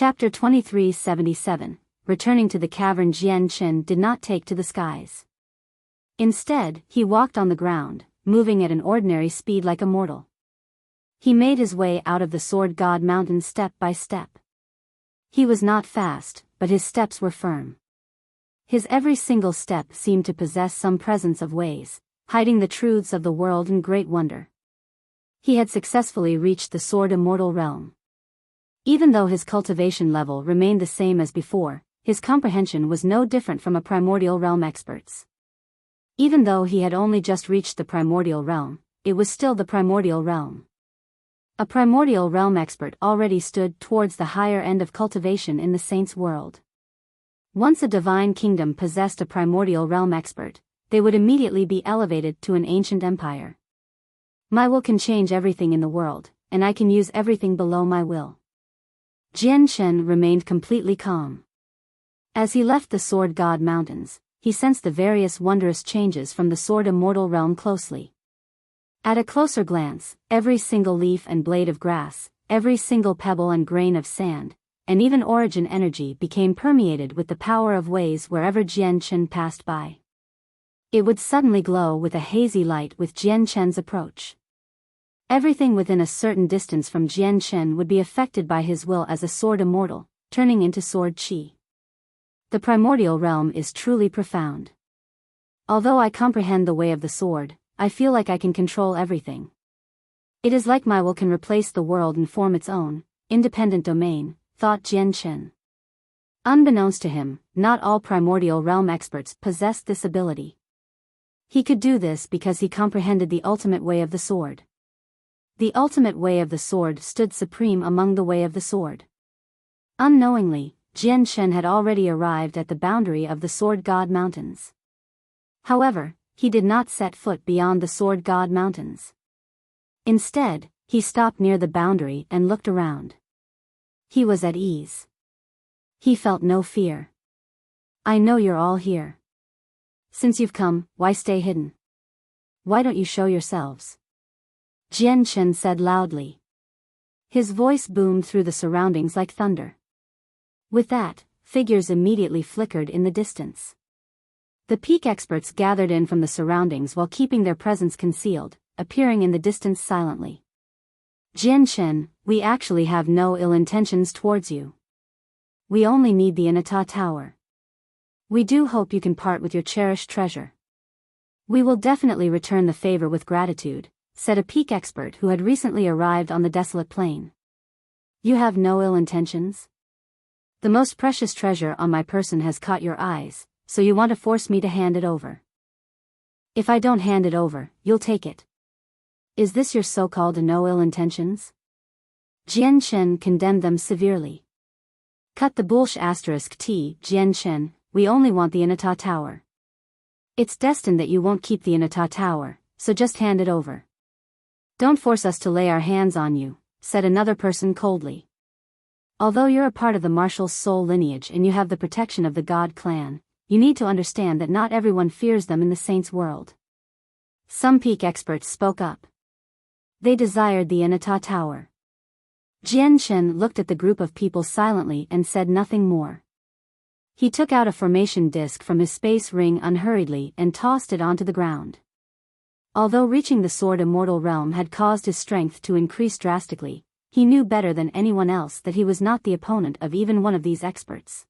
Chapter 2377. Returning to the cavern, Jian Chen did not take to the skies. Instead, he walked on the ground, moving at an ordinary speed like a mortal. He made his way out of the Sword God Mountain step by step. He was not fast, but his steps were firm. His every single step seemed to possess some presence of ways, hiding the truths of the world in great wonder. He had successfully reached the Sword Immortal realm. Even though his cultivation level remained the same as before, his comprehension was no different from a primordial realm expert's. Even though he had only just reached the primordial realm, it was still the primordial realm. A primordial realm expert already stood towards the higher end of cultivation in the saints' world. Once a divine kingdom possessed a primordial realm expert, they would immediately be elevated to an ancient empire. My will can change everything in the world, and I can use everything below my will. Jian Chen remained completely calm. As he left the Sword God Mountains, he sensed the various wondrous changes from the Sword Immortal realm closely. At a closer glance, every single leaf and blade of grass, every single pebble and grain of sand, and even origin energy became permeated with the power of ways wherever Jian Chen passed by. It would suddenly glow with a hazy light with Jian Chen's approach. Everything within a certain distance from Jian Chen would be affected by his will as a sword immortal, turning into sword chi. The primordial realm is truly profound. Although I comprehend the way of the sword, I feel like I can control everything. It is like my will can replace the world and form its own, independent domain, thought Jian Chen. Unbeknownst to him, not all primordial realm experts possessed this ability. He could do this because he comprehended the ultimate way of the sword. The ultimate way of the sword stood supreme among the way of the sword. Unknowingly, Jian Chen had already arrived at the boundary of the Sword God Mountains. However, he did not set foot beyond the Sword God Mountains. Instead, he stopped near the boundary and looked around. He was at ease. He felt no fear. I know you're all here. Since you've come, why stay hidden? Why don't you show yourselves? Jian Chen said loudly. His voice boomed through the surroundings like thunder. With that, figures immediately flickered in the distance. The peak experts gathered in from the surroundings while keeping their presence concealed, appearing in the distance silently. Jian Chen, we actually have no ill intentions towards you. We only need the Inata Tower. We do hope you can part with your cherished treasure. We will definitely return the favor with gratitude, said a peak expert who had recently arrived on the desolate plain. You have no ill intentions? The most precious treasure on my person has caught your eyes, so you want to force me to hand it over. If I don't hand it over, you'll take it. Is this your so-called no ill intentions? Jian Chen condemned them severely. Cut the bullsh *t, Jian Chen, we only want the Inata Tower. It's destined that you won't keep the Inata Tower, so just hand it over. Don't force us to lay our hands on you, said another person coldly. Although you're a part of the Marshal's soul lineage and you have the protection of the God clan, you need to understand that not everyone fears them in the saints' world. Some peak experts spoke up. They desired the Inata Tower. Jian Chen looked at the group of people silently and said nothing more. He took out a formation disc from his space ring unhurriedly and tossed it onto the ground. Although reaching the Sword Immortal realm had caused his strength to increase drastically, he knew better than anyone else that he was not the opponent of even one of these experts.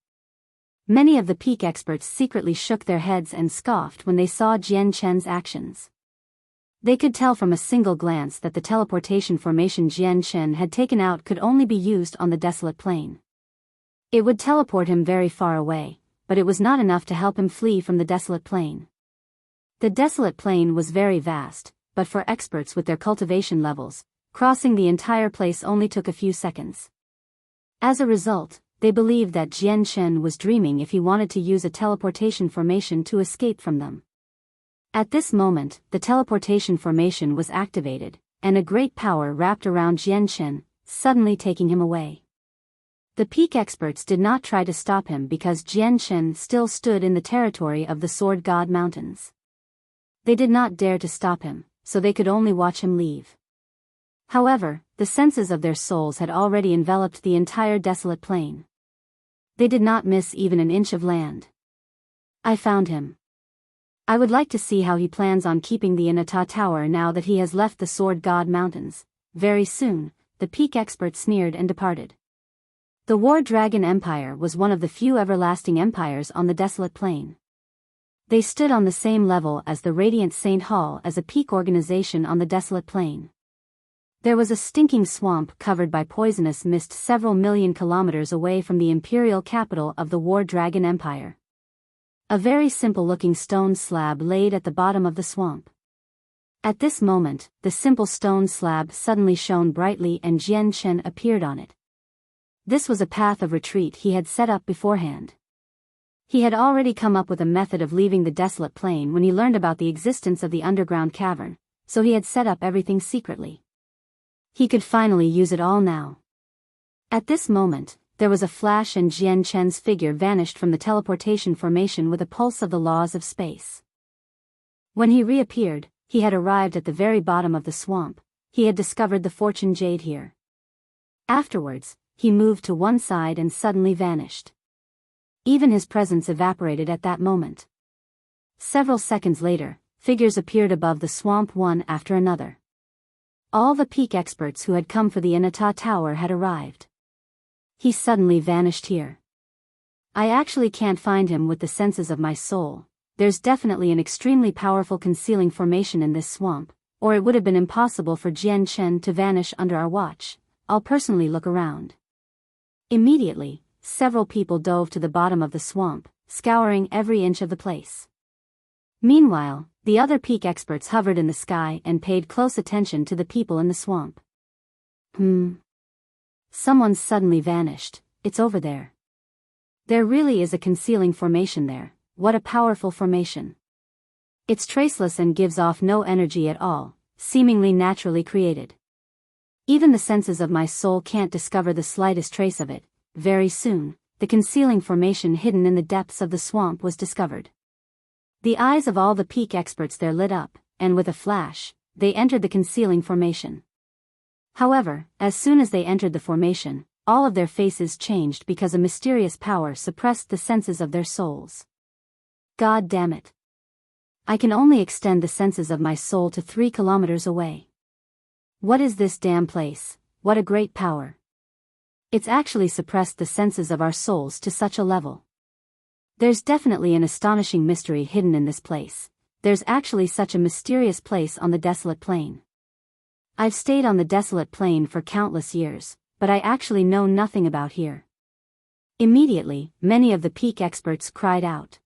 Many of the peak experts secretly shook their heads and scoffed when they saw Jian Chen's actions. They could tell from a single glance that the teleportation formation Jian Chen had taken out could only be used on the desolate plain. It would teleport him very far away, but it was not enough to help him flee from the desolate plain. The desolate plain was very vast, but for experts with their cultivation levels, crossing the entire place only took a few seconds. As a result, they believed that Jian Chen was dreaming if he wanted to use a teleportation formation to escape from them. At this moment, the teleportation formation was activated, and a great power wrapped around Jian Chen, suddenly taking him away. The peak experts did not try to stop him because Jian Chen still stood in the territory of the Sword God Mountains. They did not dare to stop him, so they could only watch him leave. However, the senses of their souls had already enveloped the entire desolate plain. They did not miss even an inch of land. I found him. I would like to see how he plans on keeping the Inata Tower now that he has left the Sword God Mountains. Very soon, the peak expert sneered and departed. The War Dragon Empire was one of the few everlasting empires on the desolate plain. They stood on the same level as the Radiant Saint Hall as a peak organization on the desolate plain. There was a stinking swamp covered by poisonous mist several million kilometers away from the imperial capital of the War Dragon Empire. A very simple-looking stone slab laid at the bottom of the swamp. At this moment, the simple stone slab suddenly shone brightly and Jian Chen appeared on it. This was a path of retreat he had set up beforehand. He had already come up with a method of leaving the desolate plain when he learned about the existence of the underground cavern, so he had set up everything secretly. He could finally use it all now. At this moment, there was a flash and Jian Chen's figure vanished from the teleportation formation with a pulse of the laws of space. When he reappeared, he had arrived at the very bottom of the swamp. He had discovered the fortune jade here. Afterwards, he moved to one side and suddenly vanished. Even his presence evaporated at that moment. Several seconds later, figures appeared above the swamp one after another. All the peak experts who had come for the Inata Tower had arrived. He suddenly vanished here. I actually can't find him with the senses of my soul. There's definitely an extremely powerful concealing formation in this swamp, or it would have been impossible for Jian Chen to vanish under our watch. I'll personally look around. Immediately, several people dove to the bottom of the swamp, scouring every inch of the place. Meanwhile, the other peak experts hovered in the sky and paid close attention to the people in the swamp. Someone's suddenly vanished. It's over there. There really is a concealing formation there. What a powerful formation. It's traceless and gives off no energy at all, seemingly naturally created. Even the senses of my soul can't discover the slightest trace of it. Very soon, the concealing formation hidden in the depths of the swamp was discovered. The eyes of all the peak experts there lit up, and with a flash, they entered the concealing formation. However, as soon as they entered the formation, all of their faces changed because a mysterious power suppressed the senses of their souls. God damn it. I can only extend the senses of my soul to 3 kilometers away. What is this damn place? What a great power. It's actually suppressed the senses of our souls to such a level. There's definitely an astonishing mystery hidden in this place. There's actually such a mysterious place on the desolate plain. I've stayed on the desolate plain for countless years, but I actually know nothing about here. Immediately, many of the peak experts cried out.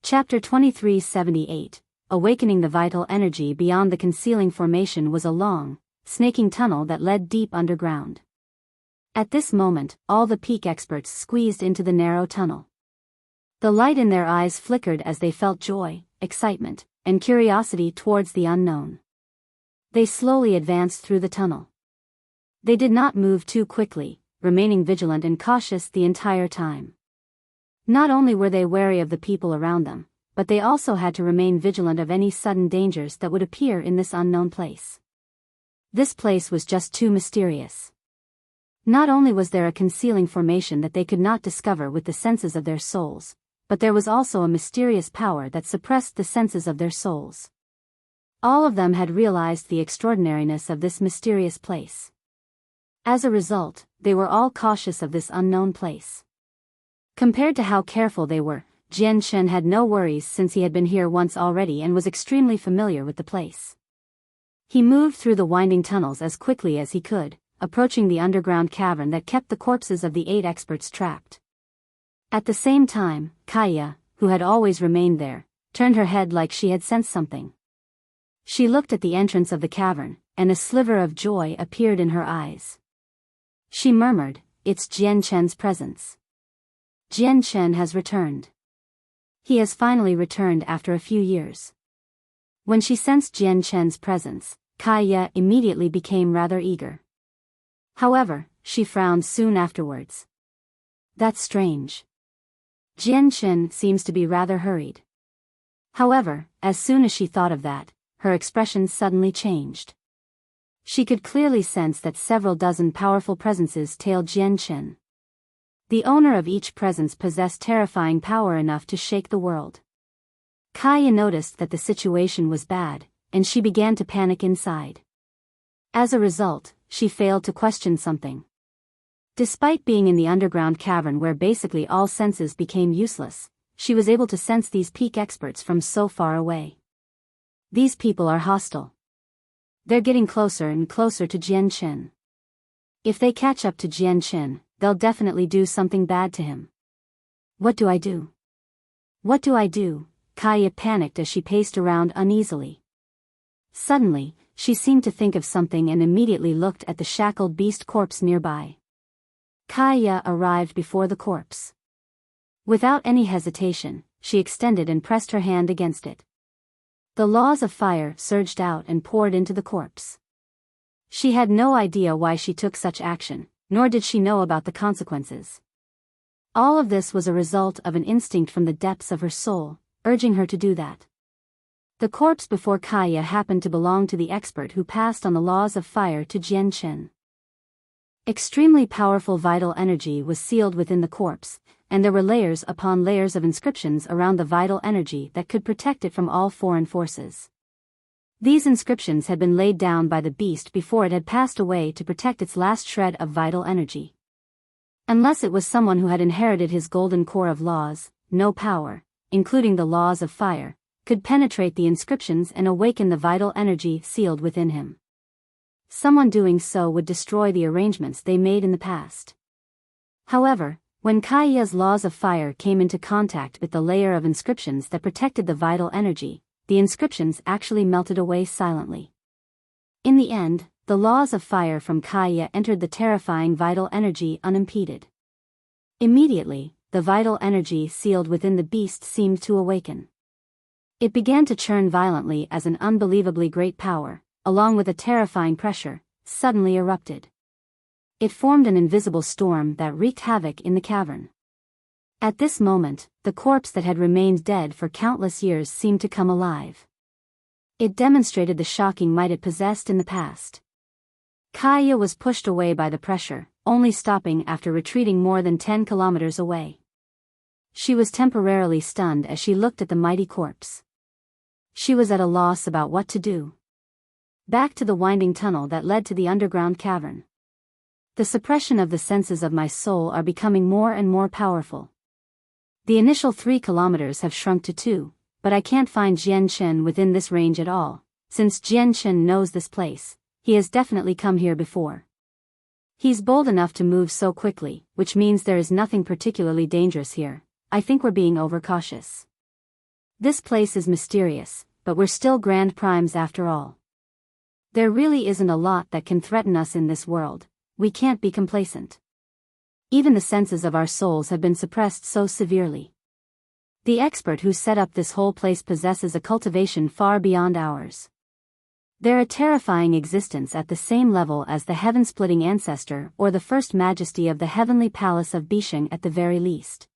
Chapter 2378, Awakening the Vital Energy Beyond the Concealing Formation was a long, snaking tunnel that led deep underground. At this moment, all the peak experts squeezed into the narrow tunnel. The light in their eyes flickered as they felt joy, excitement, and curiosity towards the unknown. They slowly advanced through the tunnel. They did not move too quickly, remaining vigilant and cautious the entire time. Not only were they wary of the people around them, but they also had to remain vigilant of any sudden dangers that would appear in this unknown place. This place was just too mysterious. Not only was there a concealing formation that they could not discover with the senses of their souls, but there was also a mysterious power that suppressed the senses of their souls. All of them had realized the extraordinariness of this mysterious place. As a result, they were all cautious of this unknown place. Compared to how careful they were, Jian Chen had no worries since he had been here once already and was extremely familiar with the place. He moved through the winding tunnels as quickly as he could, approaching the underground cavern that kept the corpses of the 8 experts trapped. At the same time, Kaya, who had always remained there, turned her head like she had sensed something. She looked at the entrance of the cavern, and a sliver of joy appeared in her eyes. She murmured, "It's Jian Chen's presence. Jian Chen has returned. He has finally returned after a few years." When she sensed Jian Chen's presence, Kaya immediately became rather eager. However, she frowned soon afterwards. That's strange. Jian Chen seems to be rather hurried. However, as soon as she thought of that, her expression suddenly changed. She could clearly sense that several dozen powerful presences tailed Jian Chen. The owner of each presence possessed terrifying power enough to shake the world. Kaya noticed that the situation was bad, and she began to panic inside. As a result, she failed to question something. Despite being in the underground cavern where basically all senses became useless, she was able to sense these peak experts from so far away. These people are hostile. They're getting closer and closer to Jian Chen. If they catch up to Jian Chen, they'll definitely do something bad to him. What do I do? What do I do? Kaya panicked as she paced around uneasily. Suddenly, she seemed to think of something and immediately looked at the shackled beast corpse nearby. Kaya arrived before the corpse. Without any hesitation, she extended and pressed her hand against it. The laws of fire surged out and poured into the corpse. She had no idea why she took such action, nor did she know about the consequences. All of this was a result of an instinct from the depths of her soul, urging her to do that. The corpse before Kaya happened to belong to the expert who passed on the laws of fire to Jian Chen. Extremely powerful vital energy was sealed within the corpse, and there were layers upon layers of inscriptions around the vital energy that could protect it from all foreign forces. These inscriptions had been laid down by the beast before it had passed away to protect its last shred of vital energy. Unless it was someone who had inherited his golden core of laws, no power, including the laws of fire, could penetrate the inscriptions and awaken the vital energy sealed within him. Someone doing so would destroy the arrangements they made in the past. However, when Kaya's laws of fire came into contact with the layer of inscriptions that protected the vital energy, the inscriptions actually melted away silently. In the end, the laws of fire from Kaya entered the terrifying vital energy unimpeded. Immediately, the vital energy sealed within the beast seemed to awaken. It began to churn violently as an unbelievably great power, along with a terrifying pressure, suddenly erupted. It formed an invisible storm that wreaked havoc in the cavern. At this moment, the corpse that had remained dead for countless years seemed to come alive. It demonstrated the shocking might it possessed in the past. Kaya was pushed away by the pressure, only stopping after retreating more than 10 kilometers away. She was temporarily stunned as she looked at the mighty corpse. She was at a loss about what to do. Back to the winding tunnel that led to the underground cavern. The suppression of the senses of my soul are becoming more and more powerful. The initial 3 kilometers have shrunk to 2, but I can't find Jian Chen within this range at all. Since Jian Chen knows this place, he has definitely come here before. He's bold enough to move so quickly, which means there is nothing particularly dangerous here. I think we're being overcautious. This place is mysterious, but we're still grand primes after all. There really isn't a lot that can threaten us in this world. We can't be complacent. Even the senses of our souls have been suppressed so severely. The expert who set up this whole place possesses a cultivation far beyond ours. They're a terrifying existence at the same level as the heaven-splitting ancestor or the first majesty of the heavenly palace of Bisheng at the very least.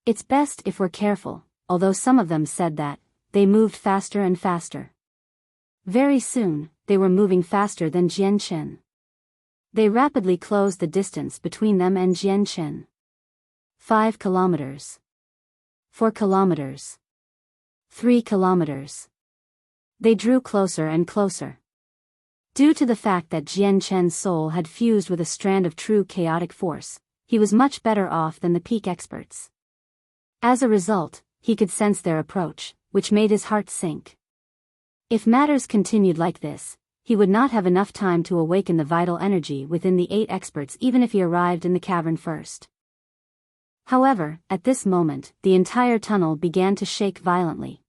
It's best if we're careful, although some of them said that they moved faster and faster. Very soon, they were moving faster than Jian Chen. They rapidly closed the distance between them and Jian Chen. 5 kilometers. 4 kilometers. 3 kilometers. They drew closer and closer. Due to the fact that Jian Chen's soul had fused with a strand of true chaotic force, he was much better off than the peak experts. As a result, he could sense their approach, which made his heart sink. If matters continued like this, he would not have enough time to awaken the vital energy within the 8 experts even if he arrived in the cavern first. However, at this moment, the entire tunnel began to shake violently.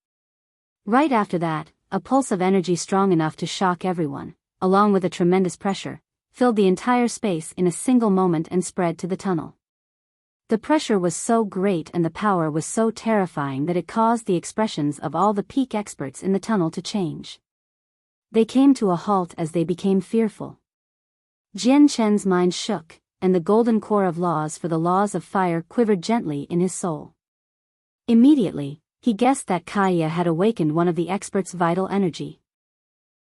Right after that, a pulse of energy strong enough to shock everyone, along with a tremendous pressure, filled the entire space in a single moment and spread to the tunnel. The pressure was so great and the power was so terrifying that it caused the expressions of all the peak experts in the tunnel to change. They came to a halt as they became fearful. Jian Chen's mind shook, and the golden core of laws for the laws of fire quivered gently in his soul. Immediately, he guessed that Kaya had awakened one of the experts' vital energy.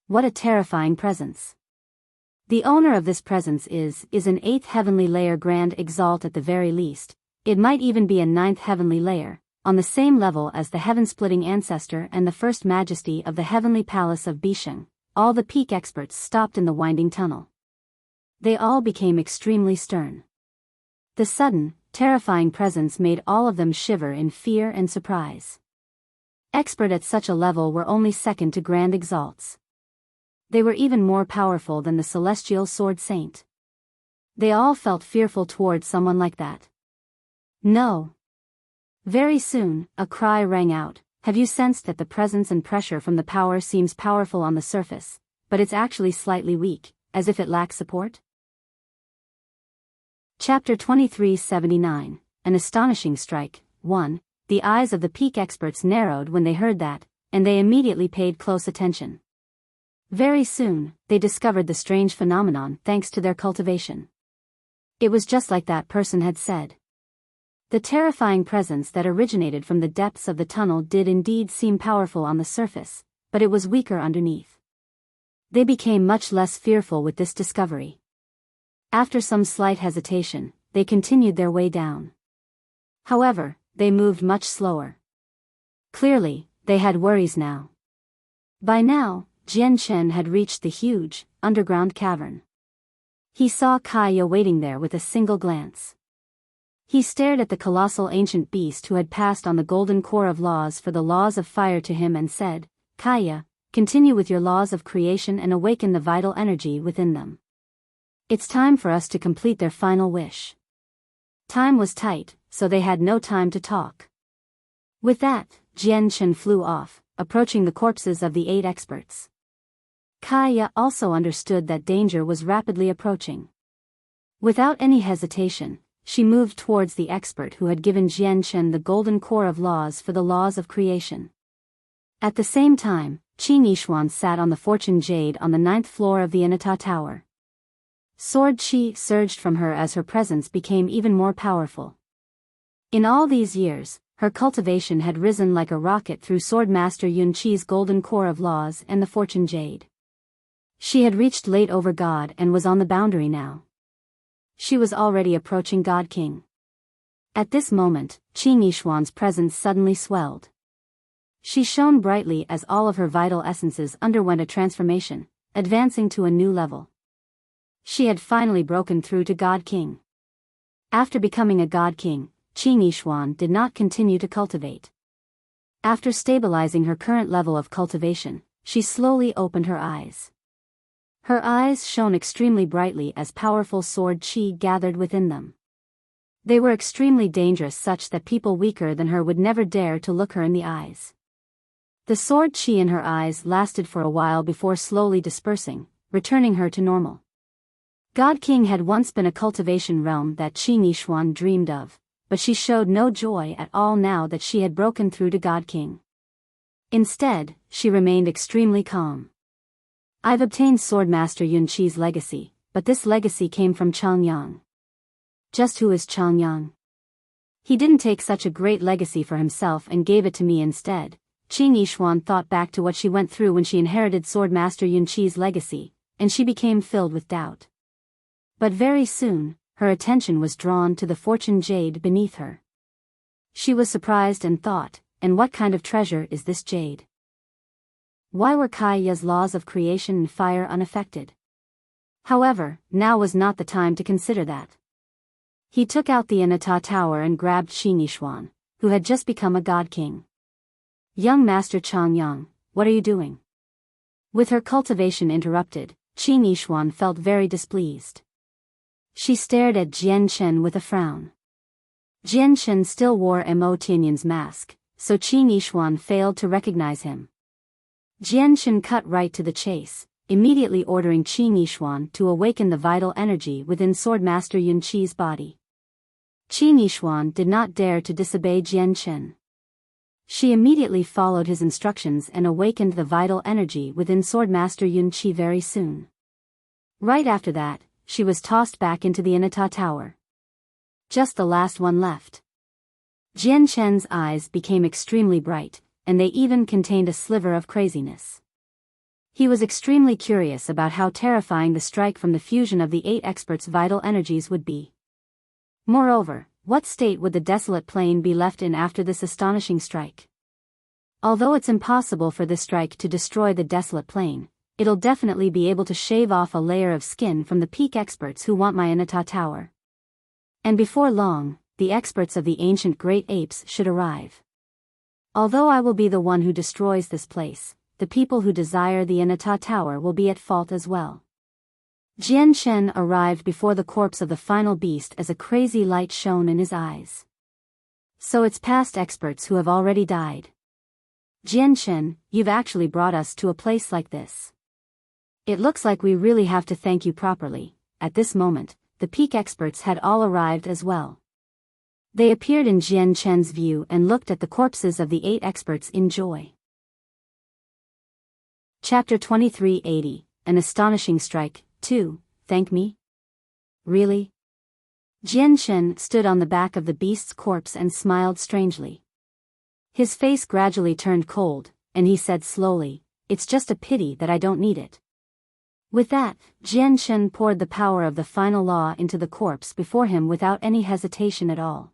What a terrifying presence. The owner of this presence is an 8th heavenly layer grand exalt at the very least. It might even be a 9th heavenly layer, on the same level as the heaven-splitting ancestor and the first majesty of the heavenly palace of Bisheng. All the peak experts stopped in the winding tunnel. They all became extremely stern. The sudden, terrifying presence made all of them shiver in fear and surprise. Expert at such a level were only second to grand exalts. They were even more powerful than the celestial sword saint. They all felt fearful towards someone like that. No. Very soon, a cry rang out. Have you sensed that the presence and pressure from the power seems powerful on the surface, but it's actually slightly weak, as if it lacks support? Chapter 2379, An Astonishing Strike. 1. The eyes of the peak experts narrowed when they heard that, and they immediately paid close attention. Very soon, they discovered the strange phenomenon thanks to their cultivation. It was just like that person had said. The terrifying presence that originated from the depths of the tunnel did indeed seem powerful on the surface, but it was weaker underneath. They became much less fearful with this discovery. After some slight hesitation, they continued their way down. However, they moved much slower. Clearly, they had worries now. By now, Jian Chen had reached the huge, underground cavern. He saw Kaya waiting there with a single glance. He stared at the colossal ancient beast who had passed on the golden core of laws for the laws of fire to him and said, Kaya, continue with your laws of creation and awaken the vital energy within them. It's time for us to complete their final wish. Time was tight, so they had no time to talk. With that, Jian Chen flew off, approaching the corpses of the 8 experts. Kaya also understood that danger was rapidly approaching. Without any hesitation, she moved towards the expert who had given Jian Chen the golden core of laws for the laws of creation. At the same time, Qi Nishuan sat on the fortune jade on the 9th floor of the Inata Tower. Sword Qi surged from her as her presence became even more powerful. In all these years, her cultivation had risen like a rocket through Sword Master Yun Qi's golden core of laws and the fortune jade. She had reached late over God and was on the boundary now. She was already approaching God King. At this moment, Qi Nishuan's presence suddenly swelled. She shone brightly as all of her vital essences underwent a transformation, advancing to a new level. She had finally broken through to God King. After becoming a God King, Qi Nishuan did not continue to cultivate. After stabilizing her current level of cultivation, she slowly opened her eyes. Her eyes shone extremely brightly as powerful sword qi gathered within them. They were extremely dangerous, such that people weaker than her would never dare to look her in the eyes. The sword qi in her eyes lasted for a while before slowly dispersing, returning her to normal. God King had once been a cultivation realm that Qi Nishuan dreamed of, but she showed no joy at all now that she had broken through to God King. Instead, she remained extremely calm. I've obtained Swordmaster Yun Qi's legacy, but this legacy came from Changyang. Just who is Changyang? He didn't take such a great legacy for himself and gave it to me instead. Qi Nishuan thought back to what she went through when she inherited Swordmaster Yun Qi's legacy, and she became filled with doubt. But very soon, her attention was drawn to the fortune jade beneath her. She was surprised and thought, and what kind of treasure is this jade? Why were Kaya's laws of creation and fire unaffected? However, now was not the time to consider that. He took out the Inata tower and grabbed Qi Nishuan, who had just become a god king. Young Master Changyang, what are you doing? With her cultivation interrupted, Qi Nishuan felt very displeased. She stared at Jian Chen with a frown. Jian Chen still wore Mo Tianyan's mask, so Qi Nishuan failed to recognize him. Jian Chen cut right to the chase, immediately ordering Qi Nishuan to awaken the vital energy within Swordmaster Yun Qi's body. Qi Nishuan did not dare to disobey Jian Chen. She immediately followed his instructions and awakened the vital energy within Swordmaster Yun Qi very soon. Right after that, she was tossed back into the Inata tower. Just the last one left. Jian Chen's eyes became extremely bright, and they even contained a sliver of craziness. He was extremely curious about how terrifying the strike from the fusion of the 8 experts' vital energies would be. Moreover, what state would the desolate plain be left in after this astonishing strike? Although it's impossible for this strike to destroy the desolate plain, it'll definitely be able to shave off a layer of skin from the peak experts who want my Anata Tower. And before long, the experts of the ancient great apes should arrive. Although I will be the one who destroys this place, the people who desire the Anata Tower will be at fault as well. Jian Chen arrived before the corpse of the final beast as a crazy light shone in his eyes. So it's past experts who have already died. Jian Chen, you've actually brought us to a place like this. It looks like we really have to thank you properly. At this moment, the peak experts had all arrived as well. They appeared in Jian Chen's view and looked at the corpses of the 8 experts in joy. Chapter 2380, An Astonishing Strike, 2, Thank Me? Really? Jian Chen stood on the back of the beast's corpse and smiled strangely. His face gradually turned cold, and he said slowly, "It's just a pity that I don't need it." With that, Jian Chen poured the power of the final law into the corpse before him without any hesitation at all.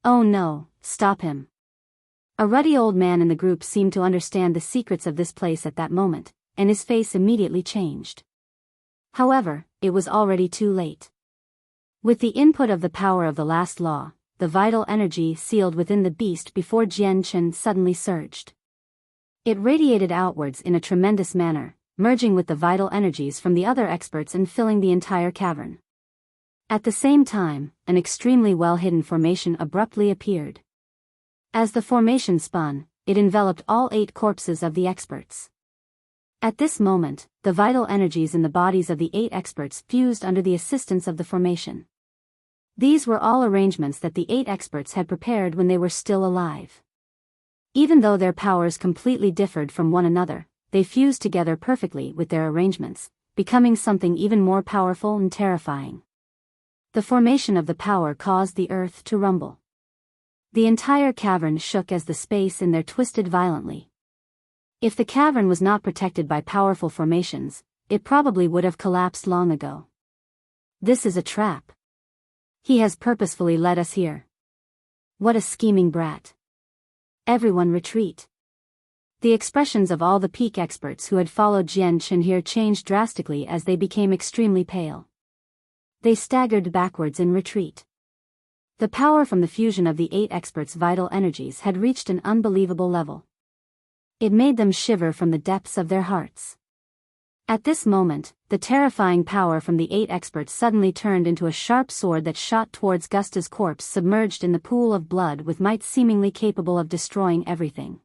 "Oh no, stop him." A ruddy old man in the group seemed to understand the secrets of this place at that moment, and his face immediately changed. However, it was already too late. With the input of the power of the last law, the vital energy sealed within the beast before Jian Chen suddenly surged. It radiated outwards in a tremendous manner, merging with the vital energies from the other experts and filling the entire cavern. At the same time, an extremely well-hidden formation abruptly appeared. As the formation spun, it enveloped all 8 corpses of the experts. At this moment, the vital energies in the bodies of the 8 experts fused under the assistance of the formation. These were all arrangements that the 8 experts had prepared when they were still alive. Even though their powers completely differed from one another, they fused together perfectly with their arrangements, becoming something even more powerful and terrifying. The formation of the power caused the earth to rumble. The entire cavern shook as the space in there twisted violently. If the cavern was not protected by powerful formations, it probably would have collapsed long ago. This is a trap. He has purposefully led us here. What a scheming brat. Everyone retreat. The expressions of all the peak experts who had followed Jian Chen here changed drastically as they became extremely pale. They staggered backwards in retreat. The power from the fusion of the 8 experts' vital energies had reached an unbelievable level. It made them shiver from the depths of their hearts. At this moment, the terrifying power from the 8 experts suddenly turned into a sharp sword that shot towards Gusta's corpse submerged in the pool of blood with might seemingly capable of destroying everything.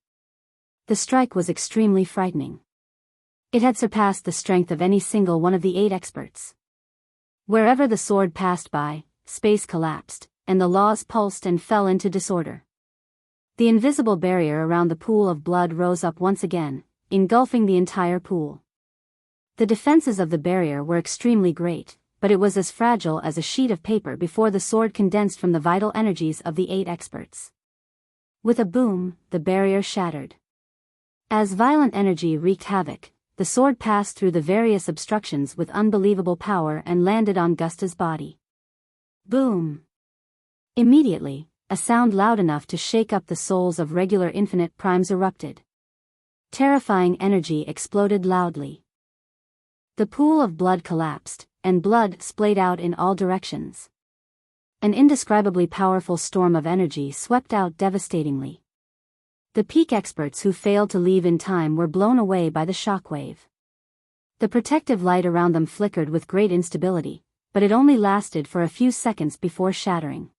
The strike was extremely frightening. It had surpassed the strength of any single one of the 8 experts. Wherever the sword passed by, space collapsed, and the laws pulsed and fell into disorder. The invisible barrier around the pool of blood rose up once again, engulfing the entire pool. The defenses of the barrier were extremely great, but it was as fragile as a sheet of paper before the sword condensed from the vital energies of the 8 experts. With a boom, the barrier shattered. As violent energy wreaked havoc, the sword passed through the various obstructions with unbelievable power and landed on Gusta's body. Boom! Immediately, a sound loud enough to shake up the souls of regular infinite primes erupted. Terrifying energy exploded loudly. The pool of blood collapsed, and blood splayed out in all directions. An indescribably powerful storm of energy swept out devastatingly. The peak experts who failed to leave in time were blown away by the shockwave. The protective light around them flickered with great instability, but it only lasted for a few seconds before shattering.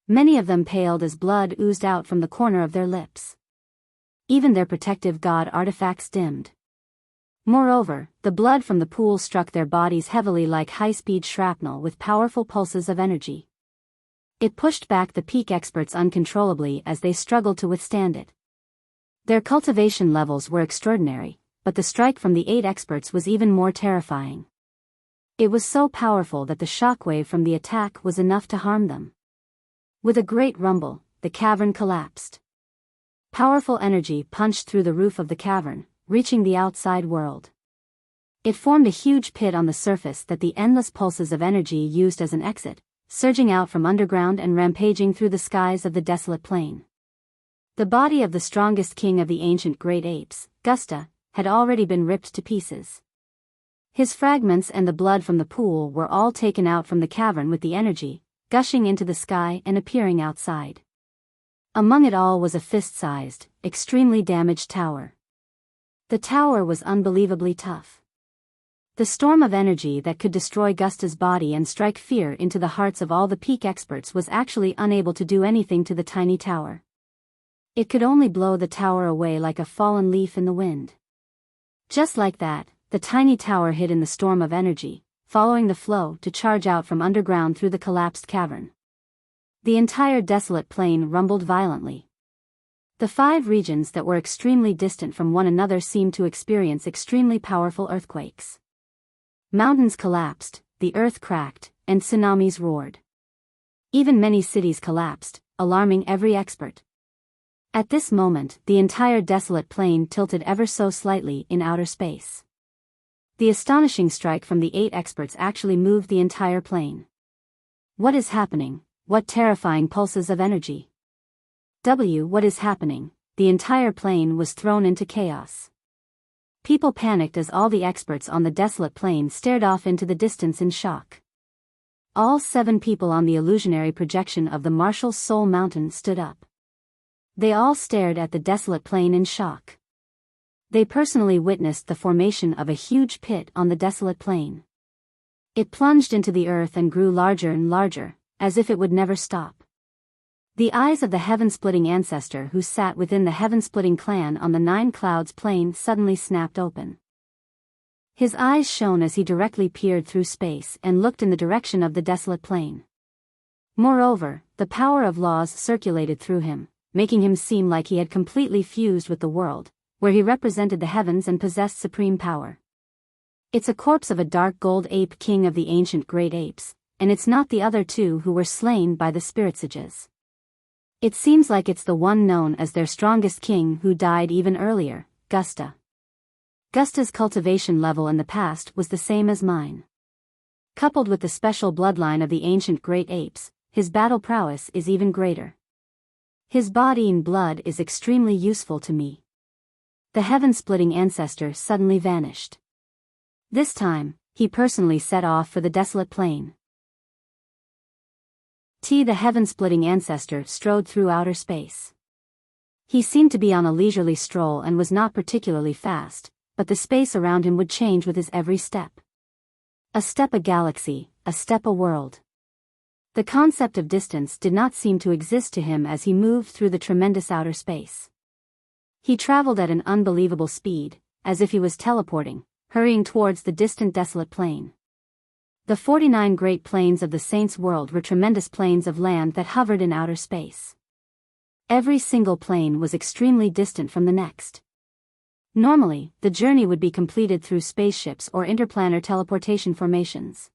Many of them paled as blood oozed out from the corner of their lips. Even their protective god artifacts dimmed. Moreover, the blood from the pool struck their bodies heavily like high-speed shrapnel with powerful pulses of energy. It pushed back the peak experts uncontrollably as they struggled to withstand it. Their cultivation levels were extraordinary, but the strike from the 8 experts was even more terrifying. It was so powerful that the shockwave from the attack was enough to harm them. With a great rumble, the cavern collapsed. Powerful energy punched through the roof of the cavern, reaching the outside world. It formed a huge pit on the surface that the endless pulses of energy used as an exit, surging out from underground and rampaging through the skies of the desolate plain. The body of the strongest king of the ancient great apes, Gusta, had already been ripped to pieces. His fragments and the blood from the pool were all taken out from the cavern with the energy, gushing into the sky and appearing outside. Among it all was a fist-sized, extremely damaged tower. The tower was unbelievably tough. The storm of energy that could destroy Gusta's body and strike fear into the hearts of all the peak experts was actually unable to do anything to the tiny tower. It could only blow the tower away like a fallen leaf in the wind. Just like that, the tiny tower hid in the storm of energy, following the flow to charge out from underground through the collapsed cavern. The entire desolate plain rumbled violently. The 5 regions that were extremely distant from one another seemed to experience extremely powerful earthquakes. Mountains collapsed, the earth cracked, and tsunamis roared. Even many cities collapsed, alarming every expert. At this moment, the entire desolate plain tilted ever so slightly in outer space. The astonishing strike from the 8 experts actually moved the entire plain. What is happening? What terrifying pulses of energy? What is happening? The entire plain was thrown into chaos. People panicked as all the experts on the desolate plain stared off into the distance in shock. All 7 people on the illusionary projection of the Martial Soul Mountain stood up. They all stared at the desolate plain in shock. They personally witnessed the formation of a huge pit on the desolate plain. It plunged into the earth and grew larger and larger, as if it would never stop. The eyes of the heaven-splitting ancestor who sat within the heaven-splitting clan on the 9 Clouds plain suddenly snapped open. His eyes shone as he directly peered through space and looked in the direction of the desolate plain. Moreover, the power of laws circulated through him, making him seem like he had completely fused with the world, where he represented the heavens and possessed supreme power. It's a corpse of a dark gold ape king of the ancient great apes, and it's not the other 2 who were slain by the spirit sages. It seems like it's the one known as their strongest king who died even earlier, Gusta. Gusta's cultivation level in the past was the same as mine. Coupled with the special bloodline of the ancient great apes, his battle prowess is even greater. His body and blood is extremely useful to me. The heaven-splitting ancestor suddenly vanished. This time, he personally set off for the desolate plain. The heaven-splitting ancestor strode through outer space. He seemed to be on a leisurely stroll and was not particularly fast, but the space around him would change with his every step. A step a galaxy, a step a world. The concept of distance did not seem to exist to him as he moved through the tremendous outer space. He traveled at an unbelievable speed, as if he was teleporting, hurrying towards the distant desolate plain. The 49 great plains of the Saints' world were tremendous plains of land that hovered in outer space. Every single plain was extremely distant from the next. Normally, the journey would be completed through spaceships or interplanar teleportation formations.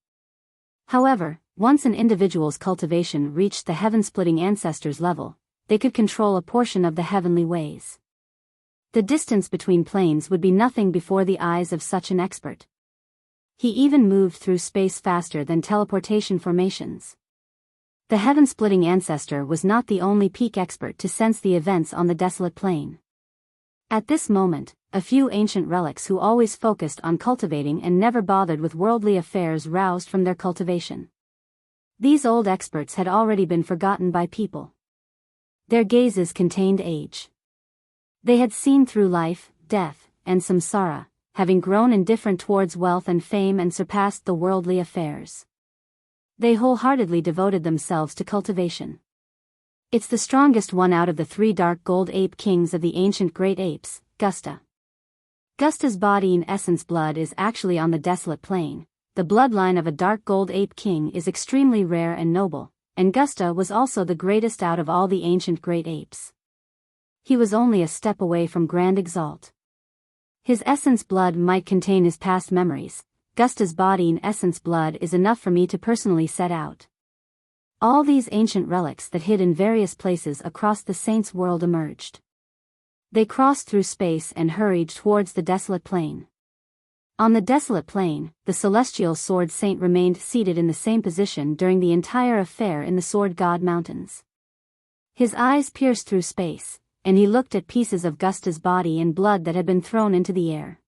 However, once an individual's cultivation reached the heaven-splitting ancestors level, they could control a portion of the heavenly ways. The distance between planes would be nothing before the eyes of such an expert. He even moved through space faster than teleportation formations. The heaven-splitting ancestor was not the only peak expert to sense the events on the desolate plain. At this moment, a few ancient relics who always focused on cultivating and never bothered with worldly affairs roused from their cultivation. These old experts had already been forgotten by people. Their gazes contained age. They had seen through life, death, and samsara, having grown indifferent towards wealth and fame and surpassed the worldly affairs. They wholeheartedly devoted themselves to cultivation. It's the strongest one out of the 3 dark gold ape kings of the ancient great apes, Gusta. Gusta's body and essence blood is actually on the desolate plain. The bloodline of a dark gold ape king is extremely rare and noble, and Gusta was also the greatest out of all the ancient great apes. He was only a step away from Grand Exalt. His essence blood might contain his past memories. Gusta's body and essence blood is enough for me to personally set out. All these ancient relics that hid in various places across the Saints' world emerged. They crossed through space and hurried towards the desolate plain. On the desolate plain, the celestial sword saint remained seated in the same position during the entire affair in the Sword God Mountains. His eyes pierced through space, and he looked at pieces of Gusta's body and blood that had been thrown into the air.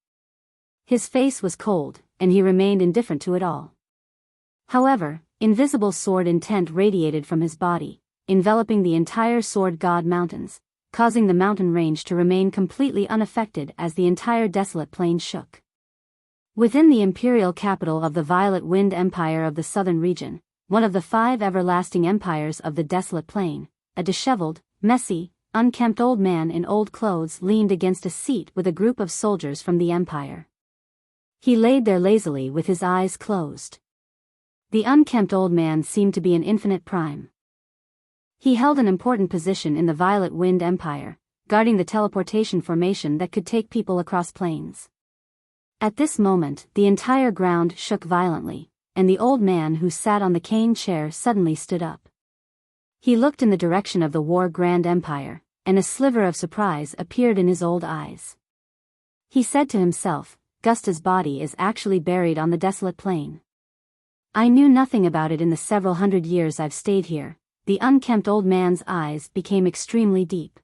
His face was cold, and he remained indifferent to it all. However, invisible sword intent radiated from his body, enveloping the entire Sword God Mountains, causing the mountain range to remain completely unaffected as the entire desolate plain shook. Within the imperial capital of the Violet Wind Empire of the southern region, one of the 5 everlasting empires of the desolate plain, a disheveled, messy, unkempt old man in old clothes leaned against a seat with a group of soldiers from the empire. He laid there lazily with his eyes closed. The unkempt old man seemed to be an infinite prime. He held an important position in the Violet Wind Empire, guarding the teleportation formation that could take people across planes. At this moment, the entire ground shook violently, and the old man who sat on the cane chair suddenly stood up. He looked in the direction of the War Grand Empire, and a sliver of surprise appeared in his old eyes. He said to himself, "Gusta's body is actually buried on the desolate plain. I knew nothing about it in the several hundred years I've stayed here." The unkempt old man's eyes became extremely deep.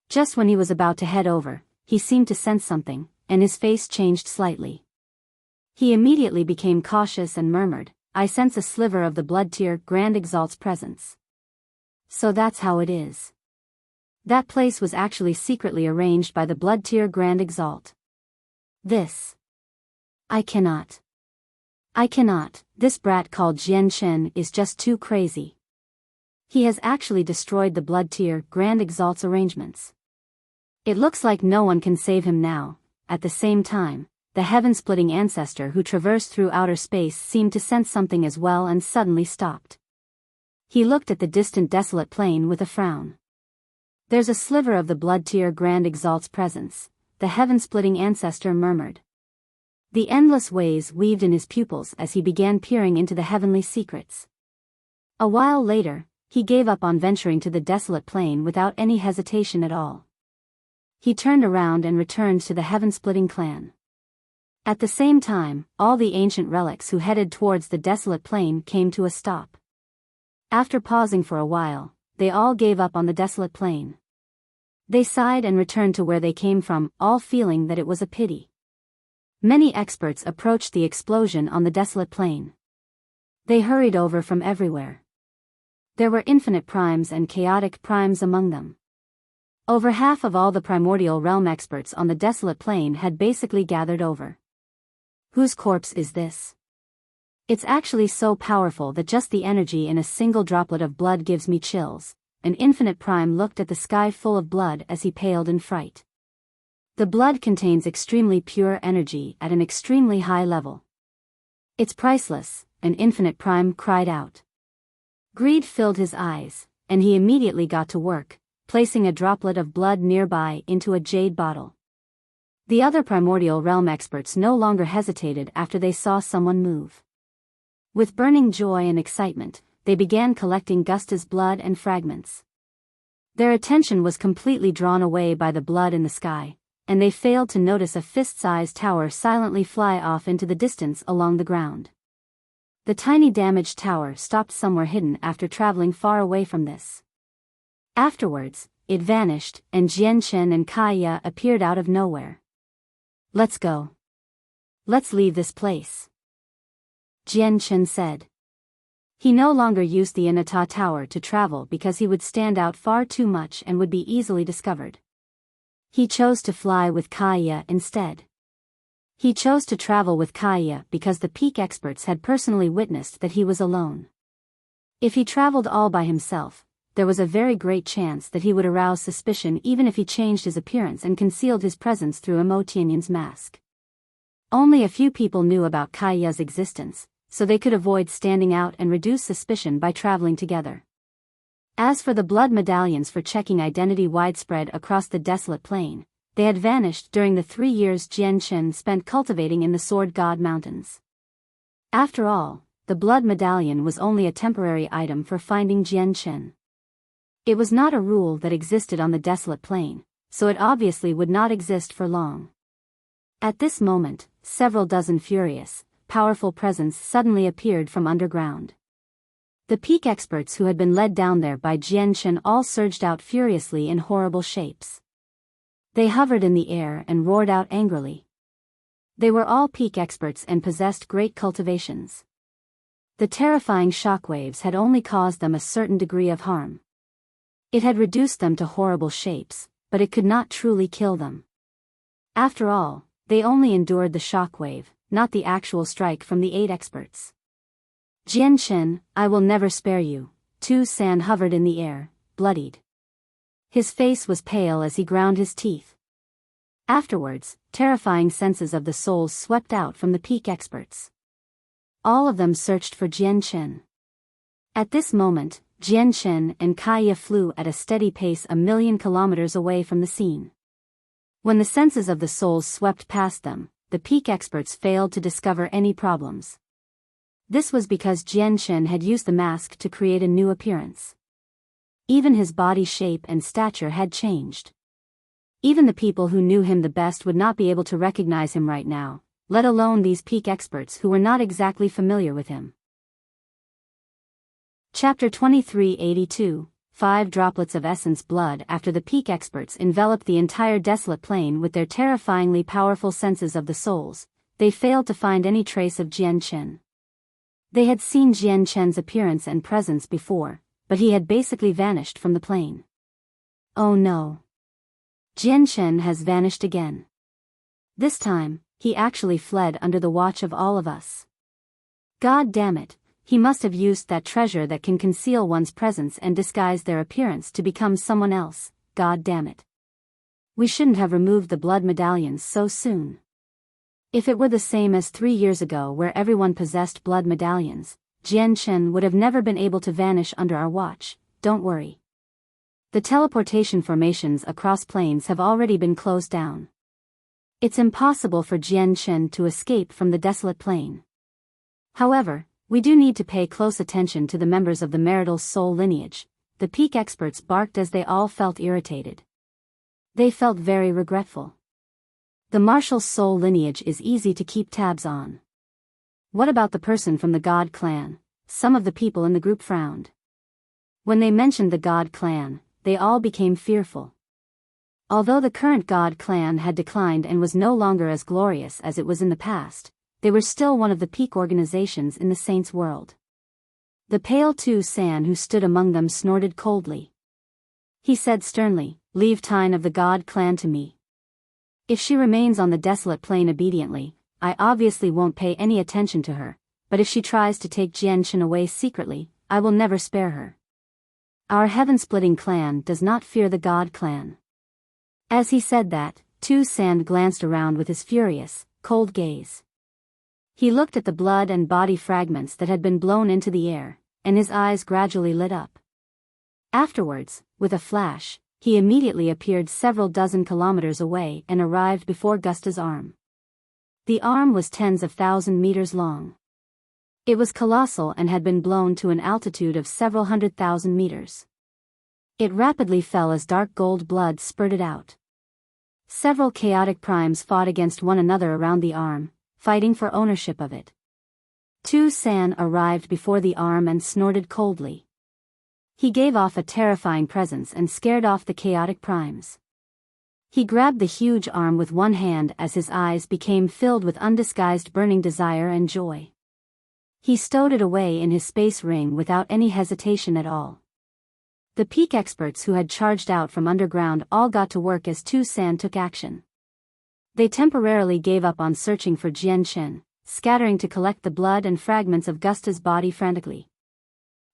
Just when he was about to head over, he seemed to sense something, and his face changed slightly. He immediately became cautious and murmured, "I sense a sliver of the Blood Tier Grand Exalt's presence." So that's how it is. That place was actually secretly arranged by the Blood Tier Grand Exalt. This. I cannot. This brat called Jian Chen is just too crazy. He has actually destroyed the Blood Tier Grand Exalt's arrangements. It looks like no one can save him now. At the same time, the heaven-splitting ancestor who traversed through outer space seemed to sense something as well and suddenly stopped. He looked at the distant desolate plain with a frown. "There's a sliver of the Blood Tier Grand Exalt's presence," the heaven-splitting ancestor murmured. The endless ways weaved in his pupils as he began peering into the heavenly secrets. A while later, he gave up on venturing to the desolate plain without any hesitation at all. He turned around and returned to the heaven-splitting clan. At the same time, all the ancient relics who headed towards the desolate plain came to a stop. After pausing for a while, they all gave up on the desolate plain. They sighed and returned to where they came from, all feeling that it was a pity. Many experts approached the explosion on the desolate plain. They hurried over from everywhere. There were infinite primes and chaotic primes among them. Over half of all the primordial realm experts on the desolate plain had basically gathered over. Whose corpse is this? It's actually so powerful that just the energy in a single droplet of blood gives me chills. An infinite prime looked at the sky full of blood as he paled in fright. The blood contains extremely pure energy at an extremely high level. It's priceless, an infinite prime cried out. Greed filled his eyes, and he immediately got to work, placing a droplet of blood nearby into a jade bottle. The other primordial realm experts no longer hesitated after they saw someone move. With burning joy and excitement, they began collecting Gusta's blood and fragments. Their attention was completely drawn away by the blood in the sky, and they failed to notice a fist-sized tower silently fly off into the distance along the ground. The tiny damaged tower stopped somewhere hidden after traveling far away from this. Afterwards, it vanished, and Jian Chen and Kaya appeared out of nowhere. "Let's go. Let's leave this place," Jian Chen said. He no longer used the Inata Tower to travel because he would stand out far too much and would be easily discovered. He chose to fly with Kaya instead. He chose to travel with Kaya because the peak experts had personally witnessed that he was alone. If he traveled all by himself, there was a very great chance that he would arouse suspicion even if he changed his appearance and concealed his presence through Emo Tianyin's mask. Only a few people knew about Kaya's existence, so they could avoid standing out and reduce suspicion by traveling together. As for the blood medallions for checking identity widespread across the desolate plain, they had vanished during the 3 years Jian Chen spent cultivating in the Sword God Mountains. After all, the blood medallion was only a temporary item for finding Jian Chen. It was not a rule that existed on the desolate plain, so it obviously would not exist for long. At this moment, several dozen furious, powerful presence suddenly appeared from underground. The peak experts who had been led down there by Jian Chen all surged out furiously in horrible shapes. They hovered in the air and roared out angrily. They were all peak experts and possessed great cultivations. The terrifying shockwaves had only caused them a certain degree of harm. It had reduced them to horrible shapes, but it could not truly kill them. After all, they only endured the shockwave, not the actual strike from the 8 experts. Jian Chen, I will never spare you. Tu San hovered in the air, bloodied. His face was pale as he ground his teeth. Afterwards, terrifying senses of the souls swept out from the peak experts. All of them searched for Jian Chen. At this moment, Jian Chen and Kaya flew at a steady pace 1,000,000 kilometers away from the scene. When the senses of the souls swept past them, the peak experts failed to discover any problems. This was because Jian Chen had used the mask to create a new appearance. Even his body shape and stature had changed. Even the people who knew him the best would not be able to recognize him right now, let alone these peak experts who were not exactly familiar with him. Chapter 2382, 5 droplets of essence blood. After the peak experts enveloped the entire desolate plain with their terrifyingly powerful senses of the souls, they failed to find any trace of Jian Chen. They had seen Jian Chen's appearance and presence before, but he had basically vanished from the plain. Oh no! Jian Chen has vanished again. This time, he actually fled under the watch of all of us. God damn it, he must have used that treasure that can conceal one's presence and disguise their appearance to become someone else, god damn it. We shouldn't have removed the blood medallions so soon. If it were the same as 3 years ago where everyone possessed blood medallions, Jian Chen would have never been able to vanish under our watch, don't worry. The teleportation formations across plains have already been closed down. It's impossible for Jian Chen to escape from the desolate plain. However, we do need to pay close attention to the members of the marital soul lineage. The peak experts barked as they all felt irritated. They felt very regretful. The martial soul lineage is easy to keep tabs on. What about the person from the God clan? Some of the people in the group frowned. When they mentioned the God clan, they all became fearful. Although the current God clan had declined and was no longer as glorious as it was in the past, they were still one of the peak organizations in the Saints' world. The pale Tu San who stood among them snorted coldly. He said sternly, "Leave Tine of the God clan to me. If she remains on the desolate plain obediently, I obviously won't pay any attention to her, but if she tries to take Jian Chen away secretly, I will never spare her. Our heaven-splitting clan does not fear the God clan." As he said that, Tu San glanced around with his furious, cold gaze. He looked at the blood and body fragments that had been blown into the air, and his eyes gradually lit up. Afterwards, with a flash, he immediately appeared several dozen kilometers away and arrived before Gusta's arm. The arm was tens of thousand meters long. It was colossal and had been blown to an altitude of several 100,000 meters. It rapidly fell as dark gold blood spurted out. Several chaotic primes fought against one another around the arm, fighting for ownership of it. Tu San arrived before the arm and snorted coldly. He gave off a terrifying presence and scared off the chaotic primes. He grabbed the huge arm with one hand as his eyes became filled with undisguised burning desire and joy. He stowed it away in his space ring without any hesitation at all. The peak experts who had charged out from underground all got to work as Tu San took action. They temporarily gave up on searching for Jian Chen, scattering to collect the blood and fragments of Gusta's body frantically.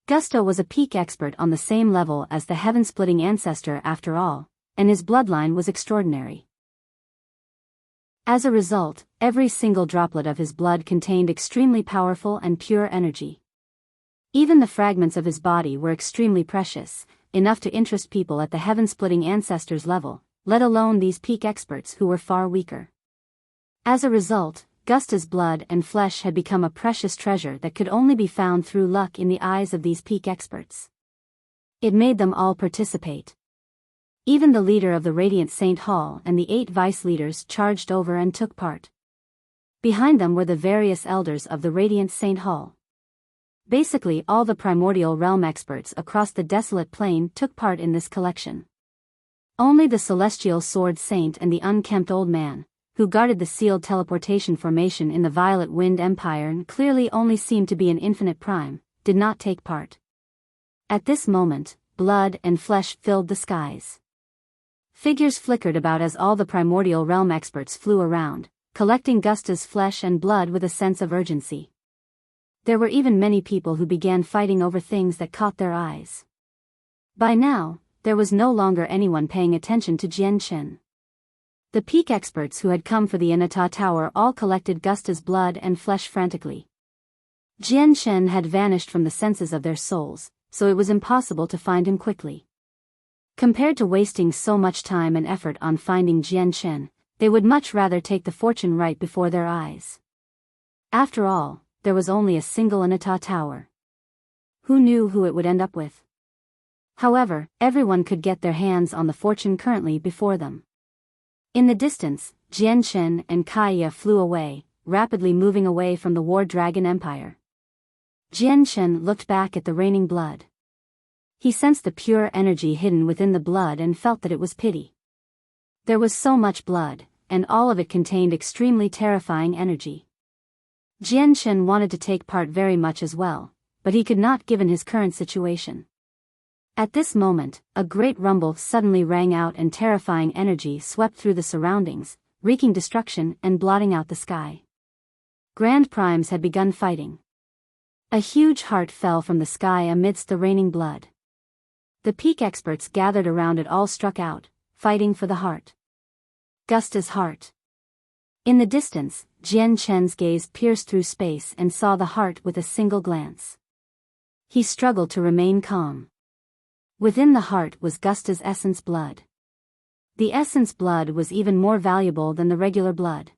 Gusta was a peak expert on the same level as the heaven-splitting ancestor after all, and his bloodline was extraordinary. As a result, every single droplet of his blood contained extremely powerful and pure energy. Even the fragments of his body were extremely precious, enough to interest people at the heaven-splitting ancestors level, let alone these peak experts who were far weaker. As a result, Gusta's blood and flesh had become a precious treasure that could only be found through luck in the eyes of these peak experts. It made them all participate. Even the leader of the Radiant Saint Hall and the 8 vice leaders charged over and took part. Behind them were the various elders of the Radiant Saint Hall. Basically all the primordial realm experts across the desolate plain took part in this collection. Only the Celestial Sword Saint and the unkempt old man, who guarded the sealed teleportation formation in the Violet Wind Empire and clearly only seemed to be an infinite prime, did not take part. At this moment, blood and flesh filled the skies. Figures flickered about as all the primordial realm experts flew around, collecting Gusta's flesh and blood with a sense of urgency. There were even many people who began fighting over things that caught their eyes. By now, there was no longer anyone paying attention to Jian Chen. The peak experts who had come for the Inata Tower all collected Gusta's blood and flesh frantically. Jian Chen had vanished from the senses of their souls, so it was impossible to find him quickly. Compared to wasting so much time and effort on finding Jian Chen, they would much rather take the fortune right before their eyes. After all, there was only a single Inata Tower. Who knew who it would end up with? However, everyone could get their hands on the fortune currently before them. In the distance, Jian Chen and Kaya flew away, rapidly moving away from the War Dragon Empire. Jian Chen looked back at the raining blood. He sensed the pure energy hidden within the blood and felt that it was pity. There was so much blood, and all of it contained extremely terrifying energy. Jian Chen wanted to take part very much as well, but he could not given his current situation. At this moment, a great rumble suddenly rang out and terrifying energy swept through the surroundings, wreaking destruction and blotting out the sky. Grand Primes had begun fighting. A huge heart fell from the sky amidst the raining blood. The peak experts gathered around it all struck out, fighting for the heart. Gusta's heart. In the distance, Jian Chen's gaze pierced through space and saw the heart with a single glance. He struggled to remain calm. Within the heart was Gusta's essence blood. The essence blood was even more valuable than the regular blood.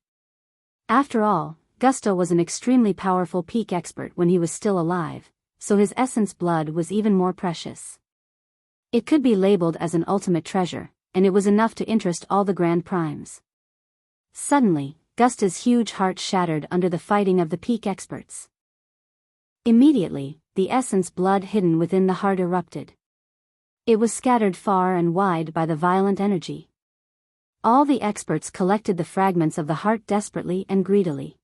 After all, Gusta was an extremely powerful peak expert when he was still alive, so his essence blood was even more precious. It could be labeled as an ultimate treasure, and it was enough to interest all the Grand Primes. Suddenly, Gusta's huge heart shattered under the fighting of the peak experts. Immediately, the essence blood hidden within the heart erupted. It was scattered far and wide by the violent energy. All the experts collected the fragments of the heart desperately and greedily.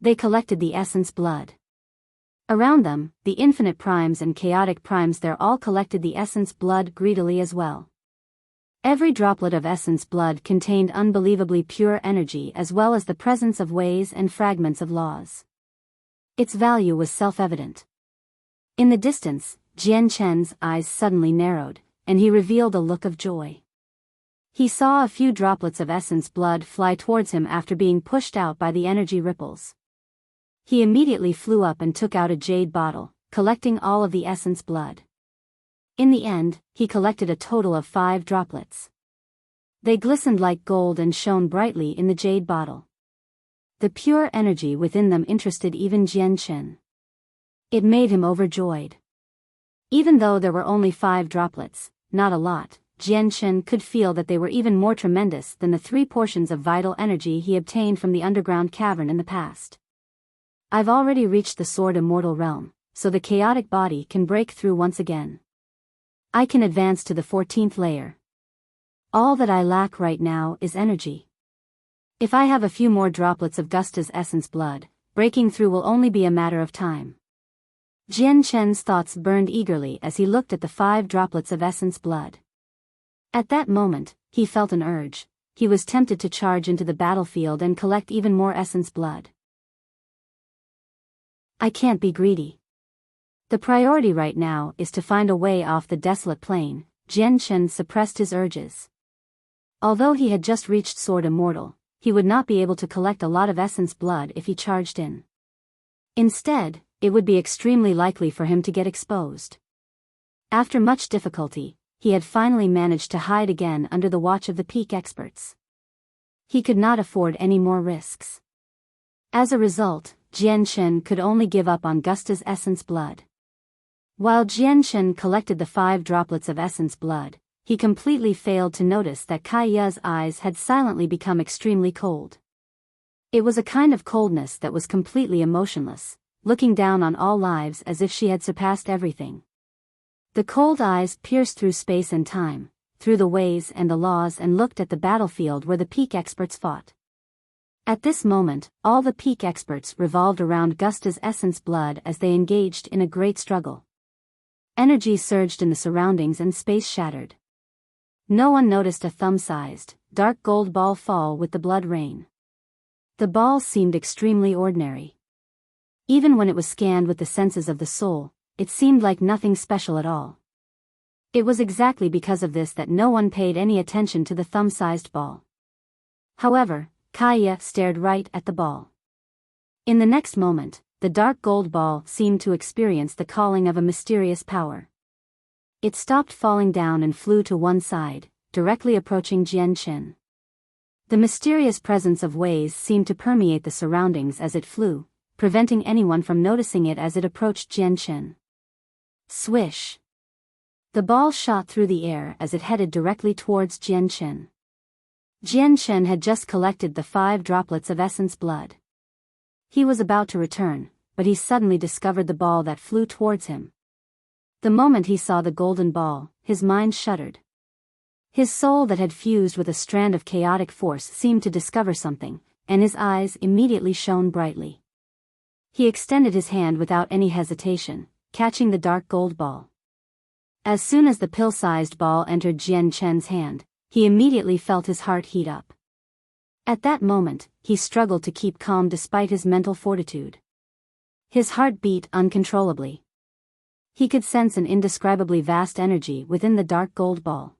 They collected the essence blood. Around them, the infinite primes and chaotic primes there all collected the essence blood greedily as well. Every droplet of essence blood contained unbelievably pure energy as well as the presence of ways and fragments of laws. Its value was self-evident. In the distance, Jian Chen's eyes suddenly narrowed, and he revealed a look of joy. He saw a few droplets of essence blood fly towards him after being pushed out by the energy ripples. He immediately flew up and took out a jade bottle, collecting all of the essence blood. In the end, he collected a total of 5 droplets. They glistened like gold and shone brightly in the jade bottle. The pure energy within them interested even Jian Chen. It made him overjoyed. Even though there were only 5 droplets, not a lot, Jian Chen could feel that they were even more tremendous than the 3 portions of vital energy he obtained from the underground cavern in the past. I've already reached the Sword Immortal realm, so the chaotic body can break through once again. I can advance to the 14th layer. All that I lack right now is energy. If I have a few more droplets of Gusta's essence blood, breaking through will only be a matter of time. Jian Chen's thoughts burned eagerly as he looked at the 5 droplets of essence blood. At that moment, he felt an urge. He was tempted to charge into the battlefield and collect even more essence blood. I can't be greedy. The priority right now is to find a way off the desolate plain. Jian Chen suppressed his urges. Although he had just reached Sword Immortal, he would not be able to collect a lot of essence blood if he charged in. Instead, it would be extremely likely for him to get exposed. After much difficulty, he had finally managed to hide again under the watch of the peak experts. He could not afford any more risks. As a result, Jian Chen could only give up on Gusta's essence blood. While Jian Chen collected the 5 droplets of essence blood, he completely failed to notice that Kaiya's eyes had silently become extremely cold. It was a kind of coldness that was completely emotionless, looking down on all lives as if she had surpassed everything. The cold eyes pierced through space and time, through the ways and the laws, and looked at the battlefield where the peak experts fought. At this moment, all the peak experts revolved around Gusta's essence blood as they engaged in a great struggle. Energy surged in the surroundings and space shattered. No one noticed a thumb-sized, dark gold ball fall with the blood rain. The ball seemed extremely ordinary. Even when it was scanned with the senses of the soul, it seemed like nothing special at all. It was exactly because of this that no one paid any attention to the thumb-sized ball. However, Kaiya stared right at the ball. In the next moment, the dark gold ball seemed to experience the calling of a mysterious power. It stopped falling down and flew to one side, directly approaching Jian Chen. The mysterious presence of waves seemed to permeate the surroundings as it flew, preventing anyone from noticing it as it approached Jian Chen. Swish! The ball shot through the air as it headed directly towards Jian Chen. Jian Chen had just collected the 5 droplets of essence blood. He was about to return, but he suddenly discovered the ball that flew towards him. The moment he saw the golden ball, his mind shuddered. His soul that had fused with a strand of chaotic force seemed to discover something, and his eyes immediately shone brightly. He extended his hand without any hesitation, catching the dark gold ball. As soon as the pill-sized ball entered Jian Chen's hand, he immediately felt his heart heat up. At that moment, he struggled to keep calm despite his mental fortitude. His heart beat uncontrollably. He could sense an indescribably vast energy within the dark gold ball.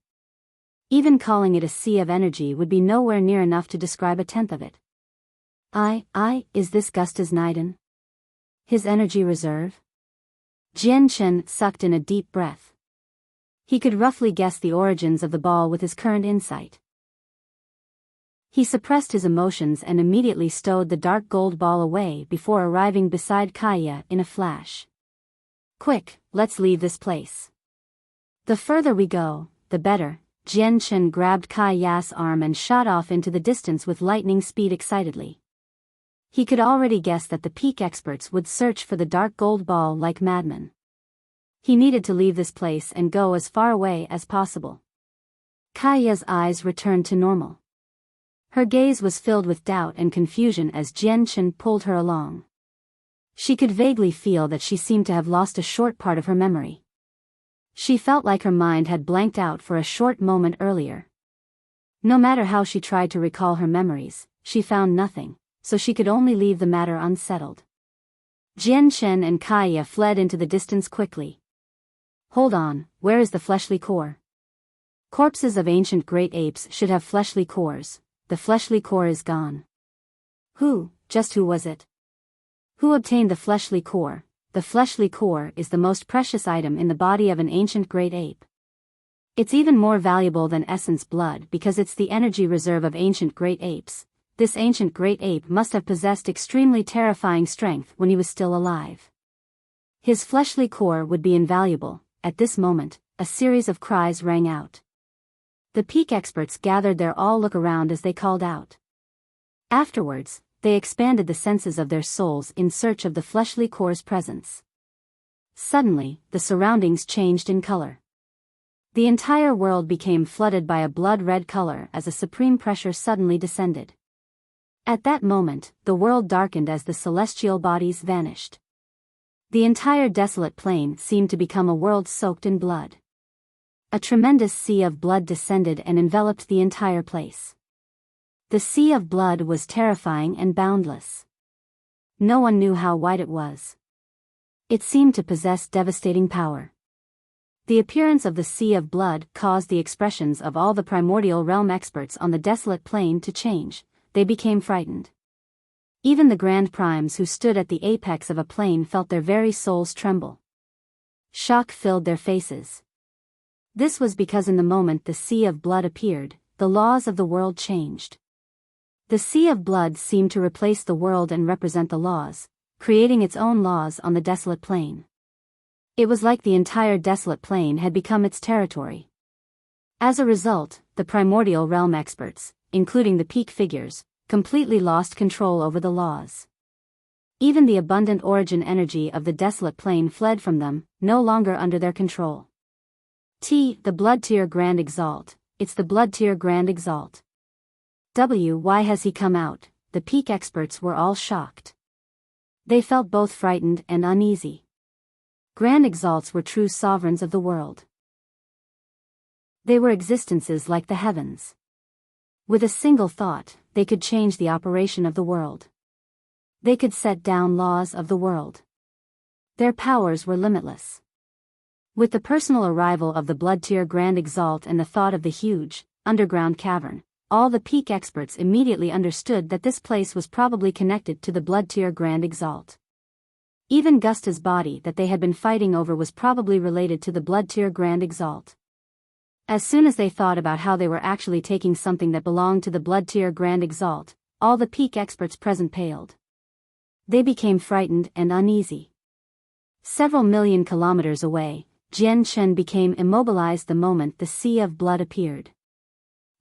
Even calling it a sea of energy would be nowhere near enough to describe a tenth of it. Is this Gusta's Niden? His energy reserve? Jian Chen sucked in a deep breath. He could roughly guess the origins of the ball with his current insight. He suppressed his emotions and immediately stowed the dark gold ball away before arriving beside Kaiya in a flash. Quick, let's leave this place. The further we go, the better. Jian Chen grabbed Kaiya's arm and shot off into the distance with lightning speed excitedly. He could already guess that the peak experts would search for the dark gold ball like madmen. He needed to leave this place and go as far away as possible. Kaiya's eyes returned to normal. Her gaze was filled with doubt and confusion as Jian Chen pulled her along. She could vaguely feel that she seemed to have lost a short part of her memory. She felt like her mind had blanked out for a short moment earlier. No matter how she tried to recall her memories, she found nothing, so she could only leave the matter unsettled. Jian Chen and Kaiya fled into the distance quickly. Hold on, where is the fleshly core? Corpses of ancient great apes should have fleshly cores. The fleshly core is gone. Who was it? Who obtained the fleshly core? The fleshly core is the most precious item in the body of an ancient great ape. It's even more valuable than essence blood because it's the energy reserve of ancient great apes. This ancient great ape must have possessed extremely terrifying strength when he was still alive. His fleshly core would be invaluable. At this moment, a series of cries rang out. The peak experts gathered their all look around as they called out. Afterwards, they expanded the senses of their souls in search of the fleshly core's presence. Suddenly, the surroundings changed in color. The entire world became flooded by a blood-red color as a supreme pressure suddenly descended. At that moment, the world darkened as the celestial bodies vanished. The entire desolate plain seemed to become a world soaked in blood. A tremendous sea of blood descended and enveloped the entire place. The sea of blood was terrifying and boundless. No one knew how wide it was. It seemed to possess devastating power. The appearance of the sea of blood caused the expressions of all the primordial realm experts on the desolate plain to change. They became frightened. Even the grand primes who stood at the apex of a plane felt their very souls tremble. Shock filled their faces. This was because in the moment the sea of blood appeared, the laws of the world changed. The sea of blood seemed to replace the world and represent the laws, creating its own laws on the desolate plain. It was like the entire desolate plain had become its territory. As a result, the primordial realm experts, including the peak figures, completely lost control over the laws. Even the abundant origin energy of the desolate plane fled from them, no longer under their control. The Blood Tier Grand Exalt, it's the Blood Tier Grand Exalt. Why has he come out? The peak experts were all shocked. They felt both frightened and uneasy. Grand Exalts were true sovereigns of the world. They were existences like the heavens. With a single thought, they could change the operation of the world. They could set down laws of the world. Their powers were limitless. With the personal arrival of the Blood Tier Grand Exalt and the thought of the huge, underground cavern, all the peak experts immediately understood that this place was probably connected to the Blood Tier Grand Exalt. Even Gusta's body that they had been fighting over was probably related to the Blood Tier Grand Exalt. As soon as they thought about how they were actually taking something that belonged to the Blood Tier Grand Exalt, all the peak experts present paled. They became frightened and uneasy. Several million kilometers away, Jian Chen became immobilized the moment the sea of blood appeared.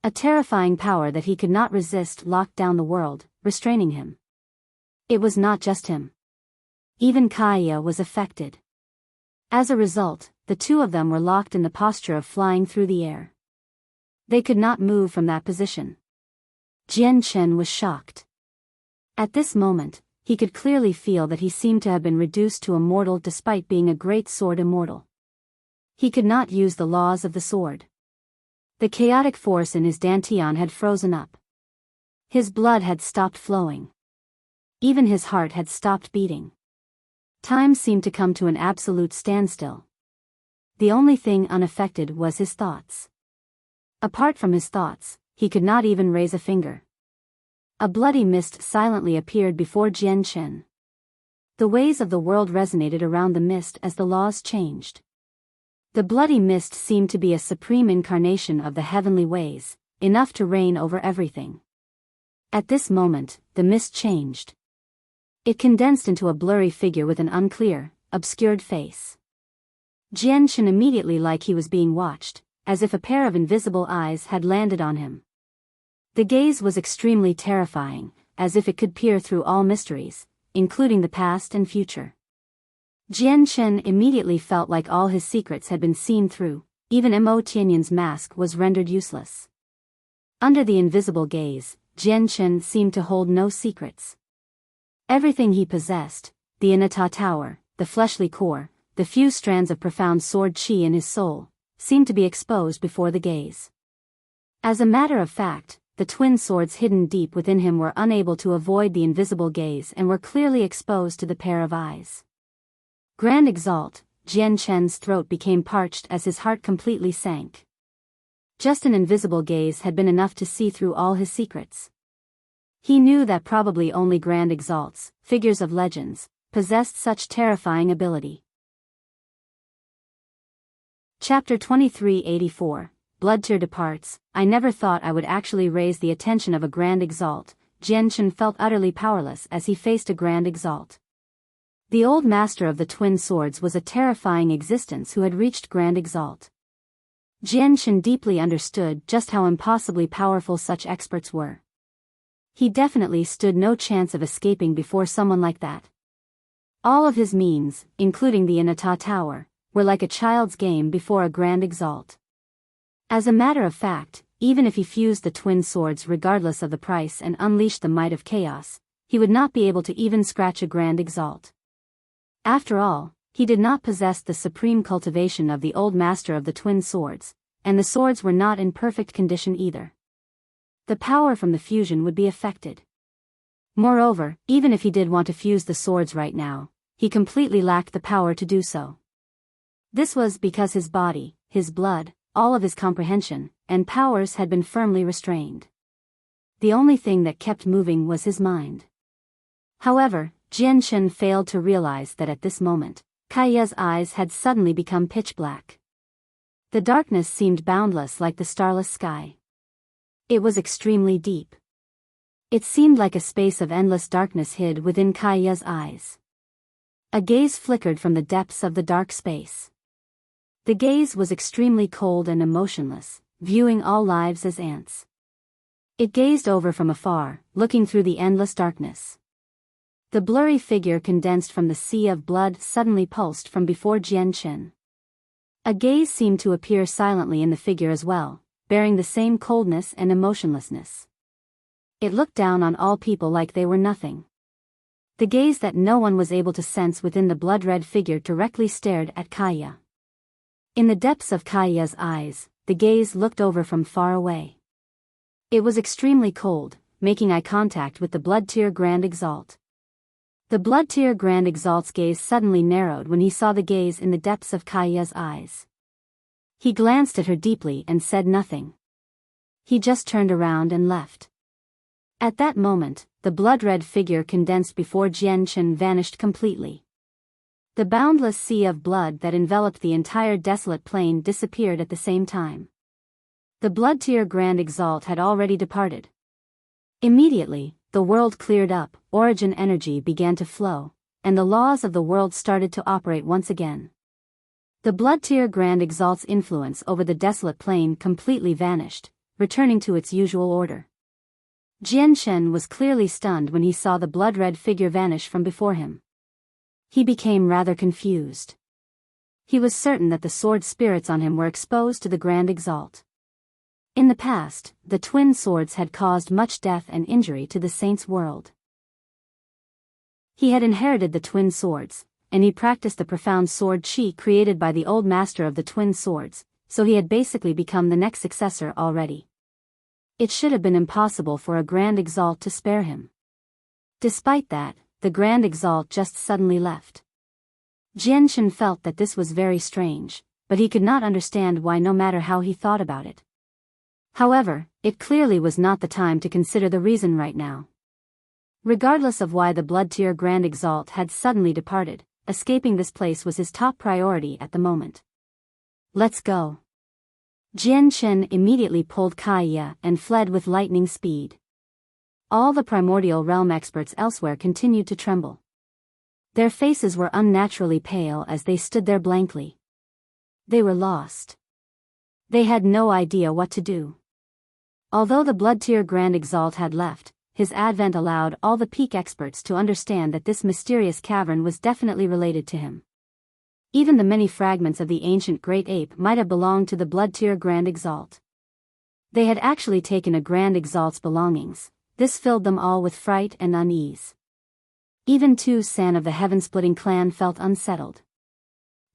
A terrifying power that he could not resist locked down the world, restraining him. It was not just him. Even Kaya was affected. As a result, the two of them were locked in the posture of flying through the air. They could not move from that position. Jian Chen was shocked. At this moment, he could clearly feel that he seemed to have been reduced to a mortal despite being a great sword immortal. He could not use the laws of the sword. The chaotic force in his dantian had frozen up. His blood had stopped flowing. Even his heart had stopped beating. Time seemed to come to an absolute standstill. The only thing unaffected was his thoughts. Apart from his thoughts, he could not even raise a finger. A bloody mist silently appeared before Jian Chen. The ways of the world resonated around the mist as the laws changed. The bloody mist seemed to be a supreme incarnation of the heavenly ways, enough to reign over everything. At this moment, the mist changed. It condensed into a blurry figure with an unclear, obscured face. Jian Chen immediately like he was being watched, as if a pair of invisible eyes had landed on him. The gaze was extremely terrifying, as if it could peer through all mysteries, including the past and future. Jian Chen immediately felt like all his secrets had been seen through, even Mo Tianyan's mask was rendered useless. Under the invisible gaze, Jian Chen seemed to hold no secrets. Everything he possessed, the Inata Tower, the fleshly core, the few strands of profound sword qi in his soul, seemed to be exposed before the gaze. As a matter of fact, the twin swords hidden deep within him were unable to avoid the invisible gaze and were clearly exposed to the pair of eyes. Grand Exalt, Jian Chen's throat became parched as his heart completely sank. Just an invisible gaze had been enough to see through all his secrets. He knew that probably only Grand Exalts, figures of legends, possessed such terrifying ability. Chapter 2384, Bloodtear departs. I never thought I would actually raise the attention of a Grand Exalt. Jian Chen felt utterly powerless as he faced a Grand Exalt. The old master of the twin swords was a terrifying existence who had reached Grand Exalt. Jian Chen deeply understood just how impossibly powerful such experts were. He definitely stood no chance of escaping before someone like that. All of his means, including the Inata Tower, were like a child's game before a Grand Exalt. As a matter of fact, even if he fused the twin swords regardless of the price and unleashed the might of chaos, he would not be able to even scratch a Grand Exalt. After all, he did not possess the supreme cultivation of the old master of the twin swords, and the swords were not in perfect condition either. The power from the fusion would be affected. Moreover, even if he did want to fuse the swords right now, he completely lacked the power to do so. This was because his body, his blood, all of his comprehension, and powers had been firmly restrained. The only thing that kept moving was his mind. However, Jian Chen failed to realize that at this moment, Kaya's eyes had suddenly become pitch black. The darkness seemed boundless like the starless sky. It was extremely deep. It seemed like a space of endless darkness hid within Kaya's eyes. A gaze flickered from the depths of the dark space. The gaze was extremely cold and emotionless, viewing all lives as ants. It gazed over from afar, looking through the endless darkness. The blurry figure condensed from the sea of blood suddenly pulsed from before Jianchen. A gaze seemed to appear silently in the figure as well, bearing the same coldness and emotionlessness. It looked down on all people like they were nothing. The gaze that no one was able to sense within the blood-red figure directly stared at Kaya. In the depths of Kaya's eyes, the gaze looked over from far away. It was extremely cold, making eye contact with the Blood-Tier Grand Exalt. The Blood-Tier Grand Exalt's gaze suddenly narrowed when he saw the gaze in the depths of Kaya's eyes. He glanced at her deeply and said nothing. He just turned around and left. At that moment, the blood-red figure condensed before Jianchen vanished completely. The boundless sea of blood that enveloped the entire desolate plain disappeared at the same time. The Blood-Tier Grand Exalt had already departed. Immediately, the world cleared up, origin energy began to flow, and the laws of the world started to operate once again. The Blood-Tier Grand Exalt's influence over the desolate plain completely vanished, returning to its usual order. Jianchen was clearly stunned when he saw the blood-red figure vanish from before him. He became rather confused. He was certain that the sword spirits on him were exposed to the Grand Exalt. In the past, the twin swords had caused much death and injury to the saint's world. He had inherited the twin swords, and he practiced the profound sword chi created by the old master of the twin swords, so he had basically become the next successor already. It should have been impossible for a Grand Exalt to spare him. Despite that, the Grand Exalt just suddenly left. Jianchen felt that this was very strange, but he could not understand why no matter how he thought about it. However, it clearly was not the time to consider the reason right now. Regardless of why the Blood-Tier Grand Exalt had suddenly departed, escaping this place was his top priority at the moment. Let's go. Jianchen immediately pulled Kaya and fled with lightning speed. All the primordial realm experts elsewhere continued to tremble. Their faces were unnaturally pale as they stood there blankly. They were lost. They had no idea what to do. Although the Blood-Tier Grand Exalt had left, his advent allowed all the peak experts to understand that this mysterious cavern was definitely related to him. Even the many fragments of the ancient Great Ape might have belonged to the Blood-Tier Grand Exalt. They had actually taken a Grand Exalt's belongings. This filled them all with fright and unease. Even Tu San of the Heaven-Splitting clan felt unsettled.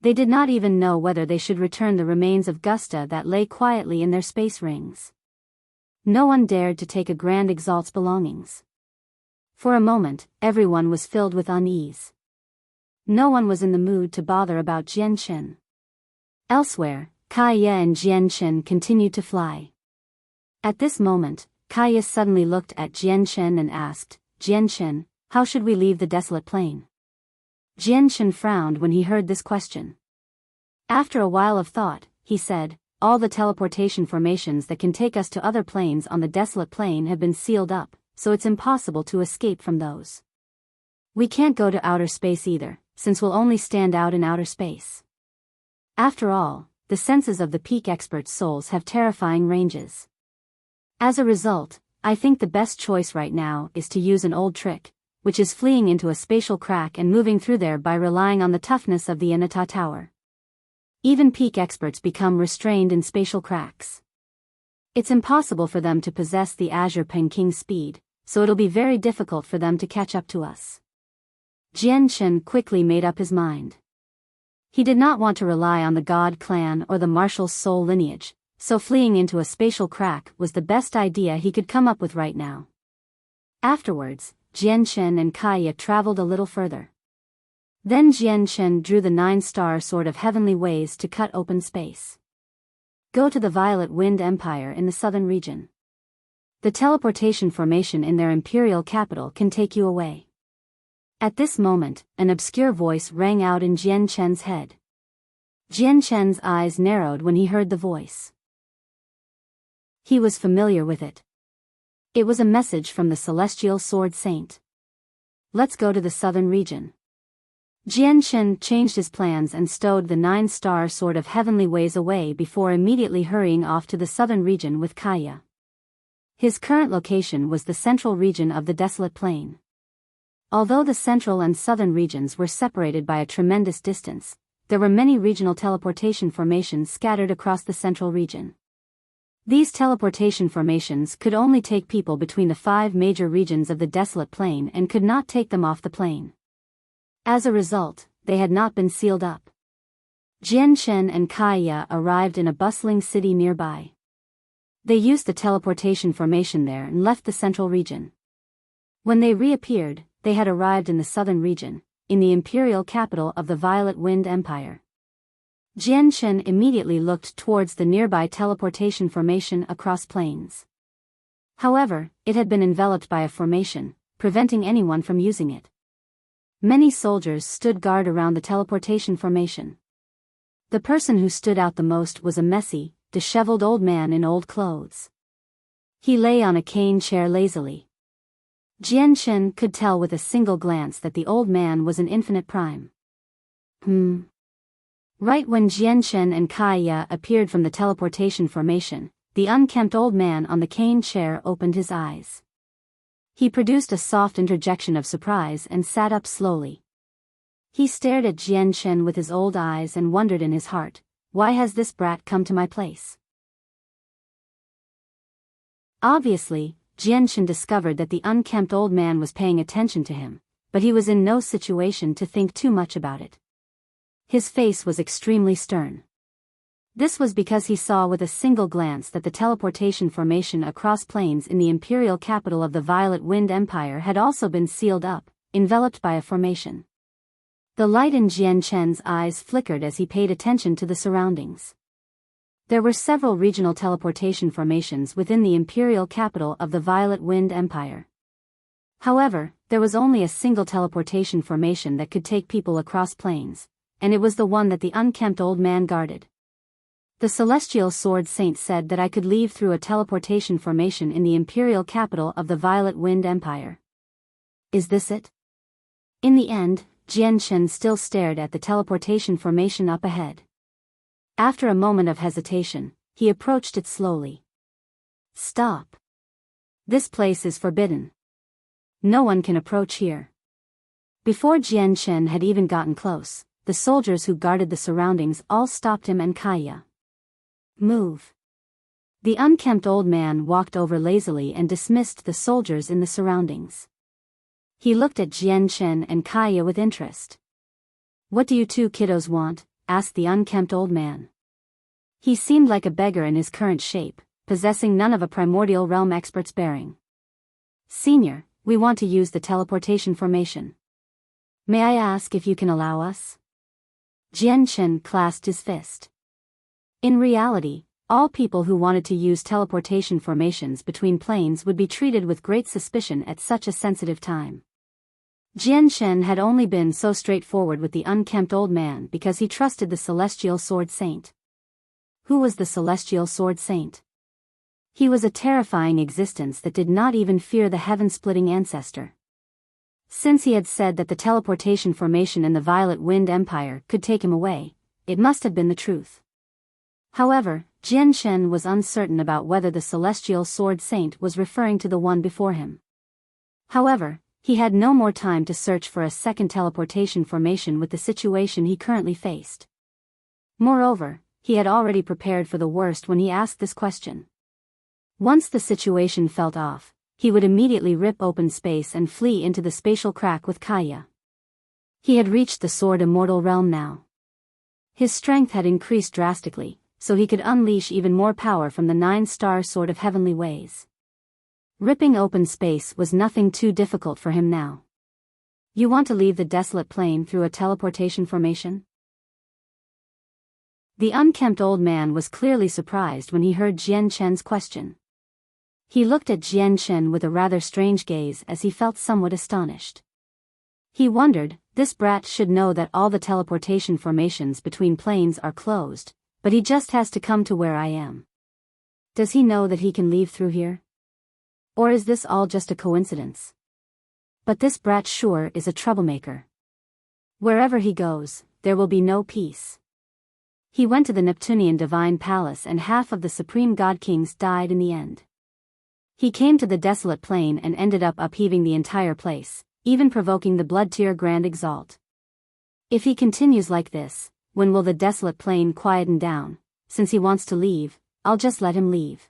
They did not even know whether they should return the remains of Gusta that lay quietly in their space rings. No one dared to take a Grand Exalt's belongings. For a moment, everyone was filled with unease. No one was in the mood to bother about Jianchen. Elsewhere, Kaya and Jianchen continued to fly. At this moment, Kaya suddenly looked at Jianchen and asked, "Jianchen, how should we leave the desolate plain?" Jianchen frowned when he heard this question. After a while of thought, he said, "All the teleportation formations that can take us to other planes on the desolate plain have been sealed up, so it's impossible to escape from those. We can't go to outer space either, since we'll only stand out in outer space. After all, the senses of the peak experts' souls have terrifying ranges. As a result, I think the best choice right now is to use an old trick, which is fleeing into a spatial crack and moving through there by relying on the toughness of the Inata Tower. Even peak experts become restrained in spatial cracks. It's impossible for them to possess the Azure Peking speed, so it'll be very difficult for them to catch up to us." Jianchen quickly made up his mind. He did not want to rely on the God clan or the Marshal's soul lineage, so fleeing into a spatial crack was the best idea he could come up with right now. Afterwards, Jianchen and Kaya traveled a little further. Then Jianchen drew the 9-star sword of heavenly ways to cut open space. Go to the Violet Wind Empire in the southern region. The teleportation formation in their imperial capital can take you away. At this moment, an obscure voice rang out in Jianchen's head. Jianchen's eyes narrowed when he heard the voice. He was familiar with it. It was a message from the Celestial Sword Saint. Let's go to the southern region. Jianshen changed his plans and stowed the 9-star sword of heavenly ways away before immediately hurrying off to the southern region with Kaya. His current location was the central region of the desolate plain. Although the central and southern regions were separated by a tremendous distance, there were many regional teleportation formations scattered across the central region. These teleportation formations could only take people between the 5 major regions of the desolate plain and could not take them off the plain. As a result, they had not been sealed up. Jianshen and Kaya arrived in a bustling city nearby. They used the teleportation formation there and left the central region. When they reappeared, they had arrived in the southern region, in the imperial capital of the Violet Wind Empire. Jianshen immediately looked towards the nearby teleportation formation across plains. However, it had been enveloped by a formation, preventing anyone from using it. Many soldiers stood guard around the teleportation formation. The person who stood out the most was a messy, disheveled old man in old clothes. He lay on a cane chair lazily. Jianshen could tell with a single glance that the old man was an infinite prime. Right when Jianshen and Kaya appeared from the teleportation formation, the unkempt old man on the cane chair opened his eyes. He produced a soft interjection of surprise and sat up slowly. He stared at Jianshen with his old eyes and wondered in his heart, why has this brat come to my place? Obviously, Jianshen discovered that the unkempt old man was paying attention to him, but he was in no situation to think too much about it. His face was extremely stern. This was because he saw with a single glance that the teleportation formation across plains in the imperial capital of the Violet Wind Empire had also been sealed up, enveloped by a formation. The light in Jianshen's eyes flickered as he paid attention to the surroundings. There were several regional teleportation formations within the imperial capital of the Violet Wind Empire. However, there was only a single teleportation formation that could take people across plains, and it was the one that the unkempt old man guarded. The Celestial Sword Saint said that I could leave through a teleportation formation in the imperial capital of the Violet Wind Empire. Is this it? In the end, Jianshen still stared at the teleportation formation up ahead. After a moment of hesitation, he approached it slowly. Stop. This place is forbidden. No one can approach here. Before Jianshen had even gotten close, the soldiers who guarded the surroundings all stopped him and Kaya. Move. The unkempt old man walked over lazily and dismissed the soldiers in the surroundings. He looked at Jianshen and Kaya with interest. What do you two kiddos want? Asked the unkempt old man. He seemed like a beggar in his current shape, possessing none of a primordial realm expert's bearing. Senior, we want to use the teleportation formation. May I ask if you can allow us? Jianshen clasped his fist. In reality, all people who wanted to use teleportation formations between planes would be treated with great suspicion at such a sensitive time. Jianshen had only been so straightforward with the unkempt old man because he trusted the Celestial Sword Saint. Who was the Celestial Sword Saint? He was a terrifying existence that did not even fear the heaven-splitting ancestor. Since he had said that the teleportation formation in the Violet Wind Empire could take him away, it must have been the truth. However, Jianshen was uncertain about whether the Celestial Sword Saint was referring to the one before him. However, he had no more time to search for a second teleportation formation with the situation he currently faced. Moreover, he had already prepared for the worst when he asked this question. Once the situation felt off, he would immediately rip open space and flee into the spatial crack with Kaya. He had reached the Sword Immortal realm now. His strength had increased drastically, so he could unleash even more power from the 9-star Sword of Heavenly Ways. Ripping open space was nothing too difficult for him now. You want to leave the desolate plain through a teleportation formation? The unkempt old man was clearly surprised when he heard Jianshen's question. He looked at Jianshen with a rather strange gaze as he felt somewhat astonished. He wondered, this brat should know that all the teleportation formations between planes are closed, but he just has to come to where I am. Does he know that he can leave through here? Or is this all just a coincidence? But this brat sure is a troublemaker. Wherever he goes, there will be no peace. He went to the Neptunian divine palace and half of the supreme god kings died in the end. He came to the desolate plain and ended up upheaving the entire place, even provoking the blood tier grand exalt. If he continues like this, when will the desolate plain quieten down? Since he wants to leave, I'll just let him leave.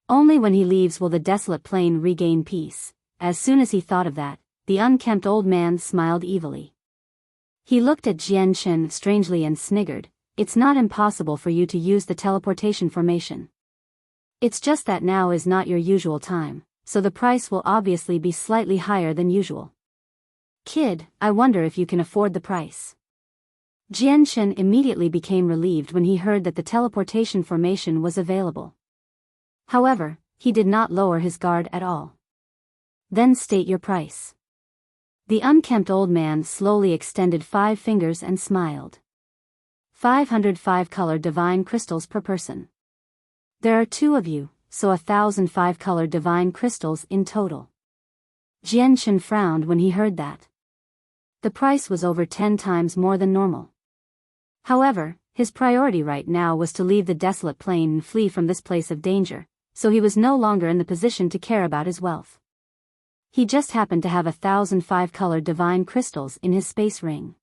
Only when he leaves will the desolate plain regain peace. As soon as he thought of that, the unkempt old man smiled evilly. He looked at Jian Chen strangely and sniggered, "It's not impossible for you to use the teleportation formation. It's just that now is not your usual time, so the price will obviously be slightly higher than usual. Kid, I wonder if you can afford the price." Jian Chen immediately became relieved when he heard that the teleportation formation was available. However, he did not lower his guard at all. "Then state your price." The unkempt old man slowly extended 5 fingers and smiled. 505 colored divine crystals per person. There are 2 of you, so 1,005 colored divine crystals in total. Jian Chen frowned when he heard that. The price was over 10 times more than normal. However, his priority right now was to leave the desolate plain and flee from this place of danger, so he was no longer in the position to care about his wealth. He just happened to have 1,005 colored divine crystals in his space ring.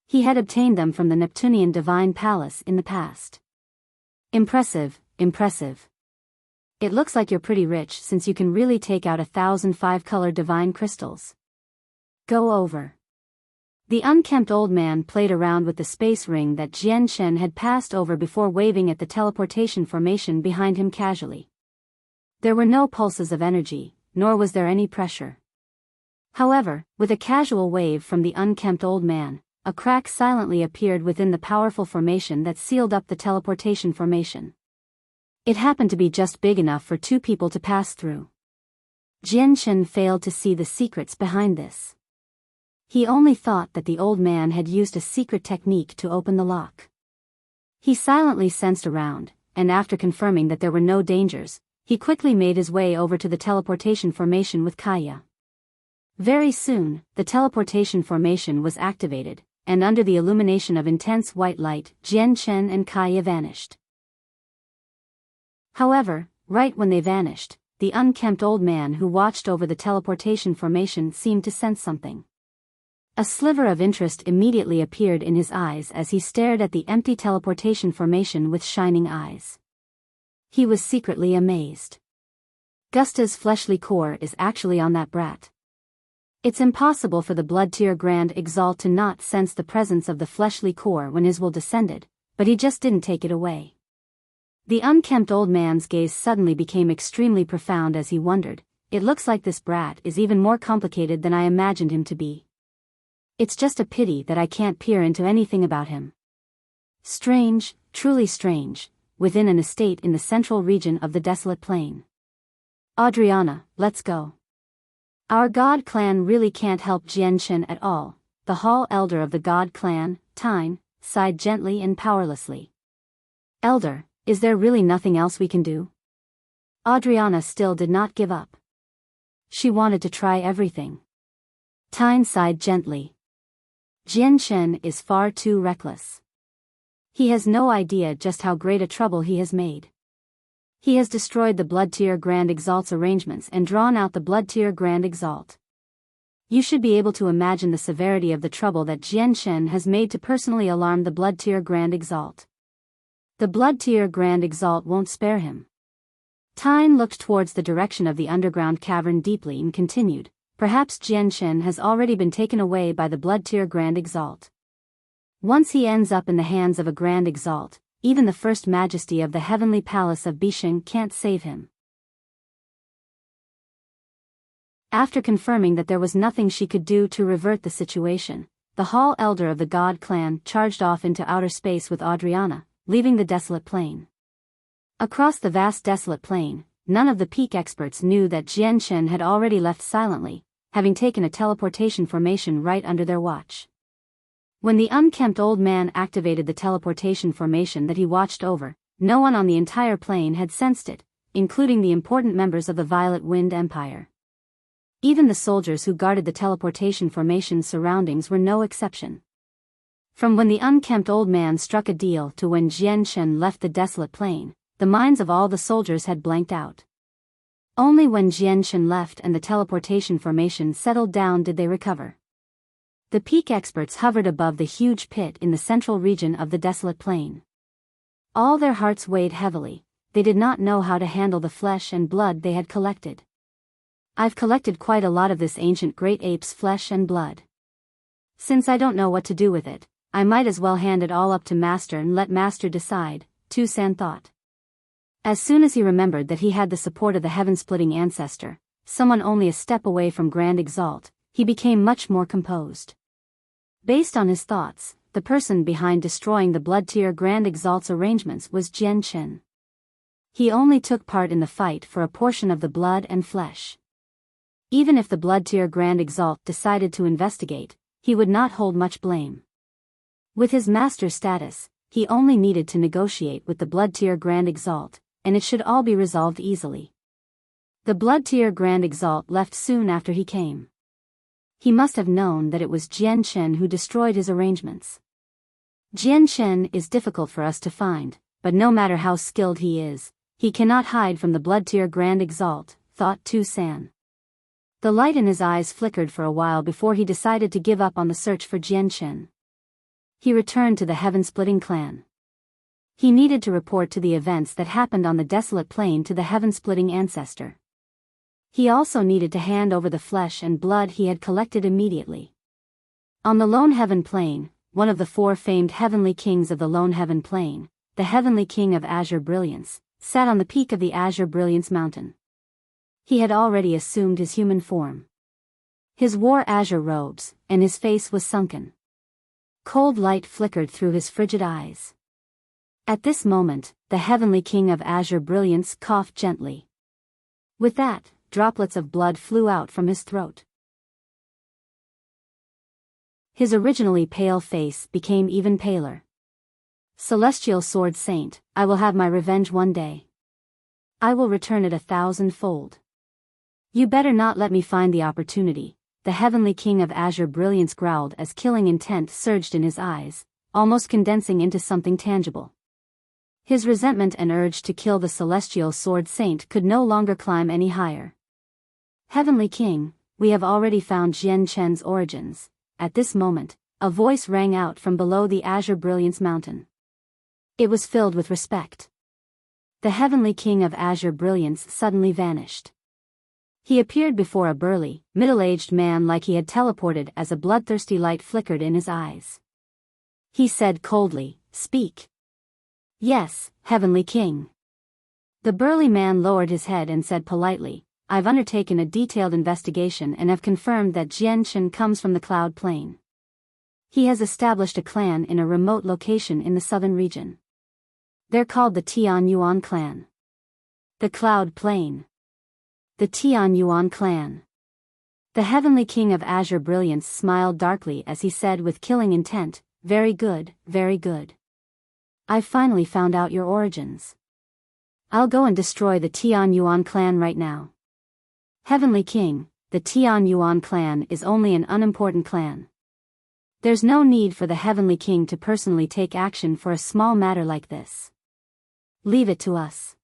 He had obtained them from the Neptunian divine palace in the past. Impressive, impressive. It looks like you're pretty rich since you can really take out 1,005 colored divine crystals. Go over. The unkempt old man played around with the space ring that Jian Chen had passed over before waving at the teleportation formation behind him casually. There were no pulses of energy, nor was there any pressure. However, with a casual wave from the unkempt old man, a crack silently appeared within the powerful formation that sealed up the teleportation formation. It happened to be just big enough for 2 people to pass through. Jian Chen failed to see the secrets behind this. He only thought that the old man had used a secret technique to open the lock. He silently sensed around, and after confirming that there were no dangers, he quickly made his way over to the teleportation formation with Kaya. Very soon, the teleportation formation was activated, and under the illumination of intense white light, Jian Chen and Kaya vanished. However, right when they vanished, the unkempt old man who watched over the teleportation formation seemed to sense something. A sliver of interest immediately appeared in his eyes as he stared at the empty teleportation formation with shining eyes. He was secretly amazed. Gusta's fleshly core is actually on that brat. It's impossible for the blood tier grand exalt to not sense the presence of the fleshly core when his will descended, but he just didn't take it away. The unkempt old man's gaze suddenly became extremely profound as he wondered, "It looks like this brat is even more complicated than I imagined him to be. It's just a pity that I can't peer into anything about him." Strange, truly strange, within an estate in the central region of the desolate plain. "Adriana, let's go. Our god clan really can't help Jian Chen at all." The hall elder of the god clan, Tyne, sighed gently and powerlessly. "Elder, is there really nothing else we can do?" Adriana still did not give up. She wanted to try everything. Tyne sighed gently. "Jian Chen is far too reckless. He has no idea just how great a trouble he has made. He has destroyed the Blood Tier Grand Exalt's arrangements and drawn out the Blood Tier Grand Exalt. You should be able to imagine the severity of the trouble that Jian Chen has made to personally alarm the Blood Tier Grand Exalt. The Blood Tier Grand Exalt won't spare him." Tyne looked towards the direction of the underground cavern deeply and continued, "Perhaps Jian Chen has already been taken away by the Blood Tier Grand Exalt. Once he ends up in the hands of a Grand Exalt, even the First Majesty of the Heavenly Palace of Bisheng can't save him." After confirming that there was nothing she could do to revert the situation, the hall elder of the god clan charged off into outer space with Adriana, leaving the desolate plain. Across the vast desolate plain, none of the peak experts knew that Jian Chen had already left silently, having taken a teleportation formation right under their watch. When the unkempt old man activated the teleportation formation that he watched over, no one on the entire plain had sensed it, including the important members of the Violet Wind Empire. Even the soldiers who guarded the teleportation formation's surroundings were no exception. From when the unkempt old man struck a deal to when Jian Shen left the desolate plain, the minds of all the soldiers had blanked out. Only when Jian Shen left and the teleportation formation settled down did they recover. The peak experts hovered above the huge pit in the central region of the desolate plain. All their hearts weighed heavily. They did not know how to handle the flesh and blood they had collected. I've collected quite a lot of this ancient great ape's flesh and blood. Since I don't know what to do with it, I might as well hand it all up to Master and let Master decide, Tu San thought. As soon as he remembered that he had the support of the heaven-splitting ancestor, someone only a step away from Grand Exalt, he became much more composed. Based on his thoughts, the person behind destroying the Blood Tier Grand Exalt's arrangements was Jian Shen. He only took part in the fight for a portion of the blood and flesh. Even if the Blood Tier Grand Exalt decided to investigate, he would not hold much blame. With his master status, he only needed to negotiate with the Blood Tier Grand Exalt, and it should all be resolved easily. The Blood Tier Grand Exalt left soon after he came. He must have known that it was Jian Shen who destroyed his arrangements. Jian Shen is difficult for us to find, but no matter how skilled he is, he cannot hide from the Blood Tier Grand Exalt, thought Tu San. The light in his eyes flickered for a while before he decided to give up on the search for Jian Shen. He returned to the Heaven-Splitting clan. He needed to report to the events that happened on the desolate plain to the Heaven-Splitting ancestor. He also needed to hand over the flesh and blood he had collected immediately. On the Lone Heaven Plain, one of the four famed heavenly kings of the Lone Heaven Plain, the Heavenly King of Azure Brilliance, sat on the peak of the Azure Brilliance mountain. He had already assumed his human form. His wore azure robes, and his face was sunken. Cold light flickered through his frigid eyes. At this moment, the Heavenly King of Azure Brilliance coughed gently. With that, droplets of blood flew out from his throat. His originally pale face became even paler. Celestial Sword Saint, I will have my revenge one day. I will return it 1,000-fold. You better not let me find the opportunity, the Heavenly King of Azure Brilliance growled as killing intent surged in his eyes, almost condensing into something tangible. His resentment and urge to kill the Celestial Sword Saint could no longer climb any higher. Heavenly King, we have already found Jian Shen's origins. At this moment, a voice rang out from below the Azure Brilliance mountain. It was filled with respect. The Heavenly King of Azure Brilliance suddenly vanished. He appeared before a burly, middle-aged man like he had teleported as a bloodthirsty light flickered in his eyes. He said coldly, "Speak." "Yes, Heavenly King." The burly man lowered his head and said politely, "I've undertaken a detailed investigation and have confirmed that Jian Shen comes from the Cloud Plain. He has established a clan in a remote location in the southern region. They're called the Tian Yuan clan." The Cloud Plain. The Tian Yuan clan. The Heavenly King of Azure Brilliance smiled darkly as he said with killing intent, "Very good, very good. I've finally found out your origins. I'll go and destroy the Tian Yuan clan right now." Heavenly King, the Tian Yuan clan is only an unimportant clan. There's no need for the Heavenly King to personally take action for a small matter like this. Leave it to us.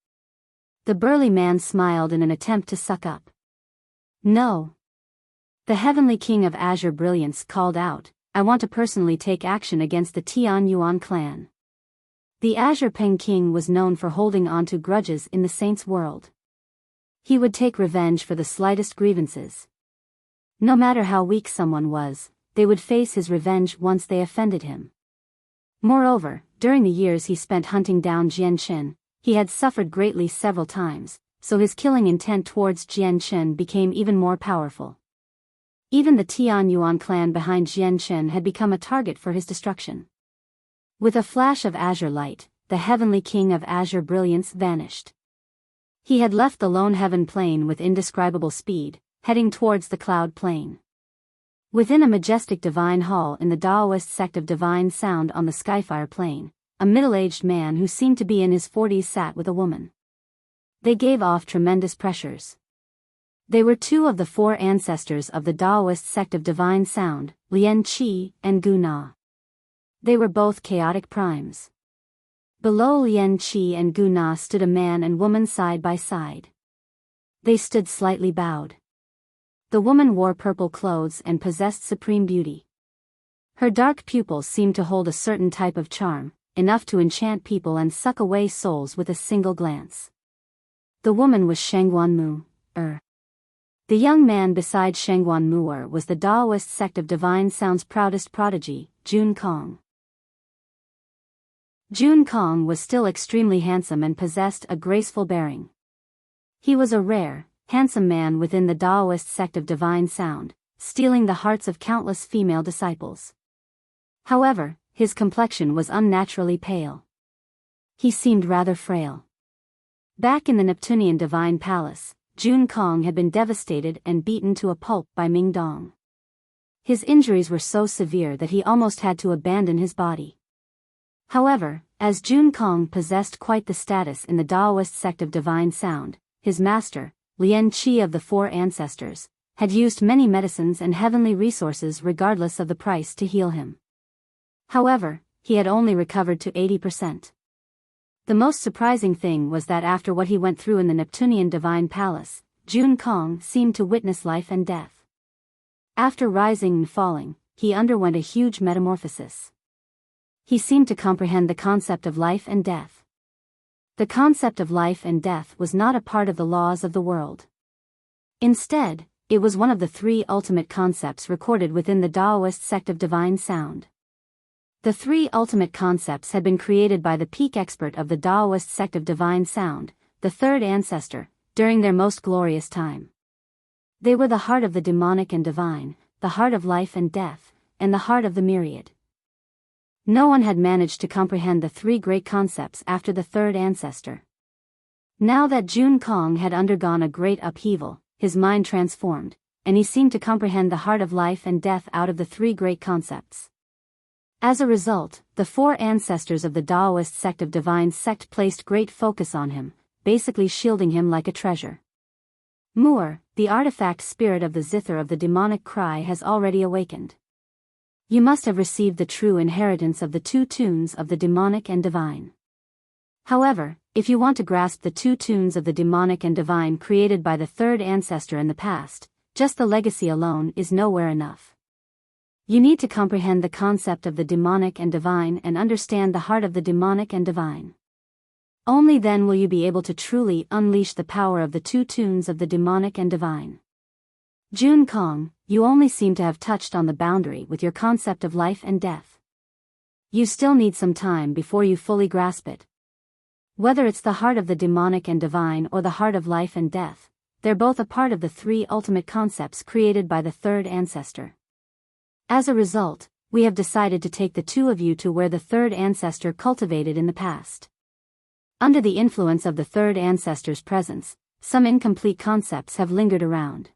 The burly man smiled in an attempt to suck up. "No." The Heavenly King of Azure Brilliance called out, "I want to personally take action against the Tian Yuan clan." The Azure Peng King was known for holding on to grudges in the Saints' world. He would take revenge for the slightest grievances. No matter how weak someone was, they would face his revenge once they offended him. Moreover, during the years he spent hunting down Jian Shen, he had suffered greatly several times, so his killing intent towards Jian Shen became even more powerful. Even the Tian Yuan clan behind Jian Shen had become a target for his destruction. With a flash of azure light, the Heavenly King of Azure Brilliance vanished. He had left the Lone Heaven Plain with indescribable speed, heading towards the Cloud Plain. Within a majestic divine hall in the Daoist sect of Divine Sound on the Skyfire Plain, a middle-aged man who seemed to be in his 40s sat with a woman. They gave off tremendous pressures. They were two of the four ancestors of the Taoist sect of divine sound, Lian Qi and Gu Na. They were both chaotic primes. Below Lian Qi and Gu Na stood a man and woman side by side. They stood slightly bowed. The woman wore purple clothes and possessed supreme beauty. Her dark pupils seemed to hold a certain type of charm, enough to enchant people and suck away souls with a single glance. The woman was Shangguan Mu. The young man beside Shangguan Mu was the Taoist sect of divine sound's proudest prodigy, Jun Kong. Jun Kong was still extremely handsome and possessed a graceful bearing. He was a rare, handsome man within the Taoist sect of divine sound, stealing the hearts of countless female disciples. However, his complexion was unnaturally pale. He seemed rather frail. Back in the Neptunian Divine Palace, Jun Kong had been devastated and beaten to a pulp by Ming Dong. His injuries were so severe that he almost had to abandon his body. However, as Jun Kong possessed quite the status in the Taoist sect of divine sound, his master, Lian Qi of the Four Ancestors, had used many medicines and heavenly resources regardless of the price to heal him. However, he had only recovered to 80%. The most surprising thing was that after what he went through in the Neptunian Divine Palace, Jun Kong seemed to witness life and death. After rising and falling, he underwent a huge metamorphosis. He seemed to comprehend the concept of life and death. The concept of life and death was not a part of the laws of the world. Instead, it was one of the three ultimate concepts recorded within the Taoist sect of divine sound. The three ultimate concepts had been created by the peak expert of the Taoist sect of divine sound, the third ancestor, during their most glorious time. They were the heart of the demonic and divine, the heart of life and death, and the heart of the myriad. No one had managed to comprehend the three great concepts after the third ancestor. Now that Jun Kong had undergone a great upheaval, his mind transformed, and he seemed to comprehend the heart of life and death out of the three great concepts. As a result, the four ancestors of the Taoist sect of divine sect placed great focus on him, basically shielding him like a treasure. Moor, the artifact spirit of the zither of the demonic cry, has already awakened. You must have received the true inheritance of the two tunes of the demonic and divine. However, if you want to grasp the two tunes of the demonic and divine created by the third ancestor in the past, just the legacy alone is nowhere enough. You need to comprehend the concept of the demonic and divine and understand the heart of the demonic and divine. Only then will you be able to truly unleash the power of the two tunes of the demonic and divine. Jun Kong, you only seem to have touched on the boundary with your concept of life and death. You still need some time before you fully grasp it. Whether it's the heart of the demonic and divine or the heart of life and death, they're both a part of the three ultimate concepts created by the third ancestor. As a result, we have decided to take the two of you to where the third ancestor cultivated in the past. Under the influence of the third ancestor's presence, some incomplete concepts have lingered around.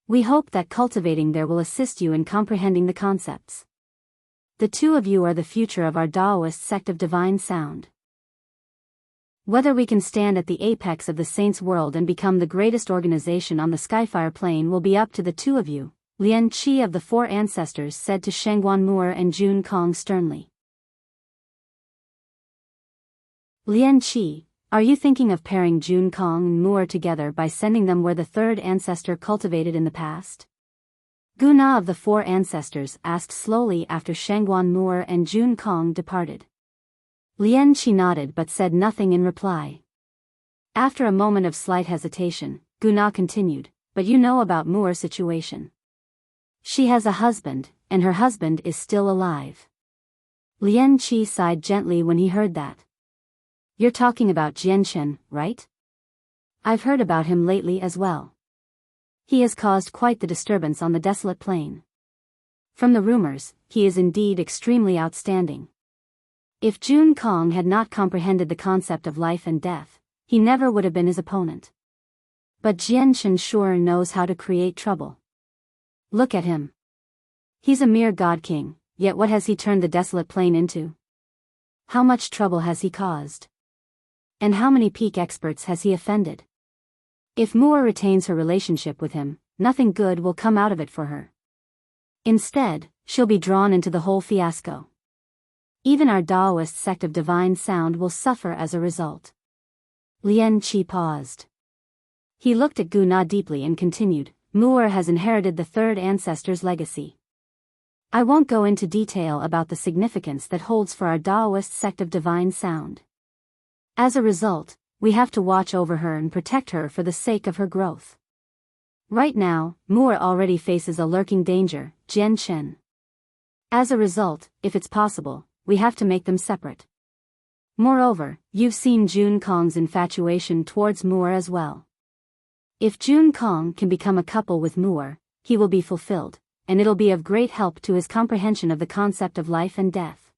We hope that cultivating there will assist you in comprehending the concepts. The two of you are the future of our Taoist sect of divine sound. Whether we can stand at the apex of the saints' world and become the greatest organization on the Skyfire plane will be up to the two of you, Lian Qi of the Four Ancestors said to Shangguan Mu and Jun Kong sternly. Lian Qi, are you thinking of pairing Jun Kong and Mu together by sending them where the third ancestor cultivated in the past? Gu Na of the Four Ancestors asked slowly after Shangguan Mu and Jun Kong departed. Lian Qi nodded but said nothing in reply. After a moment of slight hesitation, Gu Na continued, but you know about Mu's situation. She has a husband, and her husband is still alive. Lian Qi sighed gently when he heard that. You're talking about Jianchen, right? I've heard about him lately as well. He has caused quite the disturbance on the desolate plain. From the rumors, he is indeed extremely outstanding. If Jun Kong had not comprehended the concept of life and death, he never would have been his opponent. But Jianchen sure knows how to create trouble. Look at him. He's a mere god king, yet what has he turned the desolate plain into? How much trouble has he caused? And how many peak experts has he offended? If Mu'er retains her relationship with him, nothing good will come out of it for her. Instead, she'll be drawn into the whole fiasco. Even our Taoist sect of divine sound will suffer as a result. Lian Qi paused. He looked at Gu Na deeply and continued, Mu'er has inherited the third ancestor's legacy. I won't go into detail about the significance that holds for our Taoist sect of divine sound. As a result, we have to watch over her and protect her for the sake of her growth. Right now, Mu'er already faces a lurking danger, Jian Chen. As a result, if it's possible, we have to make them separate. Moreover, you've seen Jun Kong's infatuation towards Mu'er as well. If Jun Kong can become a couple with Mu'er, he will be fulfilled, and it'll be of great help to his comprehension of the concept of life and death.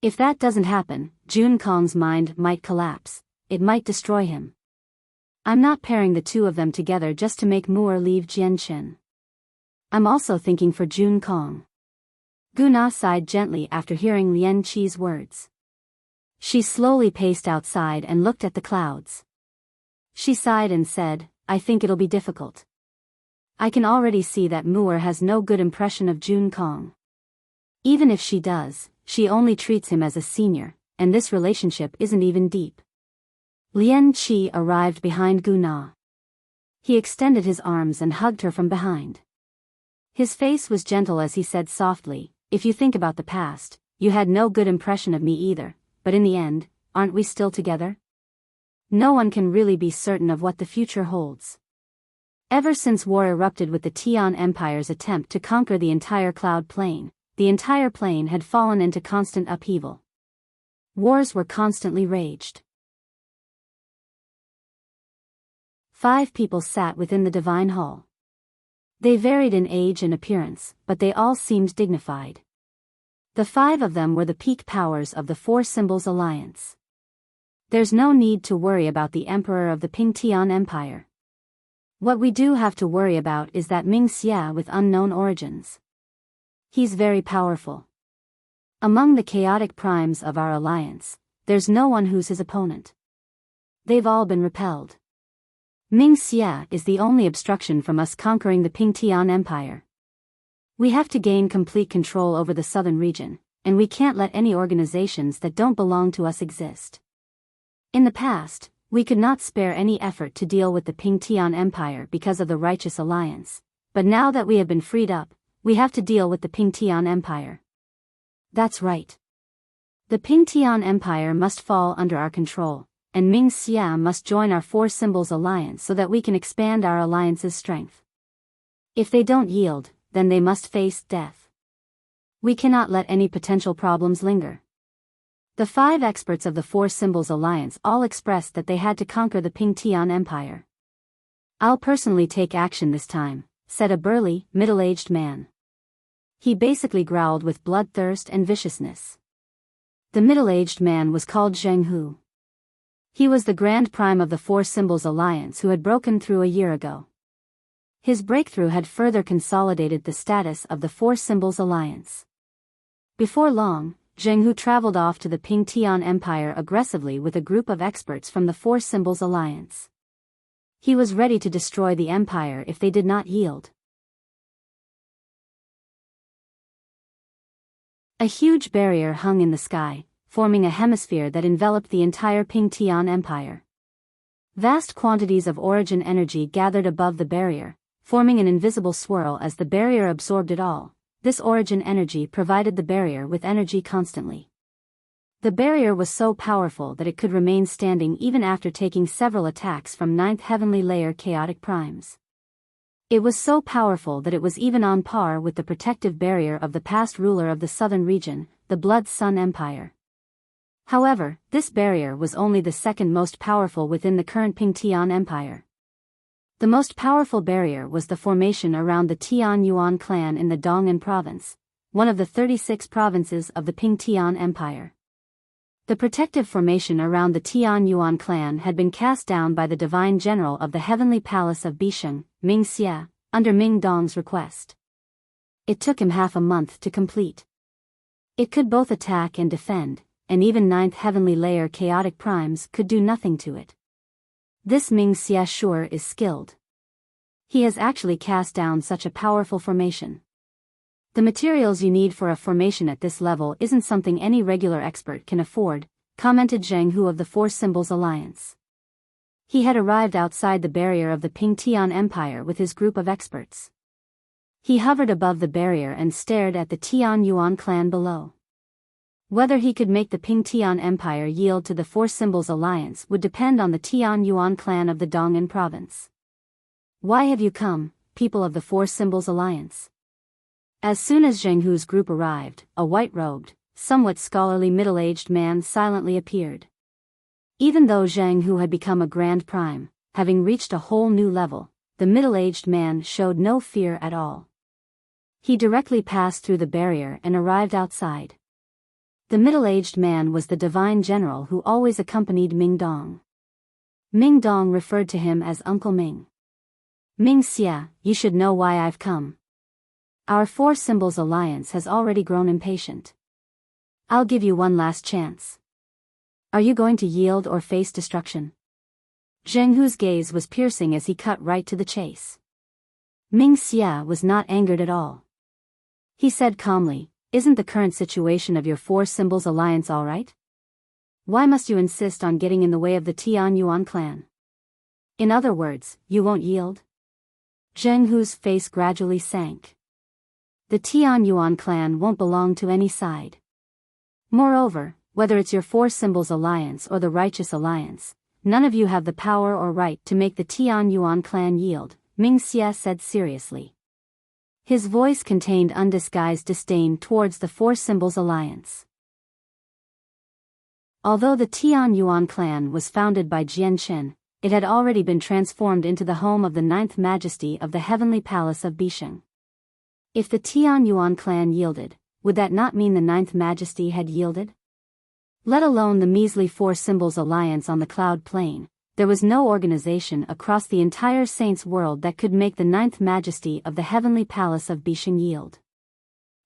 If that doesn't happen, Jun Kong's mind might collapse, it might destroy him. I'm not pairing the two of them together just to make Mu'er leave Jianchen. I'm also thinking for Jun Kong. Gu Na sighed gently after hearing Lian Qi's words. She slowly paced outside and looked at the clouds. She sighed and said, I think it'll be difficult. I can already see that Mu'er has no good impression of Jun Kong. Even if she does, she only treats him as a senior, and this relationship isn't even deep. Lian Qi arrived behind Gu Na. He extended his arms and hugged her from behind. His face was gentle as he said softly, if you think about the past, you had no good impression of me either, but in the end, aren't we still together? No one can really be certain of what the future holds. Ever since war erupted with the Tian Empire's attempt to conquer the entire Cloud Plain, the entire plain had fallen into constant upheaval. Wars were constantly raged. 5 people sat within the divine hall. They varied in age and appearance, but they all seemed dignified. The 5 of them were the peak powers of the Four Symbols Alliance. There's no need to worry about the Emperor of the Pingtian Empire. What we do have to worry about is that Ming Xia with unknown origins. He's very powerful. Among the chaotic primes of our alliance, there's no one who's his opponent. They've all been repelled. Ming Xia is the only obstruction from us conquering the Pingtian Empire. We have to gain complete control over the southern region, and we can't let any organizations that don't belong to us exist. In the past, we could not spare any effort to deal with the Pingtian Empire because of the Righteous Alliance, but now that we have been freed up, we have to deal with the Pingtian Empire. That's right. The Pingtian Empire must fall under our control, and Ming Xia must join our Four Symbols Alliance so that we can expand our alliance's strength. If they don't yield, then they must face death. We cannot let any potential problems linger. The 5 experts of the Four Symbols Alliance all expressed that they had to conquer the Pingtian Empire. I'll personally take action this time, said a burly, middle-aged man. He basically growled with bloodthirst and viciousness. The middle-aged man was called Zheng Hu. He was the Grand Prime of the Four Symbols Alliance who had broken through a year ago. His breakthrough had further consolidated the status of the Four Symbols Alliance. Before long, Zheng Hu traveled off to the Pingtian Empire aggressively with a group of experts from the Four Symbols Alliance. He was ready to destroy the empire if they did not yield. A huge barrier hung in the sky, forming a hemisphere that enveloped the entire Pingtian Empire. Vast quantities of origin energy gathered above the barrier, forming an invisible swirl as the barrier absorbed it all. This origin energy provided the barrier with energy constantly. The barrier was so powerful that it could remain standing even after taking several attacks from 9th heavenly layer chaotic primes. It was so powerful that it was even on par with the protective barrier of the past ruler of the southern region, the Blood Sun Empire. However, this barrier was only the second most powerful within the current Pingtian Empire. The most powerful barrier was the formation around the Tian Yuan clan in the Dong'an province, one of the 36 provinces of the Pingtian Empire. The protective formation around the Tian Yuan clan had been cast down by the divine general of the heavenly palace of Bisheng, Ming Xia, under Ming Dong's request. It took him half a month to complete. It could both attack and defend, and even 9th heavenly layer chaotic primes could do nothing to it. This Ming Xia sure is skilled. He has actually cast down such a powerful formation. The materials you need for a formation at this level isn't something any regular expert can afford, commented Zheng Hu of the Four Symbols Alliance. He had arrived outside the barrier of the Pingtian Empire with his group of experts. He hovered above the barrier and stared at the Tian Yuan clan below. Whether he could make the Pingtian Empire yield to the Four Symbols Alliance would depend on the Tian Yuan clan of the Dong'an province. Why have you come, people of the Four Symbols Alliance? As soon as Zheng Hu's group arrived, a white-robed, somewhat scholarly middle-aged man silently appeared. Even though Zheng Hu had become a Grand Prime, having reached a whole new level, the middle-aged man showed no fear at all. He directly passed through the barrier and arrived outside. The middle-aged man was the divine general who always accompanied Ming Dong. Ming Dong referred to him as Uncle Ming. Ming Xia, you should know why I've come. Our Four Symbols Alliance has already grown impatient. I'll give you one last chance. Are you going to yield or face destruction? Zheng Hu's gaze was piercing as he cut right to the chase. Ming Xia was not angered at all. He said calmly, "Isn't the current situation of your Four Symbols Alliance all right? Why must you insist on getting in the way of the Tian Yuan clan? In other words, you won't yield?" Zheng Hu's face gradually sank. The Tian Yuan clan won't belong to any side. Moreover, whether it's your Four Symbols Alliance or the Righteous Alliance, none of you have the power or right to make the Tian Yuan clan yield, Ming Xia said seriously. His voice contained undisguised disdain towards the Four Symbols Alliance. Although the Tian Yuan clan was founded by Jian Qin, it had already been transformed into the home of the Ninth Majesty of the Heavenly Palace of Bisheng. If the Tian Yuan clan yielded, would that not mean the Ninth Majesty had yielded? Let alone the measly Four Symbols Alliance on the Cloud Plain, there was no organization across the entire Saints world that could make the Ninth Majesty of the Heavenly Palace of Bisheng yield.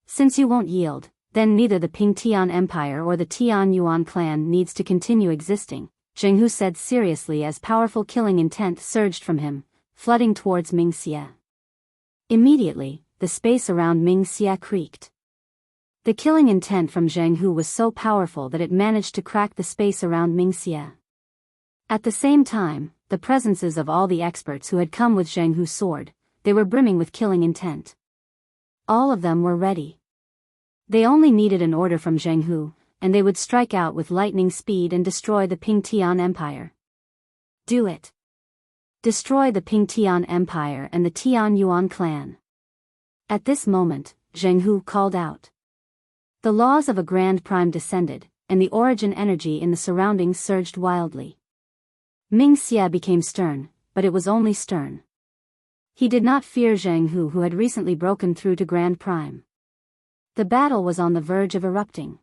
Since you won't yield, then neither the Pingtian Empire or the Tian Yuan clan needs to continue existing, Zheng Hu said seriously as powerful killing intent surged from him, flooding towards Ming Xia. Immediately, the space around Ming Xia creaked. The killing intent from Zheng Hu was so powerful that it managed to crack the space around Ming Xia. At the same time, the presences of all the experts who had come with Zheng Hu's sword, they were brimming with killing intent. All of them were ready. They only needed an order from Zheng Hu, and they would strike out with lightning speed and destroy the Pingtian Empire. Do it. Destroy the Pingtian Empire and the Tian Yuan clan. At this moment, Zheng Hu called out. The laws of a Grand Prime descended, and the origin energy in the surroundings surged wildly. Ming Xia became stern, but it was only stern. He did not fear Zheng Hu, who had recently broken through to Grand Prime. The battle was on the verge of erupting.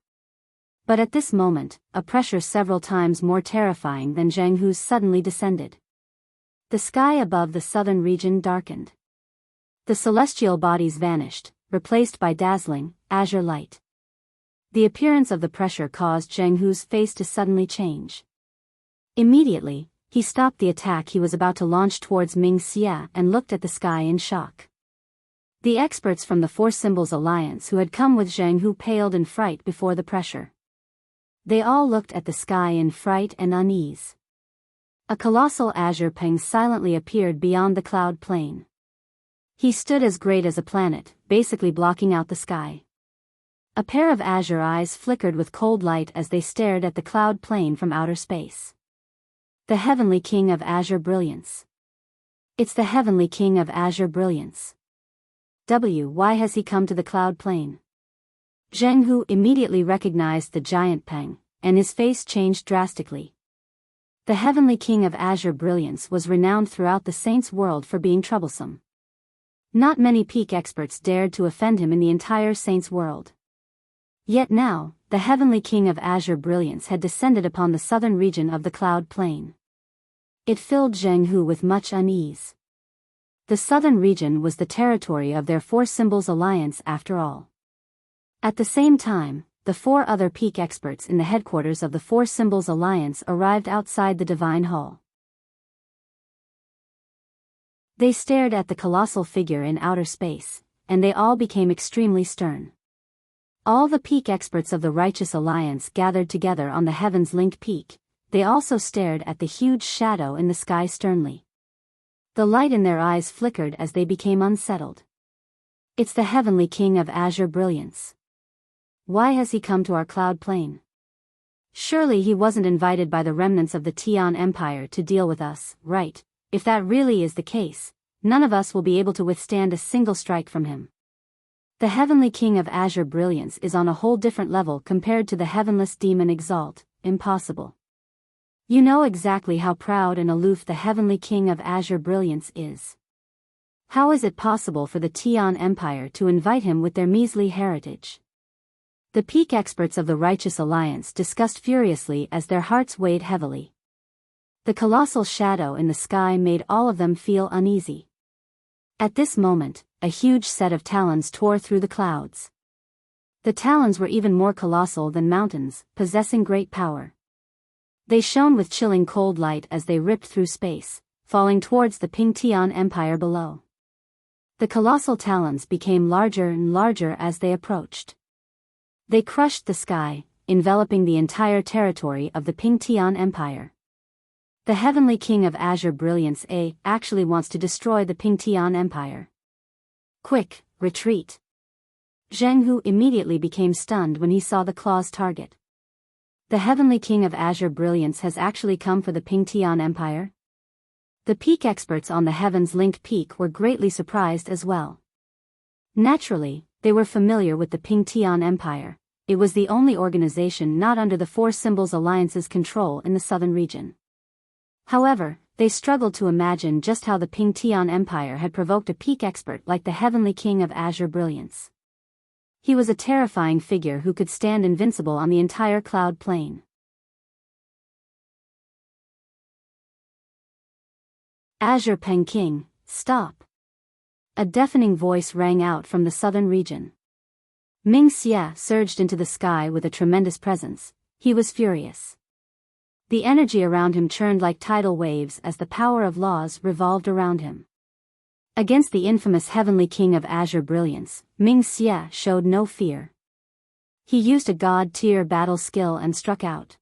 But at this moment, a pressure several times more terrifying than Zheng Hu's suddenly descended. The sky above the southern region darkened. The celestial bodies vanished, replaced by dazzling, azure light. The appearance of the pressure caused Zheng Hu's face to suddenly change. Immediately, he stopped the attack he was about to launch towards Ming Xia and looked at the sky in shock. The experts from the Four Symbols Alliance who had come with Zheng Hu paled in fright before the pressure. They all looked at the sky in fright and unease. A colossal azure peng silently appeared beyond the cloud plain. He stood as great as a planet, basically blocking out the sky. A pair of azure eyes flickered with cold light as they stared at the cloud plain from outer space. The Heavenly King of Azure Brilliance. It's the Heavenly King of Azure Brilliance. Why has he come to the cloud plain? Zheng Hu immediately recognized the giant peng, and his face changed drastically. The Heavenly King of Azure Brilliance was renowned throughout the Saints' world for being troublesome. Not many peak experts dared to offend him in the entire Saints' world. Yet now, the Heavenly King of Azure Brilliance had descended upon the southern region of the cloud plain. It filled Zheng Hu with much unease. The southern region was the territory of their Four Symbols Alliance after all. At the same time, the four other peak experts in the headquarters of the Four Symbols Alliance arrived outside the Divine Hall. They stared at the colossal figure in outer space, and they all became extremely stern. All the peak experts of the Righteous Alliance gathered together on the Heaven's Link peak. They also stared at the huge shadow in the sky sternly. The light in their eyes flickered as they became unsettled. It's the Heavenly King of Azure Brilliance. Why has he come to our cloud plane? Surely he wasn't invited by the remnants of the Tian Empire to deal with us, right? If that really is the case, none of us will be able to withstand a single strike from him. The Heavenly King of Azure Brilliance is on a whole different level compared to the heavenless demon Exalt. Impossible. You know exactly how proud and aloof the Heavenly King of Azure Brilliance is. How is it possible for the Tian Empire to invite him with their measly heritage? The peak experts of the Righteous Alliance discussed furiously as their hearts weighed heavily. The colossal shadow in the sky made all of them feel uneasy. At this moment, a huge set of talons tore through the clouds. The talons were even more colossal than mountains, possessing great power. They shone with chilling cold light as they ripped through space, falling towards the Pingtian Empire below. The colossal talons became larger and larger as they approached. They crushed the sky, enveloping the entire territory of the Pingtian Empire. The Heavenly King of Azure Brilliance actually wants to destroy the Pingtian Empire. Quick, retreat. Zheng Hu immediately became stunned when he saw the claw's target. The Heavenly King of Azure Brilliance has actually come for the Pingtian Empire? The peak experts on the Heaven's Link peak were greatly surprised as well. Naturally, they were familiar with the Pingtian Empire. It was the only organization not under the Four Symbols Alliance's control in the southern region. However, they struggled to imagine just how the Pingtian Empire had provoked a peak expert like the Heavenly King of Azure Brilliance. He was a terrifying figure who could stand invincible on the entire cloud plane. Azure Peng King, stop! A deafening voice rang out from the southern region. Ming Xie surged into the sky with a tremendous presence. He was furious. The energy around him churned like tidal waves as the power of laws revolved around him. Against the infamous Heavenly King of Azure Brilliance, Ming Xie showed no fear. He used a god-tier battle skill and struck out.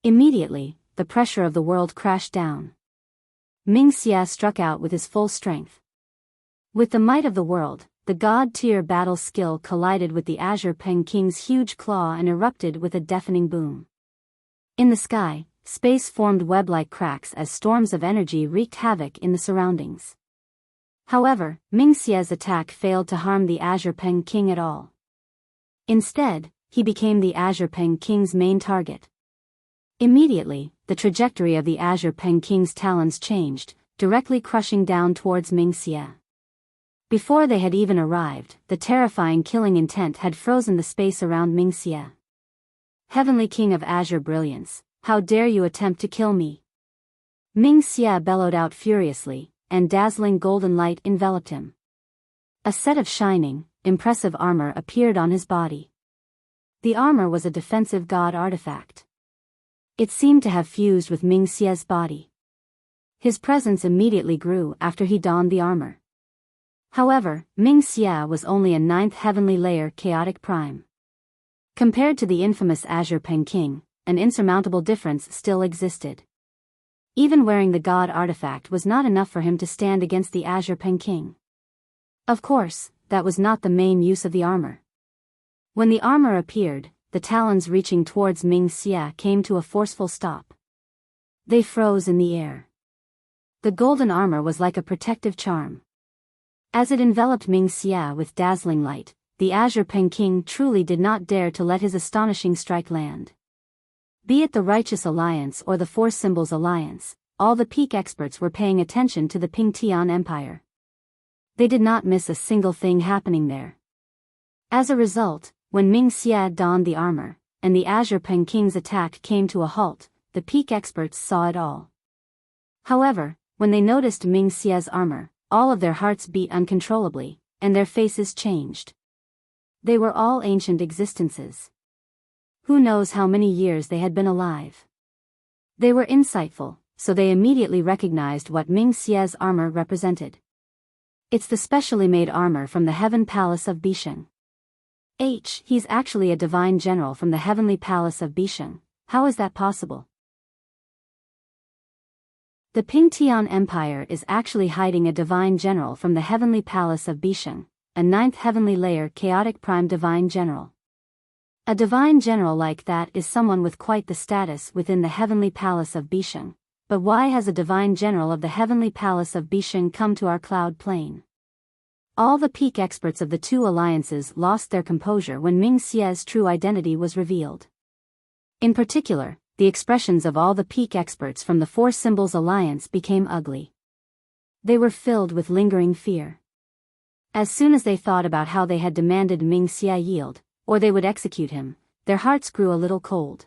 Immediately, the pressure of the world crashed down. Ming Xie struck out with his full strength. With the might of the world, the god-tier battle skill collided with the Azure Peng King's huge claw and erupted with a deafening boom. In the sky, space formed web-like cracks as storms of energy wreaked havoc in the surroundings. However, Ming Xie's attack failed to harm the Azure Peng King at all. Instead, he became the Azure Peng King's main target. Immediately, the trajectory of the Azure Peng King's talons changed, directly crushing down towards Ming Xie. Before they had even arrived, the terrifying killing intent had frozen the space around Ming Xie. Heavenly King of Azure Brilliance, how dare you attempt to kill me? Ming Xie bellowed out furiously, and dazzling golden light enveloped him. A set of shining, impressive armor appeared on his body. The armor was a defensive god artifact. It seemed to have fused with Ming Xie's body. His presence immediately grew after he donned the armor. However, Ming Xie was only a 9th heavenly layer chaotic prime. Compared to the infamous Azure Peng King, an insurmountable difference still existed. Even wearing the god artifact was not enough for him to stand against the Azure Peng King. Of course, that was not the main use of the armor. When the armor appeared, the talons reaching towards Ming Xie came to a forceful stop. They froze in the air. The golden armor was like a protective charm. As it enveloped Ming Xie with dazzling light, the Azure Peng King truly did not dare to let his astonishing strike land. Be it the Righteous Alliance or the Four Symbols Alliance, all the peak experts were paying attention to the Pingtian Empire. They did not miss a single thing happening there. As a result, when Ming Xie donned the armor, and the Azure Peng King's attack came to a halt, the peak experts saw it all. However, when they noticed Ming Xie's armor, all of their hearts beat uncontrollably, and their faces changed. They were all ancient existences. Who knows how many years they had been alive? They were insightful, so they immediately recognized what Ming Xie's armor represented. It's the specially made armor from the Heaven Palace of Bisheng. He's actually a divine general from the Heavenly Palace of Bisheng. How is that possible? The Pingtian Empire is actually hiding a divine general from the Heavenly Palace of Bisheng, a 9th heavenly layer chaotic prime divine general. A divine general like that is someone with quite the status within the Heavenly Palace of Bisheng. But why has a divine general of the Heavenly Palace of Bisheng come to our cloud plane? All the peak experts of the two alliances lost their composure when Ming Xie's true identity was revealed. In particular, the expressions of all the peak experts from the Four Symbols Alliance became ugly. They were filled with lingering fear. As soon as they thought about how they had demanded Ming Xie yield, or they would execute him, their hearts grew a little cold.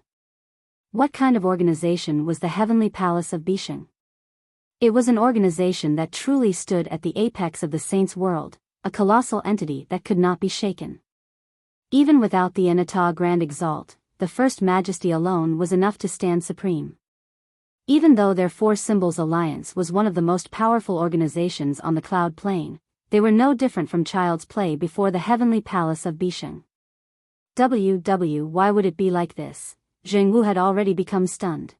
What kind of organization was the Heavenly Palace of Bisheng? It was an organization that truly stood at the apex of the Saints' world, a colossal entity that could not be shaken. Even without the Enata Grand Exalt, the First Majesty alone was enough to stand supreme. Even though their Four Symbols Alliance was one of the most powerful organizations on the cloud plane, they were no different from child's play before the Heavenly Palace of Bisheng. Why would it be like this? Zheng Wu had already become stunned.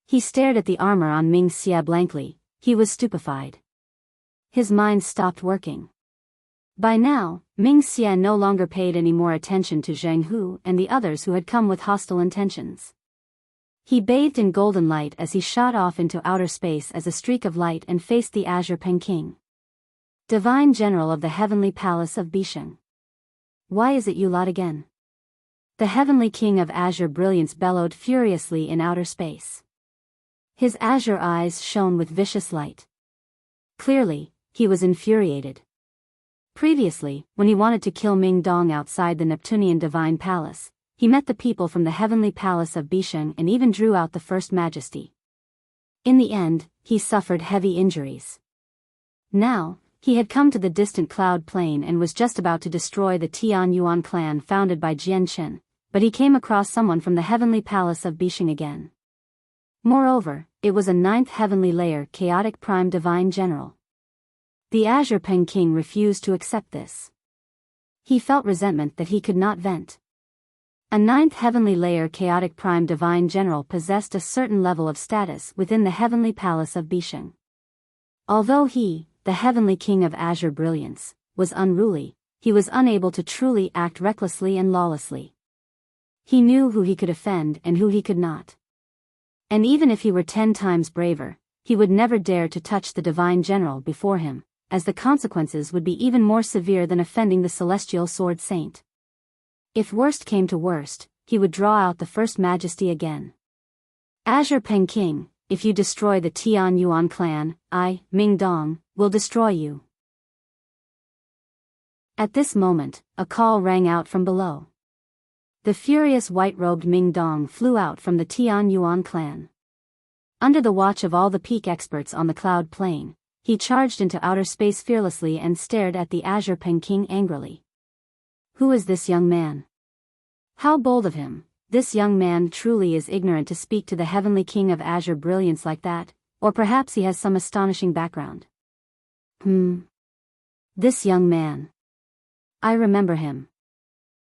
He stared at the armor on Ming Xie blankly. He was stupefied. His mind stopped working. By now, Ming Xie no longer paid any more attention to Zheng Hu and the others who had come with hostile intentions. He bathed in golden light as he shot off into outer space as a streak of light and faced the Azure Peking, Divine General of the Heavenly Palace of Bisheng. Why is it you lot again? The Heavenly King of Azure Brilliance bellowed furiously in outer space. His azure eyes shone with vicious light. Clearly, he was infuriated. Previously, when he wanted to kill Ming Dong outside the Neptunian Divine Palace, he met the people from the Heavenly Palace of Bisheng and even drew out the First Majesty. In the end, he suffered heavy injuries. Now, he had come to the distant cloud plain and was just about to destroy the Tian Yuan clan founded by Jian Qin, but he came across someone from the Heavenly Palace of Bisheng again. Moreover, it was a 9th heavenly layer chaotic prime divine general. The Azure Peking refused to accept this. He felt resentment that he could not vent. A 9th heavenly layer chaotic prime divine general possessed a certain level of status within the Heavenly Palace of Bisheng. Although he, the Heavenly King of Azure Brilliance, was unruly, he was unable to truly act recklessly and lawlessly. He knew who he could offend and who he could not. And even if he were 10 times braver, he would never dare to touch the divine general before him, as the consequences would be even more severe than offending the celestial sword saint. If worst came to worst, he would draw out the First Majesty again. Azure Peking, if you destroy the Tian Yuan clan, I, Ming Dong, will destroy you. At this moment, a call rang out from below. The furious white-robed Ming Dong flew out from the Tian Yuan clan. Under the watch of all the peak experts on the cloud plane, he charged into outer space fearlessly and stared at the Azure Peking angrily. Who is this young man? How bold of him! This young man truly is ignorant to speak to the Heavenly King of Azure Brilliance like that, or perhaps he has some astonishing background. This young man. I remember him.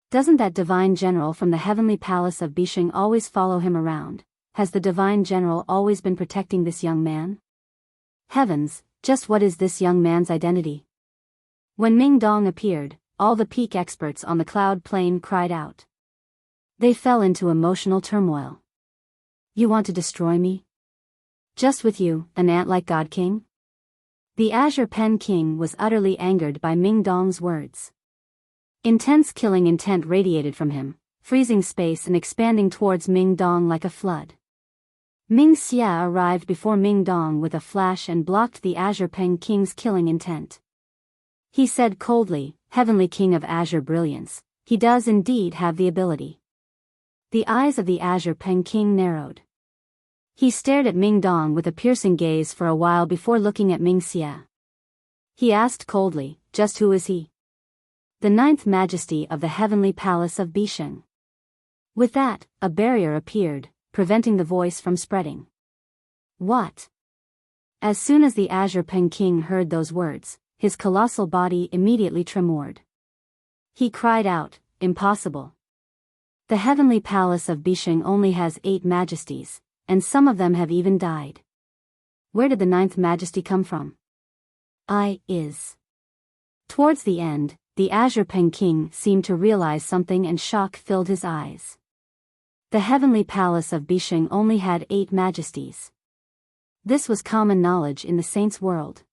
Doesn't that divine general from the Heavenly Palace of Bisheng always follow him around? Has the divine general always been protecting this young man? Heavens, just what is this young man's identity? When Ming Dong appeared, all the peak experts on the cloud plane cried out. They fell into emotional turmoil. You want to destroy me? Just with you, an ant like God King? The Azure Pen King was utterly angered by Ming Dong's words. Intense killing intent radiated from him, freezing space and expanding towards Ming Dong like a flood. Ming Xie arrived before Ming Dong with a flash and blocked the Azure Pen King's killing intent. He said coldly, Heavenly King of Azure Brilliance, he does indeed have the ability. The eyes of the Azure Pen King narrowed. He stared at Ming Dong with a piercing gaze for a while before looking at Ming Xie. He asked coldly, just who is he? The 9th Majesty of the Heavenly Palace of Bisheng. With that, a barrier appeared, preventing the voice from spreading. What? As soon as the Azure Pen King heard those words, his colossal body immediately tremored. He cried out, "Impossible! The heavenly palace of Bisheng only has 8 majesties, and some of them have even died. Where did the 9th majesty come from?" Towards the end, the Azure Pen King seemed to realize something and shock filled his eyes. The heavenly palace of Bisheng only had 8 majesties. This was common knowledge in the saints' world.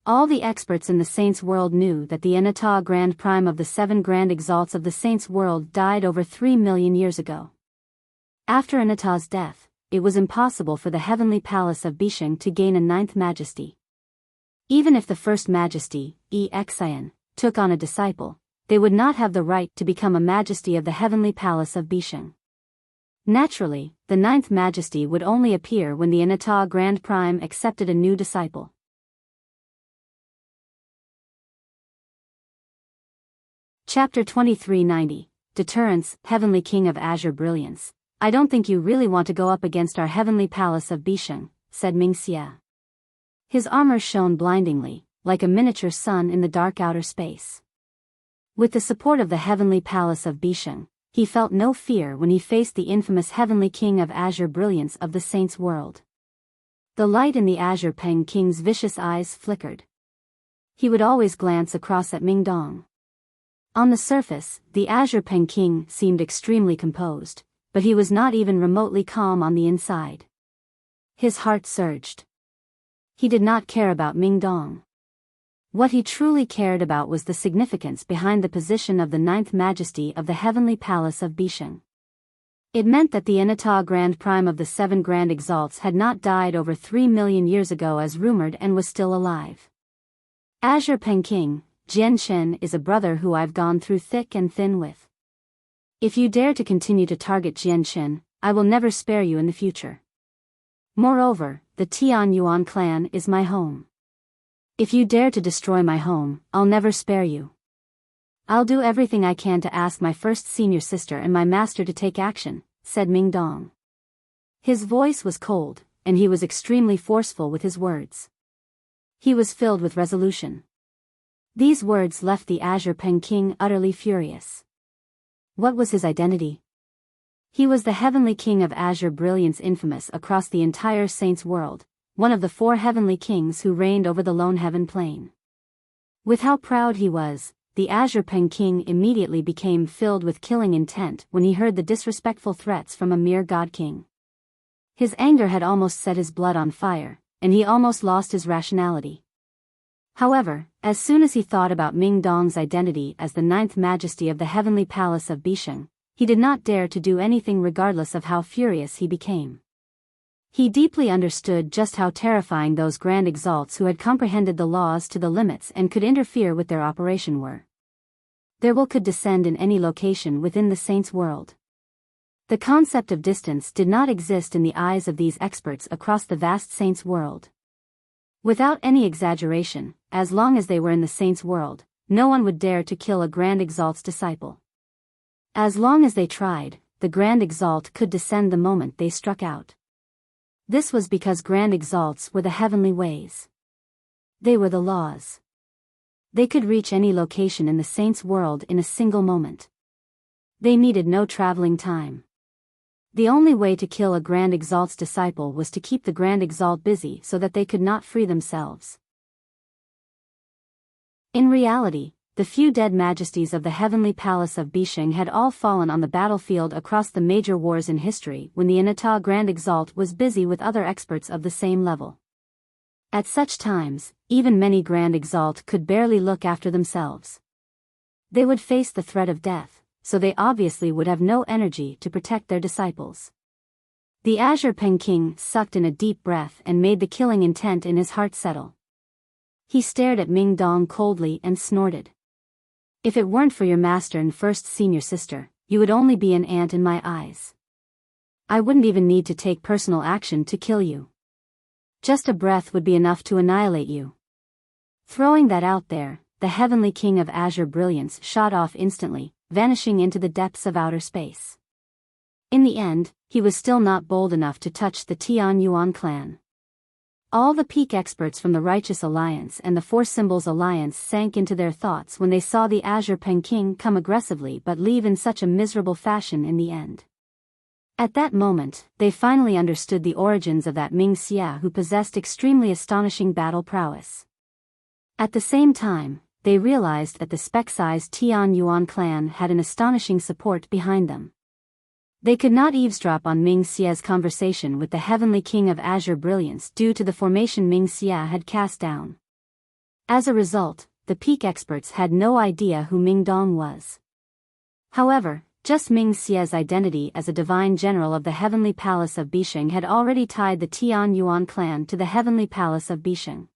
All the experts in the saints' world knew that the Anata Grand Prime of the 7 Grand Exalts of the saints' world died over 3 million years ago. After Anata's death, it was impossible for the heavenly palace of Bisheng to gain a 9th majesty. Even if the first majesty, Exian, took on a disciple, they would not have the right to become a majesty of the heavenly palace of Bisheng. Naturally, the 9th majesty would only appear when the Anata Grand Prime accepted a new disciple. Chapter 2390, Deterrence, Heavenly King of Azure Brilliance. "I don't think you really want to go up against our heavenly palace of Bisheng," said Mingxia. His armor shone blindingly, like a miniature sun in the dark outer space. With the support of the heavenly palace of Bisheng, he felt no fear when he faced the infamous heavenly king of Azure Brilliance of the saints' world. The light in the Azure Pen King's vicious eyes flickered. He would always glance across at Mingdong. On the surface, the Azure Pen King seemed extremely composed, but he was not even remotely calm on the inside. His heart surged. He did not care about Mingdong. What he truly cared about was the significance behind the position of the 9th majesty of the heavenly palace of Bisheng. It meant that the Anata Grand Prime of the 7 Grand Exalts had not died over 3 million years ago as rumored and was still alive. Azure Pen King, Jian Shen is a brother who I've gone through thick and thin with. If you dare to continue to target Jian Shen, I will never spare you in the future. Moreover, the Tian Yuan clan is my home. If you dare to destroy my home, I'll never spare you. I'll do everything I can to ask my first senior sister and my master to take action, said Mingdong. His voice was cold, and he was extremely forceful with his words. He was filled with resolution. These words left the Azure Pen King utterly furious. What was his identity? He was the heavenly king of Azure Brilliance, infamous across the entire saints' world, one of the 4 heavenly kings who reigned over the lone heaven plane. With how proud he was, the Azure Pen King immediately became filled with killing intent when he heard the disrespectful threats from a mere god king. His anger had almost set his blood on fire, and he almost lost his rationality. However, as soon as he thought about Mingdong's identity as the 9th majesty of the heavenly palace of Bisheng, he did not dare to do anything regardless of how furious he became. He deeply understood just how terrifying those grand exalts who had comprehended the laws to the limits and could interfere with their operation were. Their will could descend in any location within the saints' world. The concept of distance did not exist in the eyes of these experts across the vast saints' world. Without any exaggeration, as long as they were in the saints' world, no one would dare to kill a grand exalt's disciple. As long as they tried, the grand exalt could descend the moment they struck out. This was because grand exalts were the heavenly ways. They were the laws. They could reach any location in the saints' world in a single moment. They needed no traveling time. The only way to kill a grand exalt's disciple was to keep the grand exalt busy so that they could not free themselves. In reality, the few dead majesties of the heavenly palace of Bisheng had all fallen on the battlefield across the major wars in history when the Anata Grand Exalt was busy with other experts of the same level. At such times, even many Grand Exalt could barely look after themselves. They would face the threat of death, so they obviously would have no energy to protect their disciples. The Azure Pen King sucked in a deep breath and made the killing intent in his heart settle. He stared at Mingdong coldly and snorted. If it weren't for your master and first senior sister, you would only be an ant in my eyes. I wouldn't even need to take personal action to kill you. Just a breath would be enough to annihilate you. Throwing that out there, the heavenly king of Azure Brilliance shot off instantly, vanishing into the depths of outer space. In the end, he was still not bold enough to touch the Tian Yuan clan. All the peak experts from the Righteous Alliance and the Four Symbols Alliance sank into their thoughts when they saw the Azure Peking come aggressively but leave in such a miserable fashion in the end. At that moment, they finally understood the origins of that Ming Xia who possessed extremely astonishing battle prowess. At the same time, they realized that the speck-sized Tian Yuan clan had an astonishing support behind them. They could not eavesdrop on Ming Xia's conversation with the Heavenly King of Azure Brilliance due to the formation Ming Xia had cast down. As a result, the peak experts had no idea who Ming Dong was. However, just Ming Xia's identity as a divine general of the Heavenly Palace of Bisheng had already tied the Tian Yuan clan to the Heavenly Palace of Bisheng.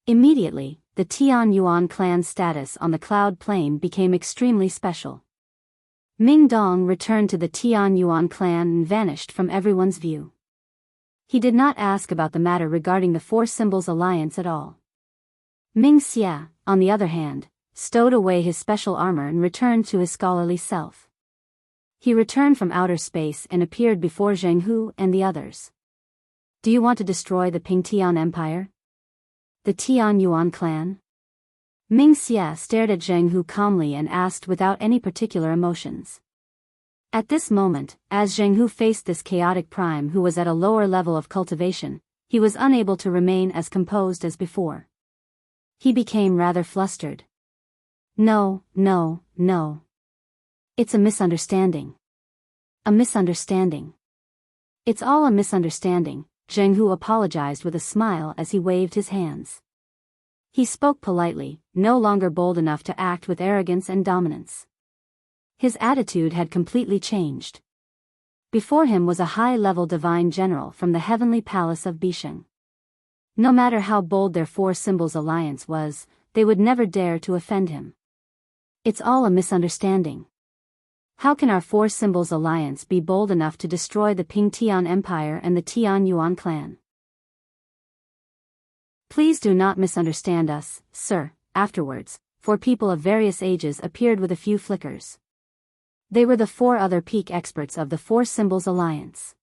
Immediately, the Tian Yuan clan's status on the cloud plane became extremely special. Ming Dong returned to the Tian Yuan clan and vanished from everyone's view. He did not ask about the matter regarding the Four Symbols Alliance at all. Ming Xia, on the other hand, stowed away his special armor and returned to his scholarly self. He returned from outer space and appeared before Zheng Hu and the others. Do you want to destroy the Pingtian Empire? The Tian Yuan clan? Ming Xia stared at Zheng Hu calmly and asked without any particular emotions. At this moment, as Zheng Hu faced this chaotic prime who was at a lower level of cultivation, he was unable to remain as composed as before. He became rather flustered. No. It's a misunderstanding. A misunderstanding. It's all a misunderstanding, Zheng Hu apologized with a smile as he waved his hands. He spoke politely, no longer bold enough to act with arrogance and dominance. His attitude had completely changed. Before him was a high-level divine general from the Heavenly Palace of Bisheng. No matter how bold their Four Symbols Alliance was, they would never dare to offend him. It's all a misunderstanding. How can our Four Symbols Alliance be bold enough to destroy the Pingtian Empire and the Tian Yuan clan? Please do not misunderstand us, sir. Afterwards, 4 people of various ages appeared with a few flickers. They were the 4 other peak experts of the Four Symbols Alliance.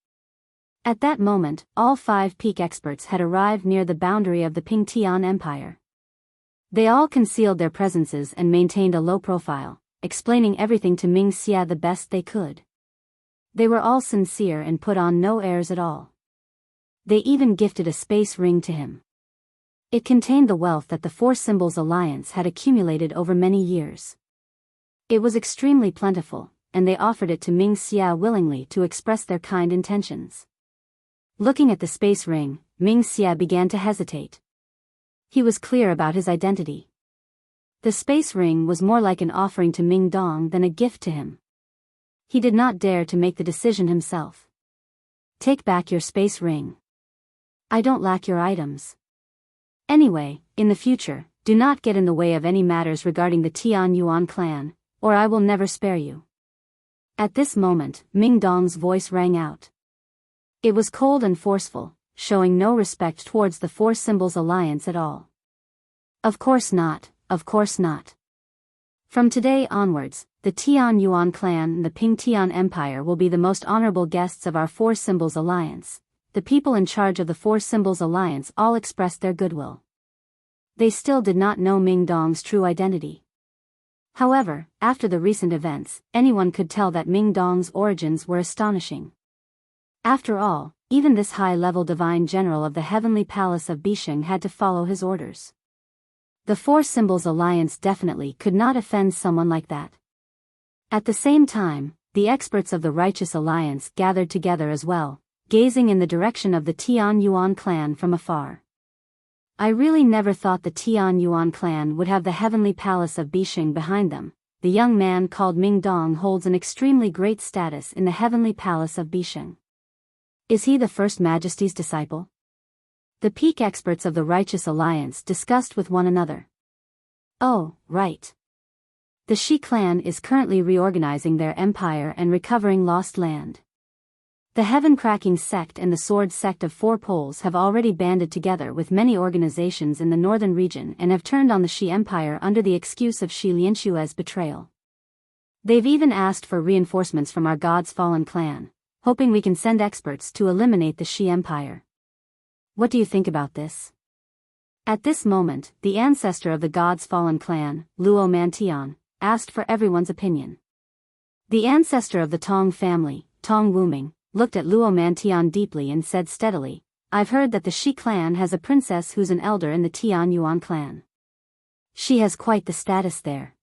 At that moment, all 5 peak experts had arrived near the boundary of the Pingtian Empire. They all concealed their presences and maintained a low profile, explaining everything to Ming Xia the best they could. They were all sincere and put on no airs at all. They even gifted a space ring to him. It contained the wealth that the Four Symbols Alliance had accumulated over many years. It was extremely plentiful, and they offered it to Ming Xia willingly to express their kind intentions. Looking at the space ring, Ming Xia began to hesitate. He was clear about his identity. The space ring was more like an offering to Ming Dong than a gift to him. He did not dare to make the decision himself. Take back your space ring. I don't lack your items. Anyway, in the future, do not get in the way of any matters regarding the Tian Yuan clan, or I will never spare you. At this moment, Ming Dong's voice rang out. It was cold and forceful, showing no respect towards the Four Symbols Alliance at all. Of course not. Of course not. From today onwards, the Tian Yuan clan and the Pingtian Empire will be the most honorable guests of our Four Symbols Alliance. The people in charge of the Four Symbols Alliance all expressed their goodwill. They still did not know Ming Dong's true identity. However, after the recent events, anyone could tell that Ming Dong's origins were astonishing. After all, even this high-level divine general of the Heavenly Palace of Bisheng had to follow his orders. The Four Symbols Alliance definitely could not offend someone like that. At the same time, the experts of the Righteous Alliance gathered together as well, gazing in the direction of the Tian Yuan clan from afar. I really never thought the Tian Yuan clan would have the Heavenly Palace of Bisheng behind them. The young man called Ming Dong holds an extremely great status in the Heavenly Palace of Bisheng. Is he the First Majesty's disciple? The peak experts of the Righteous Alliance discussed with one another. Oh, right. The Shi clan is currently reorganizing their empire and recovering lost land. The Heaven-Cracking sect and the Sword sect of 4 poles have already banded together with many organizations in the northern region and have turned on the Shi Empire under the excuse of Shi Lianshue's betrayal. They've even asked for reinforcements from our God's Fallen clan, hoping we can send experts to eliminate the Shi Empire. What do you think about this? At this moment, the ancestor of the God's fallen clan, Luo Mantian, asked for everyone's opinion. The ancestor of the Tong family, Tong Wuming, looked at Luo Mantian deeply and said steadily, I've heard that the Shi clan has a princess who's an elder in the Tian Yuan clan. She has quite the status there.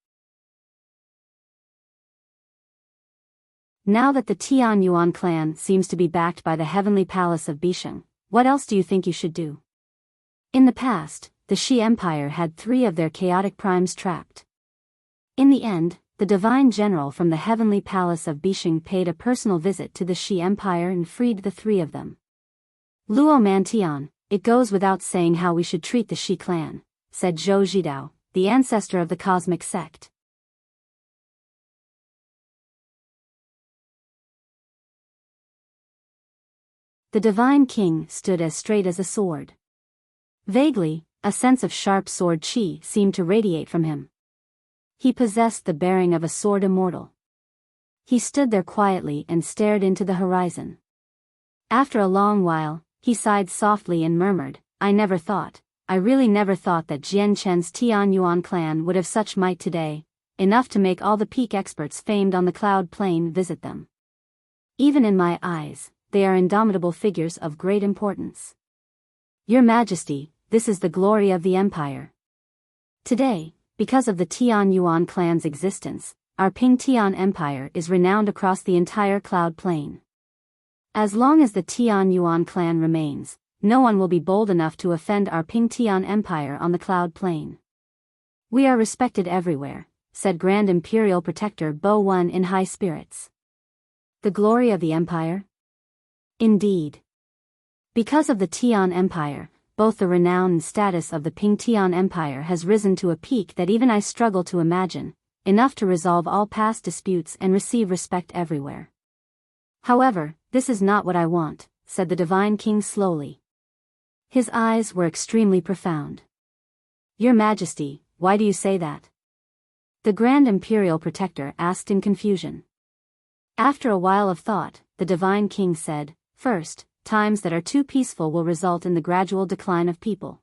Now that the Tian Yuan clan seems to be backed by the heavenly palace of Bisheng, what else do you think you should do? In the past, the Shi Empire had 3 of their chaotic primes trapped. In the end, the divine general from the heavenly palace of Bisheng paid a personal visit to the Shi Empire and freed the 3 of them. Luo Mantian, it goes without saying how we should treat the Shi clan, said Zhou Zhidao, the ancestor of the cosmic sect. The divine king stood as straight as a sword. Vaguely, a sense of sharp sword chi seemed to radiate from him. He possessed the bearing of a sword immortal. He stood there quietly and stared into the horizon. After a long while, he sighed softly and murmured, I really never thought that Jian Chen's Tian Yuan clan would have such might today, enough to make all the peak experts famed on the cloud plain visit them. Even in my eyes, they are indomitable figures of great importance. Your Majesty, this is the glory of the empire. Today, because of the Tian Yuan clan's existence, our Ping Tian Empire is renowned across the entire cloud plain. As long as the Tian Yuan clan remains, no one will be bold enough to offend our Ping Tian Empire on the cloud plain. We are respected everywhere, said Grand Imperial Protector Bo Wen in high spirits. The glory of the empire? Indeed. Because of the Tian Empire, both the renown and status of the Ping Tian Empire has risen to a peak that even I struggle to imagine, enough to resolve all past disputes and receive respect everywhere. However, this is not what I want, said the divine king slowly. His eyes were extremely profound. Your Majesty, why do you say that? The Grand Imperial Protector asked in confusion. After a while of thought, the divine king said, First, times that are too peaceful will result in the gradual decline of people.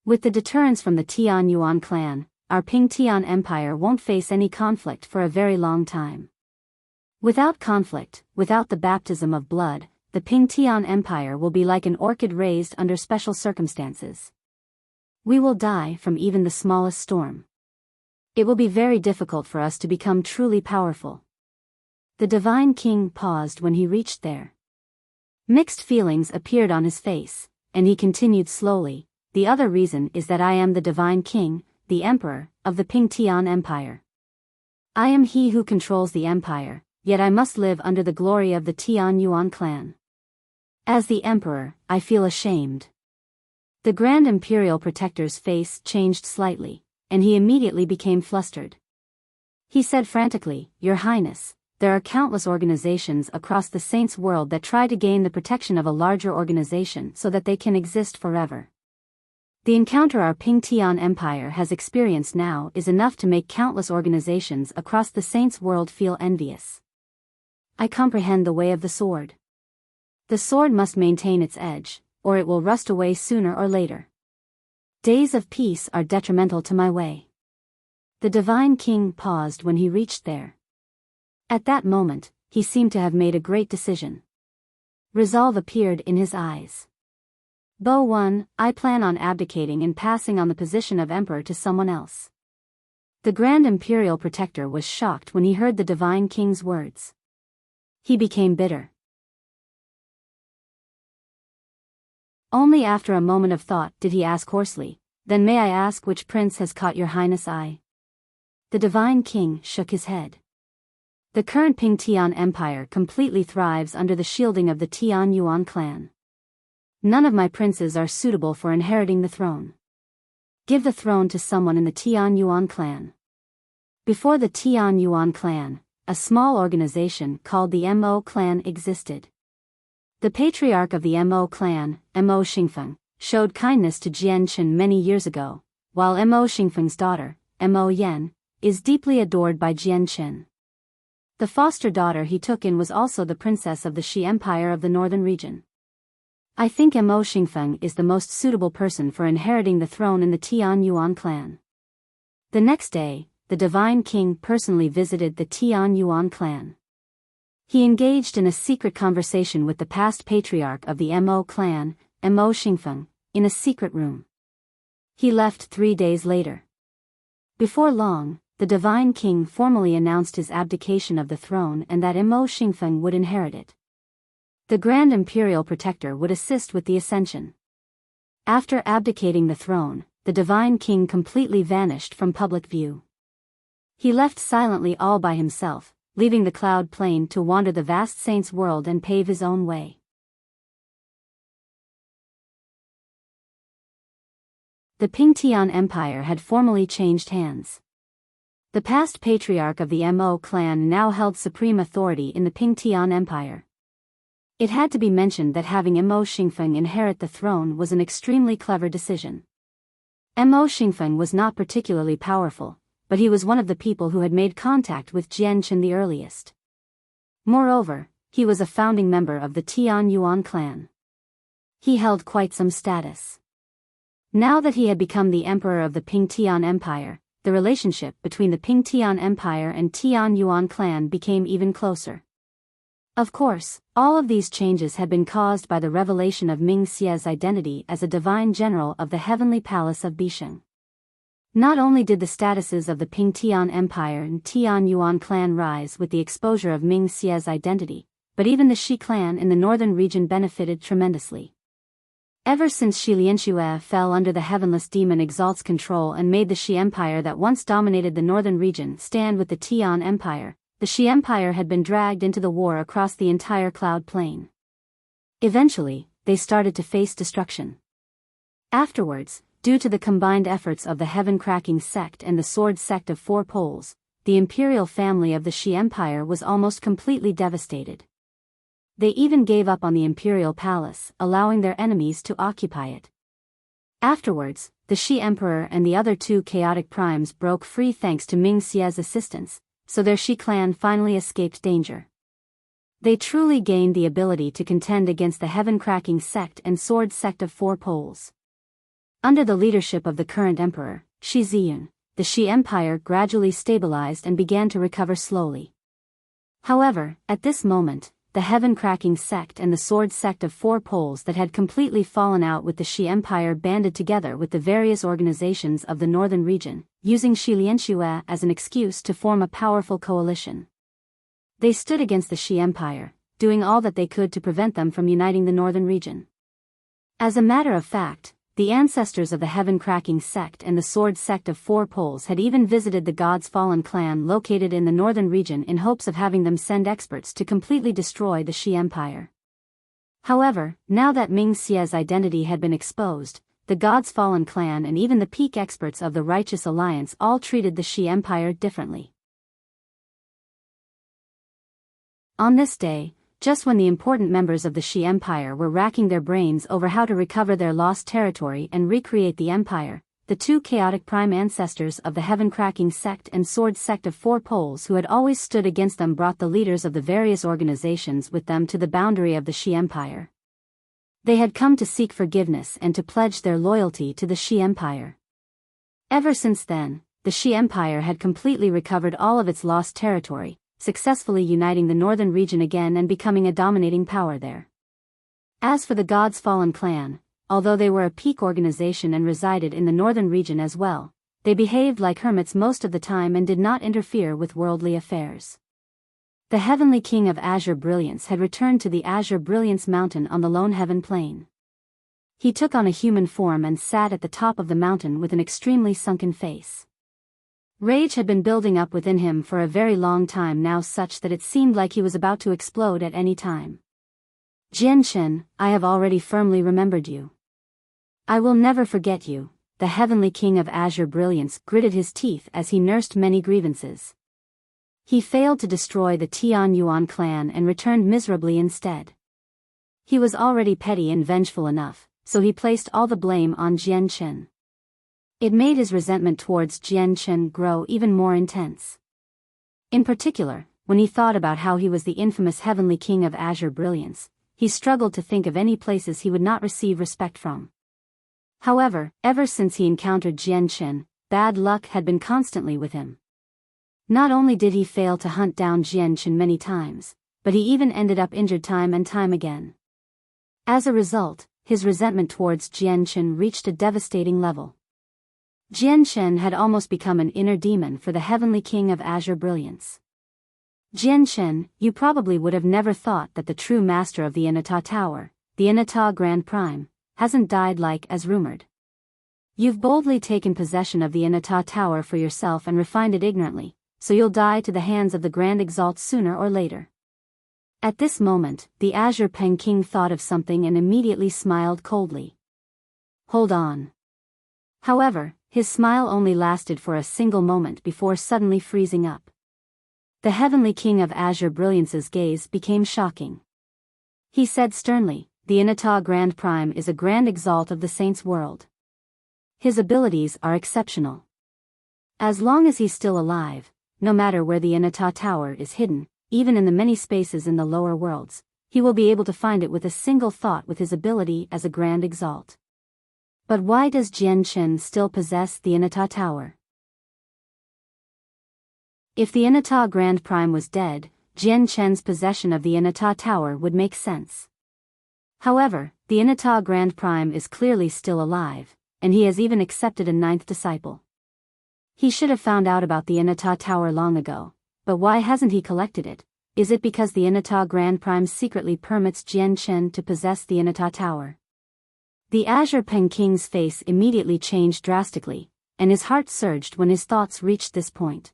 With the deterrence from the Tian Yuan clan, our Ping Tian Empire won't face any conflict for a very long time. Without conflict, without the baptism of blood, the Ping Tian Empire will be like an orchid raised under special circumstances. We will die from even the smallest storm. It will be very difficult for us to become truly powerful. The divine king paused when he reached there. Mixed feelings appeared on his face, and he continued slowly, the other reason is that I am the divine king, the emperor, of the Ping Tian Empire. I am he who controls the empire, yet I must live under the glory of the Tian Yuan clan. As the emperor, I feel ashamed. The Grand Imperial Protector's face changed slightly, and he immediately became flustered. He said frantically, Your Highness, there are countless organizations across the Saints' world that try to gain the protection of a larger organization so that they can exist forever. The encounter our Ping Tian Empire has experienced now is enough to make countless organizations across the Saints' world feel envious. I comprehend the way of the sword. The sword must maintain its edge, or it will rust away sooner or later. Days of peace are detrimental to my way. The divine king paused when he reached there. At that moment, he seemed to have made a great decision. Resolve appeared in his eyes. Bo Wen, I plan on abdicating and passing on the position of emperor to someone else. The Grand Imperial Protector was shocked when he heard the divine king's words. He became bitter. Only after a moment of thought did he ask hoarsely, Then may I ask which prince has caught your highness' eye? The divine king shook his head. The current Ping Tian Empire completely thrives under the shielding of the Tian Yuan clan. None of my princes are suitable for inheriting the throne. Give the throne to someone in the Tian Yuan clan. Before the Tian Yuan clan, a small organization called the Mo clan existed. The patriarch of the Mo clan, Mo Xingfeng, showed kindness to Jian Chen many years ago, while Mo Xingfeng's daughter, Mo Yan, is deeply adored by Jian Chen. The foster daughter he took in was also the princess of the Shi Empire of the northern region. I think Mo Xingfeng is the most suitable person for inheriting the throne in the Tian Yuan clan. The next day, the divine king personally visited the Tian Yuan clan. He engaged in a secret conversation with the past patriarch of the Mo clan, Mo Xingfeng, in a secret room. He left 3 days later. Before long, the divine king formally announced his abdication of the throne and that Mo Xingfeng would inherit it. The Grand Imperial Protector would assist with the ascension. After abdicating the throne, the divine king completely vanished from public view. He left silently all by himself, leaving the cloud plain to wander the vast saint's world and pave his own way. The Pingtian Empire had formally changed hands. The past patriarch of the Mo clan now held supreme authority in the Pingtian Empire. It had to be mentioned that having Mo Xingfeng inherit the throne was an extremely clever decision. Mo Xingfeng was not particularly powerful, but he was one of the people who had made contact with Jian Qin the earliest. Moreover, he was a founding member of the Tian Yuan clan. He held quite some status. Now that he had become the emperor of the Pingtian Empire, the relationship between the Pingtian Empire and Tian Yuan clan became even closer. Of course, all of these changes had been caused by the revelation of Ming Xie's identity as a divine general of the heavenly palace of Bisheng. Not only did the statuses of the Pingtian Empire and Tian Yuan clan rise with the exposure of Ming Xie's identity, but even the Shi clan in the northern region benefited tremendously. Ever since Shi Lianxue fell under the heavenless demon Exalt's control and made the Shi Empire that once dominated the northern region stand with the Tian Empire, the Shi Empire had been dragged into the war across the entire cloud plain. Eventually, they started to face destruction. Afterwards, due to the combined efforts of the Heaven-Cracking sect and the Sword sect of Four Poles, the imperial family of the Shi Empire was almost completely devastated. They even gave up on the imperial palace, allowing their enemies to occupy it. Afterwards, the Shi Emperor and the other two chaotic primes broke free thanks to Ming Xie's assistance, so their Shi clan finally escaped danger. They truly gained the ability to contend against the Heaven-Cracking sect and Sword sect of Four Poles. Under the leadership of the current emperor, Shi Ziyun, the Shi Empire gradually stabilized and began to recover slowly. However, at this moment, the Heaven-Cracking sect and the Sword sect of Four Poles that had completely fallen out with the Shi Empire banded together with the various organizations of the northern region, using Shi Lianxue as an excuse to form a powerful coalition. They stood against the Shi Empire, doing all that they could to prevent them from uniting the northern region. As a matter of fact, the ancestors of the Heaven-Cracking sect and the Sword sect of Four Poles had even visited the God's Fallen clan located in the northern region in hopes of having them send experts to completely destroy the Shi Empire. However, now that Ming Xie's identity had been exposed, the God's Fallen clan and even the peak experts of the Righteous Alliance all treated the Shi Empire differently. On this day, just when the important members of the Shi Empire were racking their brains over how to recover their lost territory and recreate the empire, the two chaotic prime ancestors of the Heaven-Cracking sect and Sword sect of Four Poles who had always stood against them brought the leaders of the various organizations with them to the boundary of the Shi Empire. They had come to seek forgiveness and to pledge their loyalty to the Shi Empire. Ever since then, the Shi Empire had completely recovered all of its lost territory, successfully uniting the northern region again and becoming a dominating power there. As for the God's Fallen clan, although they were a peak organization and resided in the northern region as well, they behaved like hermits most of the time and did not interfere with worldly affairs. The Heavenly King of Azure Brilliance had returned to the Azure Brilliance Mountain on the Lone Heaven Plain. He took on a human form and sat at the top of the mountain with an extremely sunken face. Rage had been building up within him for a very long time now, such that it seemed like he was about to explode at any time. Jian Qin, I have already firmly remembered you. I will never forget you. The Heavenly King of Azure Brilliance gritted his teeth as he nursed many grievances. He failed to destroy the Tian Yuan clan and returned miserably instead. He was already petty and vengeful enough, so he placed all the blame on Jian Qin. It made his resentment towards Jian Qin grow even more intense. In particular, when he thought about how he was the infamous Heavenly King of Azure Brilliance, he struggled to think of any places he would not receive respect from. However, ever since he encountered Jian Chen, bad luck had been constantly with him. Not only did he fail to hunt down Jian Chen many times, but he even ended up injured time and time again. As a result, his resentment towards Jian Chen reached a devastating level. Jian Chen had almost become an inner demon for the Heavenly King of Azure Brilliance. Jian Chen, you probably would have never thought that the true master of the Inata Tower, the Inata Grand Prime, hasn't died like as rumored. You've boldly taken possession of the Inata Tower for yourself and refined it ignorantly, so you'll die to the hands of the Grand Exalt sooner or later. At this moment, the Azure Pen King thought of something and immediately smiled coldly. Hold on. However, his smile only lasted for a single moment before suddenly freezing up. The Heavenly King of Azure Brilliance's gaze became shocking. He said sternly, the Inata Grand Prime is a Grand Exalt of the Saints' world. His abilities are exceptional. As long as he's still alive, no matter where the Inata Tower is hidden, even in the many spaces in the lower worlds, he will be able to find it with a single thought with his ability as a Grand Exalt. But why does Jian Chen still possess the Inata Tower? If the Inata Grand Prime was dead, Jian Chen's possession of the Inata Tower would make sense. However, the Inata Grand Prime is clearly still alive, and he has even accepted a 9th disciple. He should have found out about the Inata Tower long ago, but why hasn't he collected it? Is it because the Inata Grand Prime secretly permits Jian Chen to possess the Inata Tower? The Azure Pen King's face immediately changed drastically, and his heart surged when his thoughts reached this point.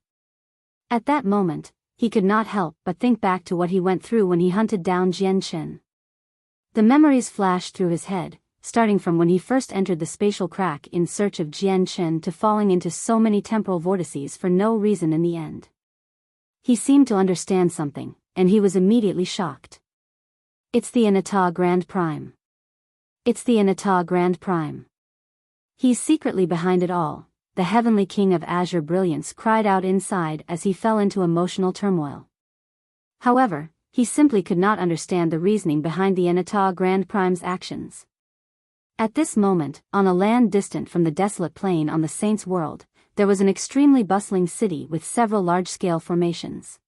At that moment, he could not help but think back to what he went through when he hunted down Jian Chen. The memories flashed through his head, starting from when he first entered the spatial crack in search of Jian Chen to falling into so many temporal vortices for no reason in the end. He seemed to understand something, and he was immediately shocked. It's the Inata Grand Prime. It's the Inata Grand Prime. He's secretly behind it all, the Heavenly King of Azure Brilliance cried out inside as he fell into emotional turmoil. However, he simply could not understand the reasoning behind the Inata Grand Prime's actions. At this moment, on a land distant from the desolate plain on the Saints' world, there was an extremely bustling city with several large-scale formations.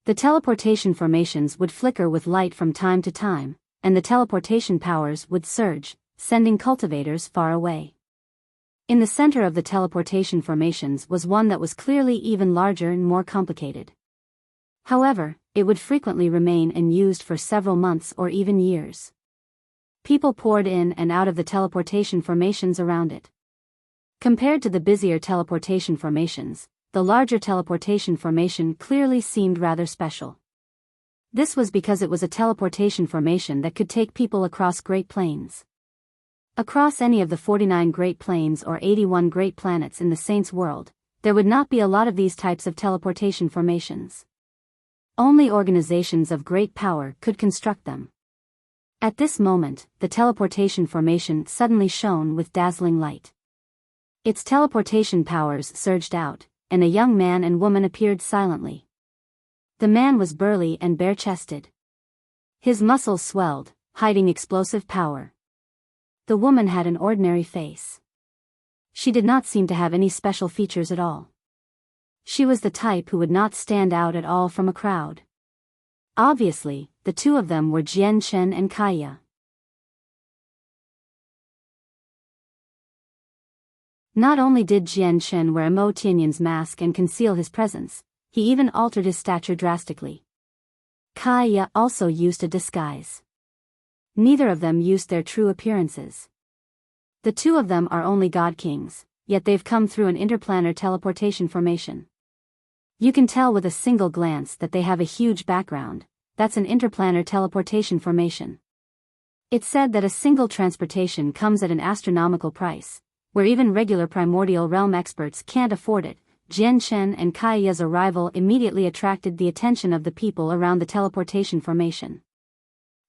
The teleportation formations would flicker with light from time to time, and the teleportation powers would surge, sending cultivators far away. In the center of the teleportation formations was one that was clearly even larger and more complicated. However, it would frequently remain unused for several months or even years. People poured in and out of the teleportation formations around it. Compared to the busier teleportation formations, the larger teleportation formation clearly seemed rather special. This was because it was a teleportation formation that could take people across Great Plains. Across any of the 49 Great Plains or 81 Great Planets in the Saints' world, there would not be a lot of these types of teleportation formations. Only organizations of great power could construct them. At this moment, the teleportation formation suddenly shone with dazzling light. Its teleportation powers surged out, and a young man and woman appeared silently. The man was burly and bare-chested. His muscles swelled, hiding explosive power. The woman had an ordinary face. She did not seem to have any special features at all. She was the type who would not stand out at all from a crowd. Obviously, the two of them were Jian Chen and Kaya. Not only did Jian Chen wear Mo Tianyan's mask and conceal his presence, he even altered his stature drastically. Kaya also used a disguise. Neither of them used their true appearances. The two of them are only God Kings, yet they've come through an interplanar teleportation formation. You can tell with a single glance that they have a huge background. That's an interplanar teleportation formation. It's said that a single transportation comes at an astronomical price, where even regular primordial realm experts can't afford it. Jian Chen and Kaya's arrival immediately attracted the attention of the people around the teleportation formation.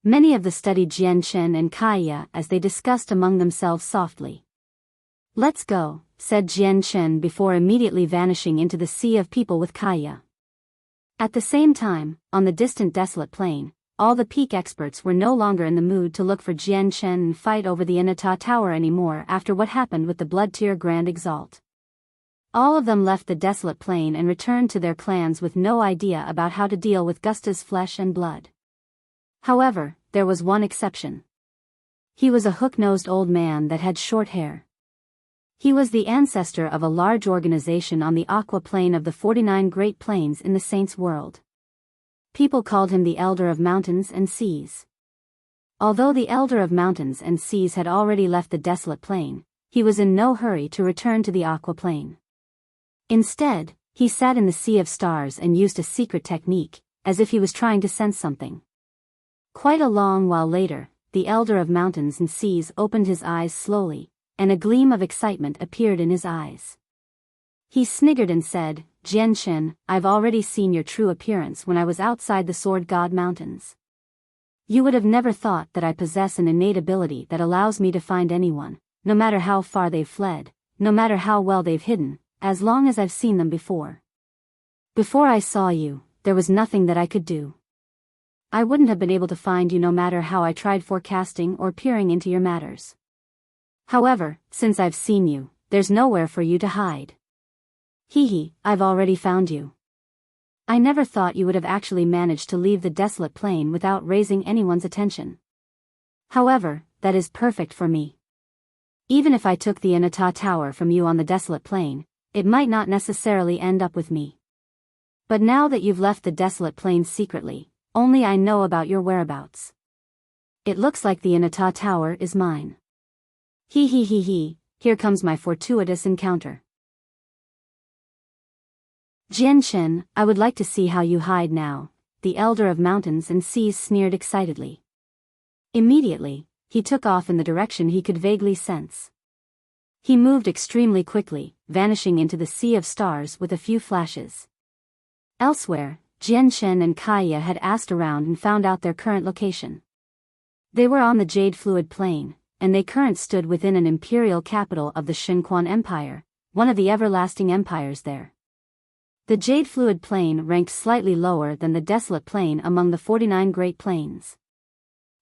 Many of them studied Jian Chen and Kaya as they discussed among themselves softly. "Let's go," said Jian Chen before immediately vanishing into the sea of people with Kaya. At the same time, on the distant desolate plain, all the peak experts were no longer in the mood to look for Jian Chen and fight over the Inata Tower anymore after what happened with the Blood Tier Grand Exalt. All of them left the desolate plain and returned to their clans with no idea about how to deal with Gusta's flesh and blood. However, there was one exception. He was a hook-nosed old man that had short hair. He was the ancestor of a large organization on the aqua plane of the 49 Great Plains in the Saints' world. People called him the Elder of Mountains and Seas. Although the Elder of Mountains and Seas had already left the desolate plain, he was in no hurry to return to the aqua plane. Instead, he sat in the sea of stars and used a secret technique, as if he was trying to sense something. Quite a long while later, the Elder of Mountains and Seas opened his eyes slowly, and a gleam of excitement appeared in his eyes. He sniggered and said, "Jian Chen, I've already seen your true appearance when I was outside the Sword God Mountains. You would have never thought that I possess an innate ability that allows me to find anyone, no matter how far they've fled, no matter how well they've hidden, as long as I've seen them before. Before I saw you, there was nothing that I could do. I wouldn't have been able to find you no matter how I tried forecasting or peering into your matters. However, since I've seen you, there's nowhere for you to hide. Hee, I've already found you. I never thought you would have actually managed to leave the desolate plain without raising anyone's attention. However, that is perfect for me. Even if I took the Inata Tower from you on the desolate plain, it might not necessarily end up with me. But now that you've left the desolate plain secretly, only I know about your whereabouts. It looks like the Inata Tower is mine. Hee, here comes my fortuitous encounter. Jian Chen, I would like to see how you hide now, the Elder of Mountains and Seas sneered excitedly. Immediately, he took off in the direction he could vaguely sense. He moved extremely quickly, vanishing into the sea of stars with a few flashes. Elsewhere, Jian Chen and Kaya had asked around and found out their current location. They were on the Jade Fluid Plain, and they currently stood within an imperial capital of the Shenquan Empire, one of the everlasting empires there. The Jade Fluid Plain ranked slightly lower than the Desolate Plain among the 49 Great Plains.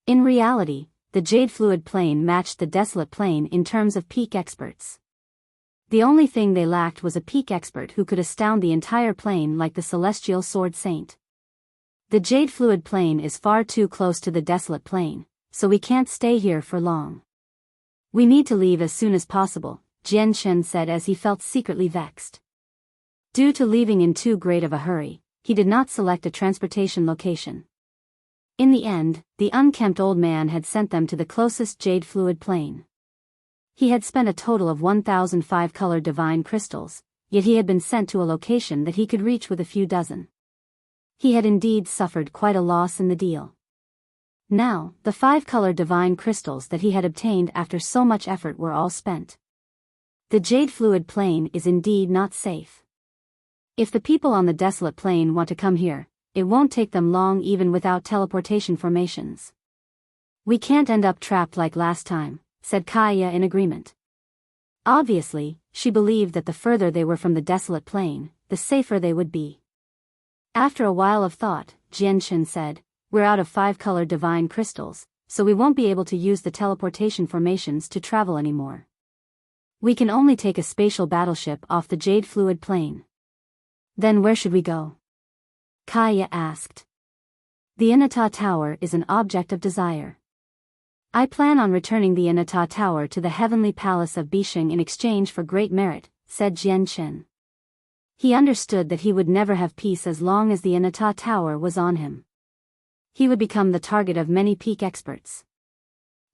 In reality, the Jade Fluid Plain matched the Desolate Plain in terms of peak experts. The only thing they lacked was a peak expert who could astound the entire plain like the Celestial Sword Saint. The Jade Fluid Plain is far too close to the Desolate Plain, so we can't stay here for long. We need to leave as soon as possible, Jian Chen said as he felt secretly vexed. Due to leaving in too great of a hurry, he did not select a transportation location. In the end, the unkempt old man had sent them to the closest Jade Fluid Plain. He had spent a total of 1,005 colored divine crystals, yet he had been sent to a location that he could reach with a few dozen. He had indeed suffered quite a loss in the deal. Now, the 5 colored divine crystals that he had obtained after so much effort were all spent. The Jade Fluid Plain is indeed not safe. If the people on the Desolate Plain want to come here, it won't take them long even without teleportation formations. We can't end up trapped like last time, said Kaya in agreement. Obviously, she believed that the further they were from the Desolate Plain, the safer they would be. After a while of thought, Jian Chen said, "We're out of 5 colored divine crystals, so we won't be able to use the teleportation formations to travel anymore. We can only take a spatial battleship off the Jade Fluid Plain." Then where should we go? Kaya asked. The Inata Tower is an object of desire. I plan on returning the Inata Tower to the heavenly palace of Bisheng in exchange for great merit, said Jian Chen. He understood that he would never have peace as long as the Inata Tower was on him. He would become the target of many peak experts.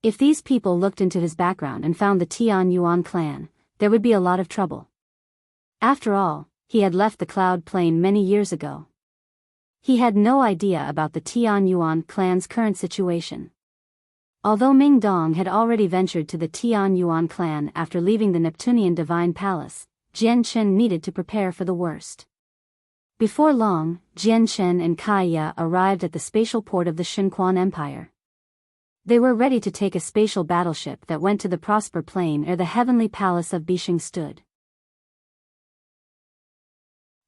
If these people looked into his background and found the Tian Yuan clan, there would be a lot of trouble. After all, he had left the Cloud Plain many years ago. He had no idea about the Tian Yuan clan's current situation. Although Ming Dong had already ventured to the Tian Yuan clan after leaving the Neptunian Divine Palace, Jian Chen needed to prepare for the worst. Before long, Jian Chen and Kaya arrived at the spatial port of the Shenquan Empire. They were ready to take a spatial battleship that went to the Prosper Plain where the heavenly palace of Bisheng stood.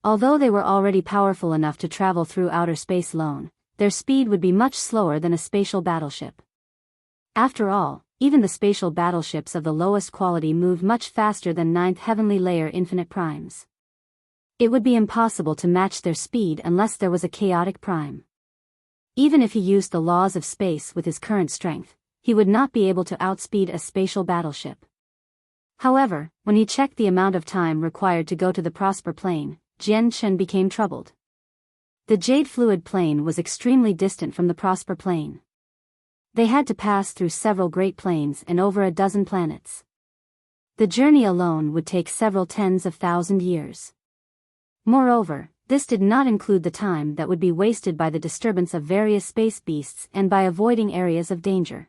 Although they were already powerful enough to travel through outer space alone, their speed would be much slower than a spatial battleship. After all, even the spatial battleships of the lowest quality moved much faster than ninth heavenly layer infinite primes. It would be impossible to match their speed unless there was a chaotic prime. Even if he used the laws of space with his current strength, he would not be able to outspeed a spatial battleship. However, when he checked the amount of time required to go to the Prosper Plane, Jian Chen became troubled. The Jade Fluid Plane was extremely distant from the Prosper Plane. They had to pass through several great planes and over a dozen planets. The journey alone would take several tens of thousand years. Moreover, this did not include the time that would be wasted by the disturbance of various space beasts and by avoiding areas of danger.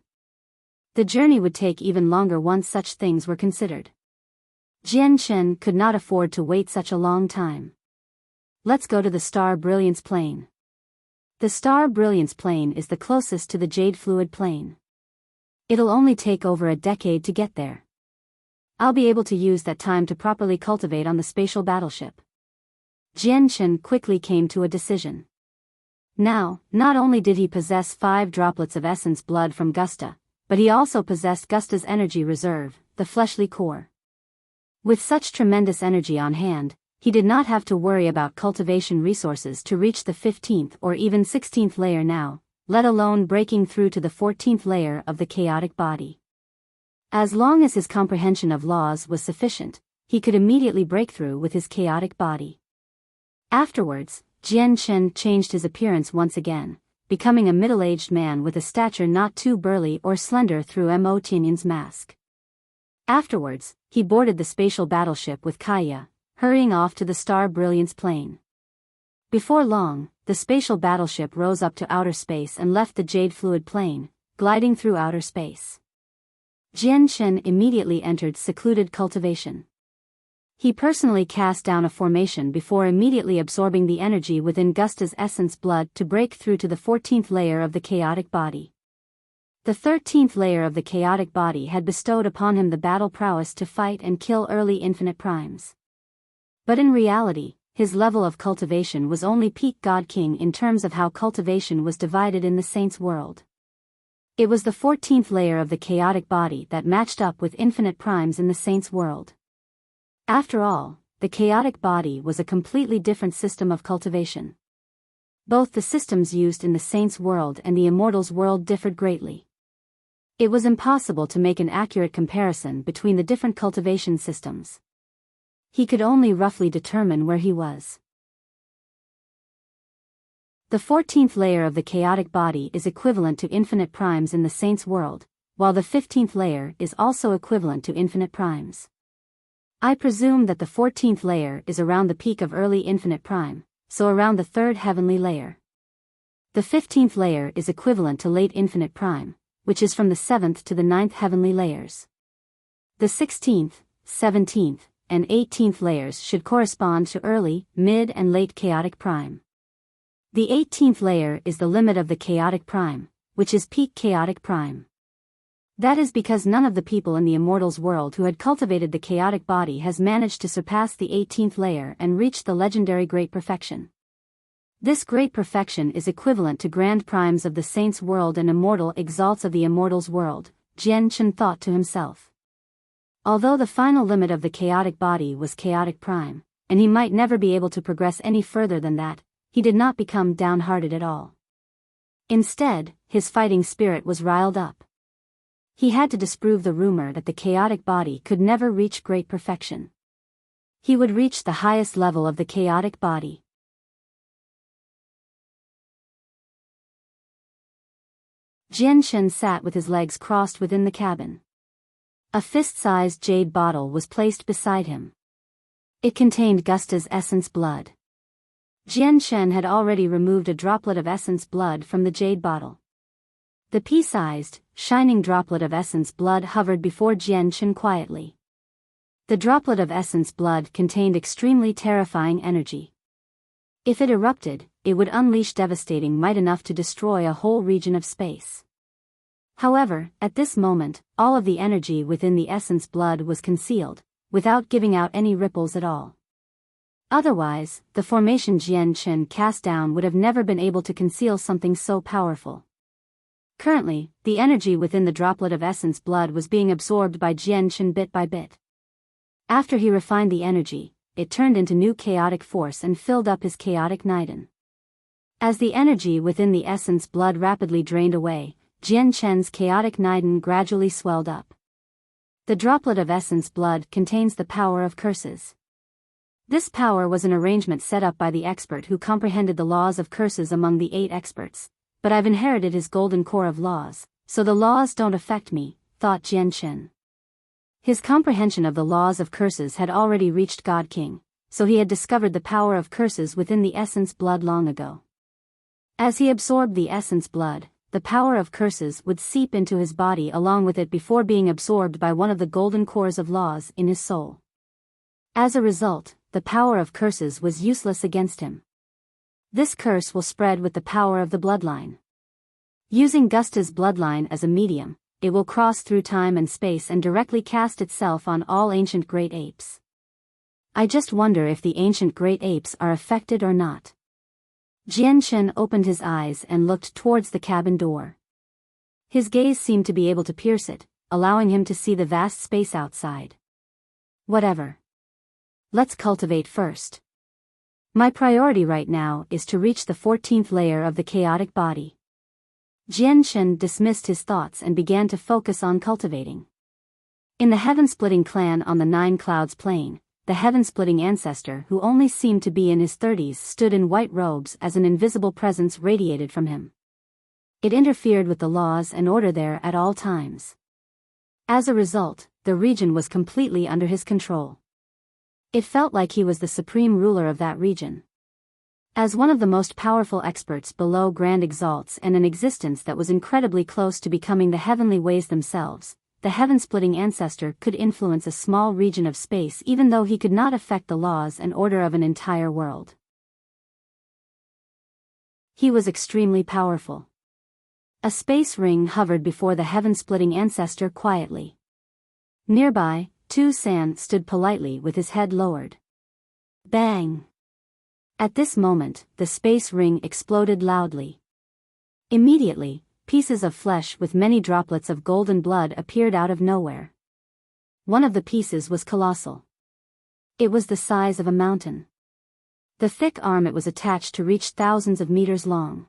The journey would take even longer once such things were considered. Jian Chen could not afford to wait such a long time. Let's go to the Star Brilliance Plane. The Star Brilliance Plane is the closest to the Jade Fluid Plane. It'll only take over a decade to get there. I'll be able to use that time to properly cultivate on the spatial battleship. Jian Chen quickly came to a decision. Now, not only did he possess 5 droplets of essence blood from Gusta, but he also possessed Gusta's energy reserve, the fleshly core. With such tremendous energy on hand, he did not have to worry about cultivation resources to reach the 15th or even 16th layer now, let alone breaking through to the 14th layer of the chaotic body. As long as his comprehension of laws was sufficient, he could immediately break through with his chaotic body. Afterwards, Jian Chen changed his appearance once again, becoming a middle-aged man with a stature not too burly or slender through Mo Tianyan's mask. Afterwards, he boarded the spatial battleship with Kaya, hurrying off to the Star Brilliance Plane. Before long, the spatial battleship rose up to outer space and left the Jade Fluid Plane, gliding through outer space. Jian Chen immediately entered secluded cultivation. He personally cast down a formation before immediately absorbing the energy within Gusta's essence blood to break through to the 14th layer of the chaotic body. The 13th layer of the chaotic body had bestowed upon him the battle prowess to fight and kill early infinite primes. But in reality, his level of cultivation was only peak God King in terms of how cultivation was divided in the Saints' world. It was the 14th layer of the chaotic body that matched up with infinite primes in the Saints' world. After all, the chaotic body was a completely different system of cultivation. Both the systems used in the Saints' world and the Immortals' world differed greatly. It was impossible to make an accurate comparison between the different cultivation systems. He could only roughly determine where he was. The 14th layer of the chaotic body is equivalent to infinite primes in the Saints' world, while the 15th layer is also equivalent to infinite primes. I presume that the 14th layer is around the peak of early infinite prime, so around the 3rd heavenly layer. The 15th layer is equivalent to late infinite prime, which is from the 7th to the 9th heavenly layers. The 16th, 17th, and 18th layers should correspond to early, mid and late chaotic prime. The 18th layer is the limit of the chaotic prime, which is peak chaotic prime. That is because none of the people in the Immortals world who had cultivated the chaotic body has managed to surpass the 18th layer and reach the legendary Great Perfection. This Great Perfection is equivalent to Grand Primes of the Saints' world and Immortal Exalts of the Immortals world, Jian Chen thought to himself. Although the final limit of the chaotic body was chaotic prime, and he might never be able to progress any further than that, he did not become downhearted at all. Instead, his fighting spirit was riled up. He had to disprove the rumor that the chaotic body could never reach great perfection. He would reach the highest level of the chaotic body. Jian Chen sat with his legs crossed within the cabin. A fist-sized jade bottle was placed beside him. It contained Gusta's essence blood. Jian Chen had already removed a droplet of essence blood from the jade bottle. The pea-sized, shining droplet of essence blood hovered before Jian Chen quietly. The droplet of essence blood contained extremely terrifying energy. If it erupted, it would unleash devastating might enough to destroy a whole region of space. However, at this moment, all of the energy within the essence blood was concealed, without giving out any ripples at all. Otherwise, the formation Jian Chen cast down would have never been able to conceal something so powerful. Currently, the energy within the droplet of essence blood was being absorbed by Jian Chen bit by bit. After he refined the energy, it turned into new chaotic force and filled up his chaotic Niden. As the energy within the essence blood rapidly drained away, Jian Chen's chaotic Niden gradually swelled up. The droplet of essence blood contains the power of curses. This power was an arrangement set up by the expert who comprehended the laws of curses among the 8 experts, but I've inherited his golden core of laws, so the laws don't affect me, thought Jian Chen. His comprehension of the laws of curses had already reached God King, so he had discovered the power of curses within the essence blood long ago. As he absorbed the essence blood, the power of curses would seep into his body along with it before being absorbed by one of the golden cores of laws in his soul. As a result, the power of curses was useless against him. This curse will spread with the power of the bloodline. Using Gusta's bloodline as a medium, it will cross through time and space and directly cast itself on all ancient great apes. I just wonder if the ancient great apes are affected or not. Jian Chen opened his eyes and looked towards the cabin door. His gaze seemed to be able to pierce it, allowing him to see the vast space outside. Whatever. Let's cultivate first. My priority right now is to reach the 14th layer of the chaotic body. Jian Chen dismissed his thoughts and began to focus on cultivating. In the heaven-splitting clan on the 9 Clouds Plain, the heaven-splitting ancestor who only seemed to be in his 30s stood in white robes as an invisible presence radiated from him. It interfered with the laws and order there at all times. As a result, the region was completely under his control. It felt like he was the supreme ruler of that region. As one of the most powerful experts below Grand Exalts and an existence that was incredibly close to becoming the heavenly ways themselves, the heaven-splitting ancestor could influence a small region of space even though he could not affect the laws and order of an entire world. He was extremely powerful. A space ring hovered before the heaven-splitting ancestor quietly. Nearby, Tu San stood politely with his head lowered. Bang! At this moment, the space ring exploded loudly. Immediately, pieces of flesh with many droplets of golden blood appeared out of nowhere. One of the pieces was colossal. It was the size of a mountain. The thick arm it was attached to reached thousands of meters long.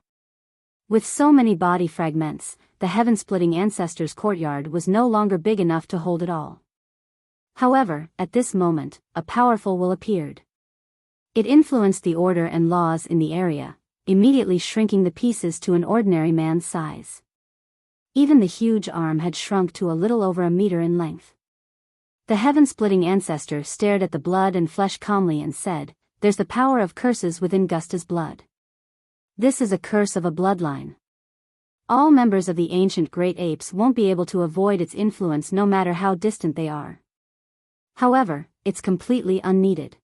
With so many body fragments, the heaven-splitting ancestor's courtyard was no longer big enough to hold it all. However, at this moment, a powerful will appeared. It influenced the order and laws in the area, immediately shrinking the pieces to an ordinary man's size. Even the huge arm had shrunk to a little over a meter in length. The heaven-splitting ancestor stared at the blood and flesh calmly and said, "There's the power of curses within Gusta's blood. This is a curse of a bloodline. All members of the ancient great apes won't be able to avoid its influence no matter how distant they are. However, it's completely unneeded."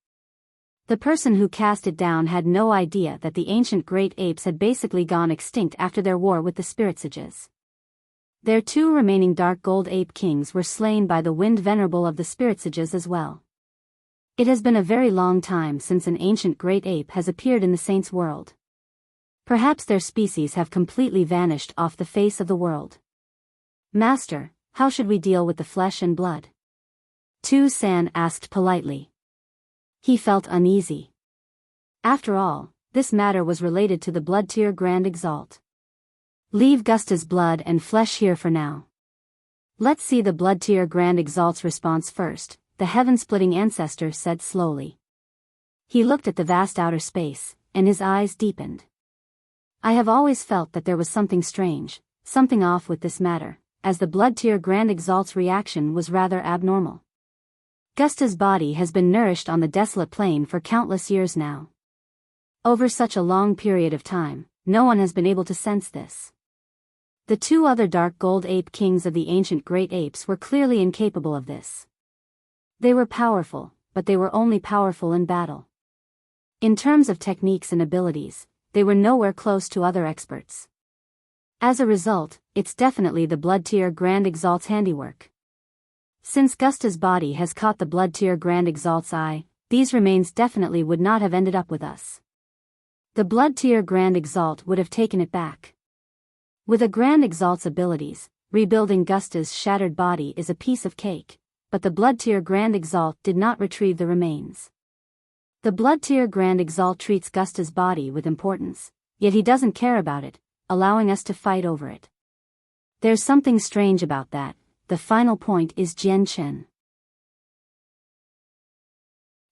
The person who cast it down had no idea that the ancient great apes had basically gone extinct after their war with the spirit sages. Their 2 remaining dark gold ape kings were slain by the wind venerable of the spirit sages as well. It has been a very long time since an ancient great ape has appeared in the saints' world. Perhaps their species have completely vanished off the face of the world. Master, how should we deal with the flesh and blood? Tu San asked politely. He felt uneasy. After all, this matter was related to the blood tier Grand Exalt. Leave Gusta's blood and flesh here for now. Let's see the blood tier Grand Exalt's response first, the heaven-splitting ancestor said slowly. He looked at the vast outer space, and his eyes deepened. I have always felt that there was something strange, something off with this matter, as the blood tier Grand Exalt's reaction was rather abnormal. Gusta's body has been nourished on the desolate plain for countless years now. Over such a long period of time, no one has been able to sense this. The 2 other dark gold ape kings of the ancient great apes were clearly incapable of this. They were powerful, but they were only powerful in battle. In terms of techniques and abilities, they were nowhere close to other experts. As a result, it's definitely the blood tier Grand Exalt's handiwork. Since Gusta's body has caught the blood tier Grand Exalt's eye, these remains definitely would not have ended up with us. The Blood Tier Grand Exalt would have taken it back. With a Grand Exalt's abilities, rebuilding Gusta's shattered body is a piece of cake, but the Blood Tier Grand Exalt did not retrieve the remains. The Blood Tier Grand Exalt treats Gusta's body with importance, yet he doesn't care about it, allowing us to fight over it. There's something strange about that. The final point is Jian Chen.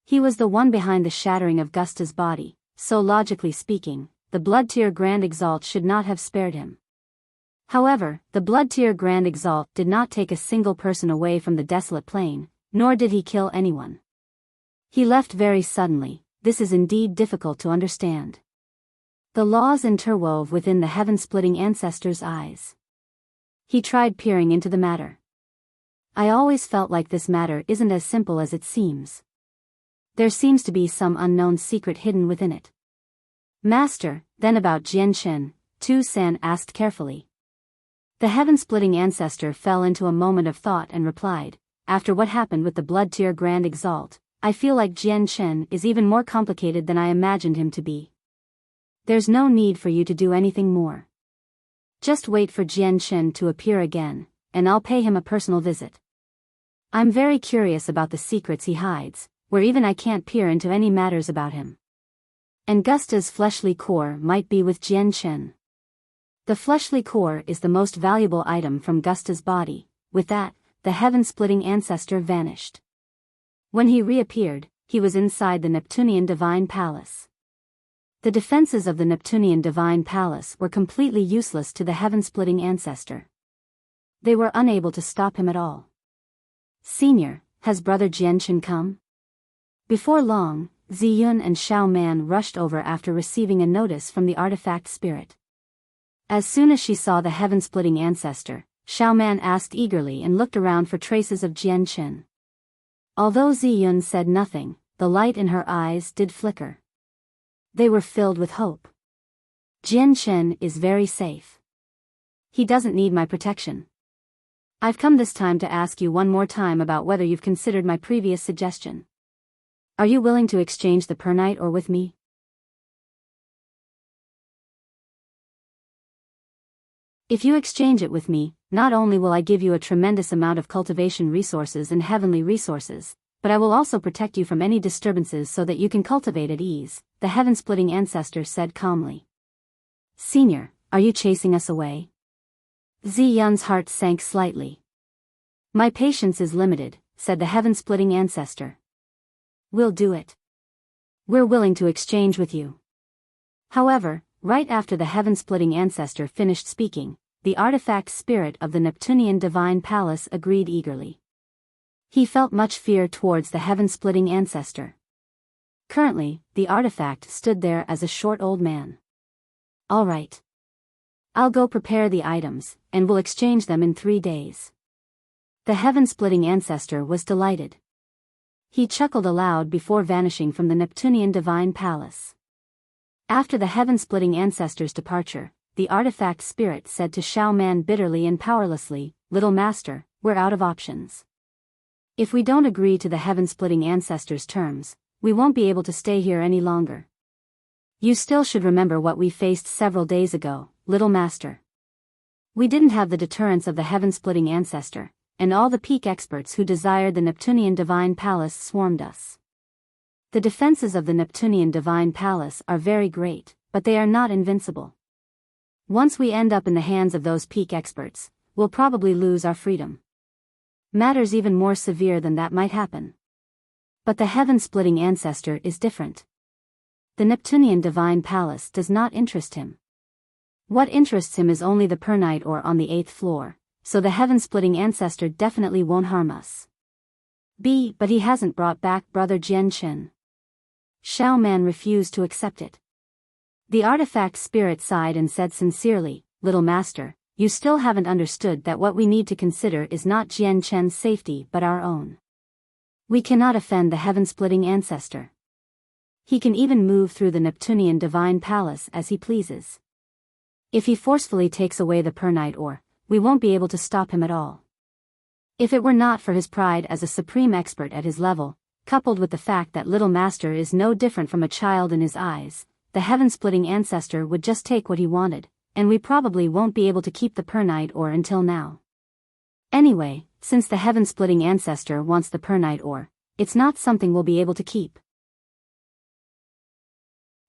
He was the one behind the shattering of Gusta's body, so logically speaking, the Blood Tier Grand Exalt should not have spared him. However, the Blood Tier Grand Exalt did not take a single person away from the desolate plain, nor did he kill anyone. He left very suddenly. This is indeed difficult to understand. The laws interwove within the heaven-splitting ancestor's eyes. He tried peering into the matter. I always felt like this matter isn't as simple as it seems. There seems to be some unknown secret hidden within it. Master, then about Jian Chen, Tu San asked carefully. The heaven-splitting ancestor fell into a moment of thought and replied, after what happened with the Blood Tier Grand Exalt, I feel like Jian Chen is even more complicated than I imagined him to be. There's no need for you to do anything more. Just wait for Jian Chen to appear again, and I'll pay him a personal visit. I'm very curious about the secrets he hides, where even I can't peer into any matters about him. And Gusta's fleshly core might be with Jian Chen. The fleshly core is the most valuable item from Gusta's body. With that, the heaven-splitting ancestor vanished. When he reappeared, he was inside the Neptunian Divine Palace. The defenses of the Neptunian Divine Palace were completely useless to the heaven-splitting ancestor. They were unable to stop him at all. Senior, has Brother Jian Chen come? Before long, Ziyun and Xiao Man rushed over after receiving a notice from the artifact spirit. As soon as she saw the heaven-splitting ancestor, Xiao Man asked eagerly and looked around for traces of Jian Chen. Although Ziyun said nothing, the light in her eyes did flicker. They were filled with hope. Jian Chen is very safe. He doesn't need my protection. I've come this time to ask you one more time about whether you've considered my previous suggestion. Are you willing to exchange the pernight ore with me? If you exchange it with me, not only will I give you a tremendous amount of cultivation resources and heavenly resources, but I will also protect you from any disturbances so that you can cultivate at ease, the heaven-splitting ancestor said calmly. Senior, are you chasing us away? Ziyun's heart sank slightly. My patience is limited, said the heaven-splitting ancestor. We'll do it. We're willing to exchange with you. However, right after the heaven-splitting ancestor finished speaking, the artifact spirit of the Neptunian Divine Palace agreed eagerly. He felt much fear towards the heaven-splitting ancestor. Currently, the artifact stood there as a short old man. All right. I'll go prepare the items, and we'll exchange them in 3 days. The heaven-splitting ancestor was delighted. He chuckled aloud before vanishing from the Neptunian Divine Palace. After the heaven-splitting ancestor's departure, the artifact spirit said to Xiao Man bitterly and powerlessly, Little Master, we're out of options. If we don't agree to the heaven-splitting ancestor's terms, we won't be able to stay here any longer. You still should remember what we faced several days ago, Little Master. We didn't have the deterrence of the heaven-splitting ancestor, and all the peak experts who desired the Neptunian Divine Palace swarmed us. The defenses of the Neptunian Divine Palace are very great, but they are not invincible. Once we end up in the hands of those peak experts, we'll probably lose our freedom. Matters even more severe than that might happen. But the heaven-splitting ancestor is different. The Neptunian Divine Palace does not interest him. What interests him is only the pernight ore on the 8th floor, so the heaven-splitting ancestor definitely won't harm us. But he hasn't brought back Brother Jian Chen. Xiao Man refused to accept it. The artifact spirit sighed and said sincerely, Little Master, you still haven't understood that what we need to consider is not Jian Chen's safety but our own. We cannot offend the heaven-splitting ancestor. He can even move through the Neptunian Divine Palace as he pleases. If he forcefully takes away the pernight ore, we won't be able to stop him at all. If it were not for his pride as a supreme expert at his level, coupled with the fact that little master is no different from a child in his eyes, the heaven-splitting ancestor would just take what he wanted, and we probably won't be able to keep the Pernite ore until now. Anyway, since the heaven-splitting ancestor wants the Pernite ore, it's not something we'll be able to keep.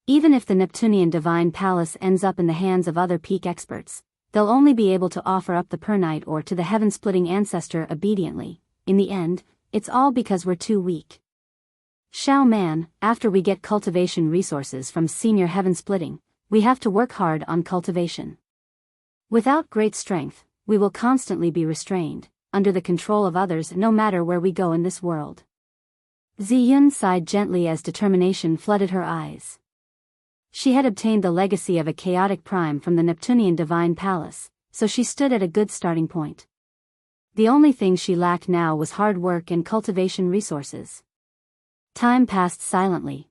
Even if the Neptunian Divine Palace ends up in the hands of other peak experts, they'll only be able to offer up the Pernite ore to the heaven-splitting ancestor obediently. In the end, it's all because we're too weak. Xiao Man, after we get cultivation resources from senior heaven-splitting, we have to work hard on cultivation. Without great strength, we will constantly be restrained, under the control of others no matter where we go in this world. Ziyun sighed gently as determination flooded her eyes. She had obtained the legacy of a chaotic prime from the Neptunian Divine Palace, so she stood at a good starting point. The only thing she lacked now was hard work and cultivation resources. Time passed silently.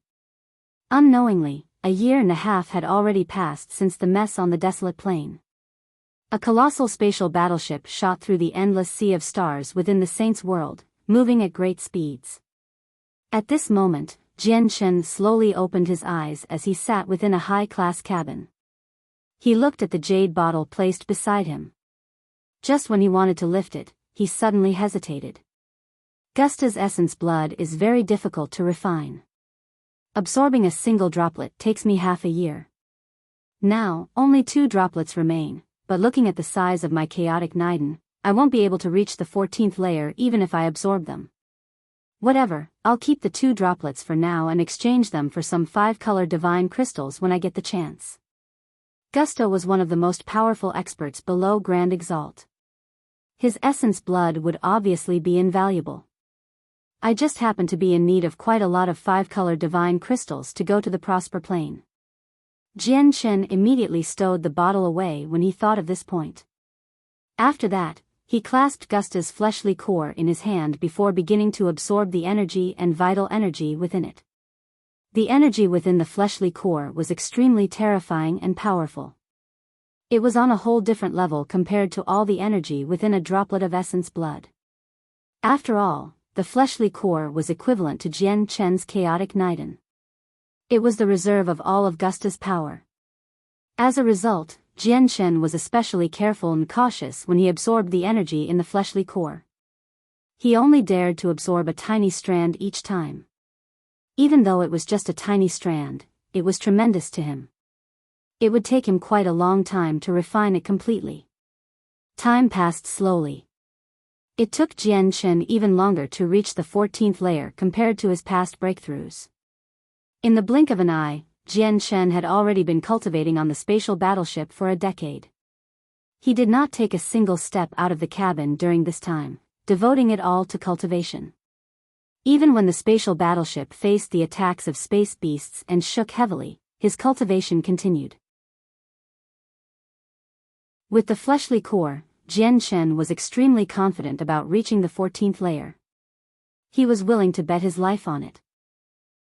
Unknowingly, a year and a half had already passed since the mess on the desolate plain. A colossal spatial battleship shot through the endless sea of stars within the Saint's world, moving at great speeds. At this moment, Jian Shen slowly opened his eyes as he sat within a high-class cabin. He looked at the jade bottle placed beside him. Just when he wanted to lift it, he suddenly hesitated. Gusta's essence blood is very difficult to refine. Absorbing a single droplet takes me half a year. Now, only 2 droplets remain, but looking at the size of my chaotic Niden, I won't be able to reach the 14th layer even if I absorb them. Whatever, I'll keep the 2 droplets for now and exchange them for some 5-color divine crystals when I get the chance. Gusta was one of the most powerful experts below Grand Exalt. His essence blood would obviously be invaluable. I just happen to be in need of quite a lot of 5-color divine crystals to go to the Prosper Plane. Jian Shen immediately stowed the bottle away when he thought of this point. After that, he clasped Gusta's fleshly core in his hand before beginning to absorb the energy and vital energy within it. The energy within the fleshly core was extremely terrifying and powerful. It was on a whole different level compared to all the energy within a droplet of essence blood. After all, the fleshly core was equivalent to Jian Chen's chaotic Niden. It was the reserve of all of Gusta's power. As a result, Jian Chen was especially careful and cautious when he absorbed the energy in the fleshly core. He only dared to absorb a tiny strand each time. Even though it was just a tiny strand, it was tremendous to him. It would take him quite a long time to refine it completely. Time passed slowly. It took Jian Chen even longer to reach the 14th layer compared to his past breakthroughs. In the blink of an eye, Jian Chen had already been cultivating on the spatial battleship for a decade. He did not take a single step out of the cabin during this time, devoting it all to cultivation. Even when the spatial battleship faced the attacks of space beasts and shook heavily, his cultivation continued. With the fleshly core, Jian Chen was extremely confident about reaching the 14th layer. He was willing to bet his life on it.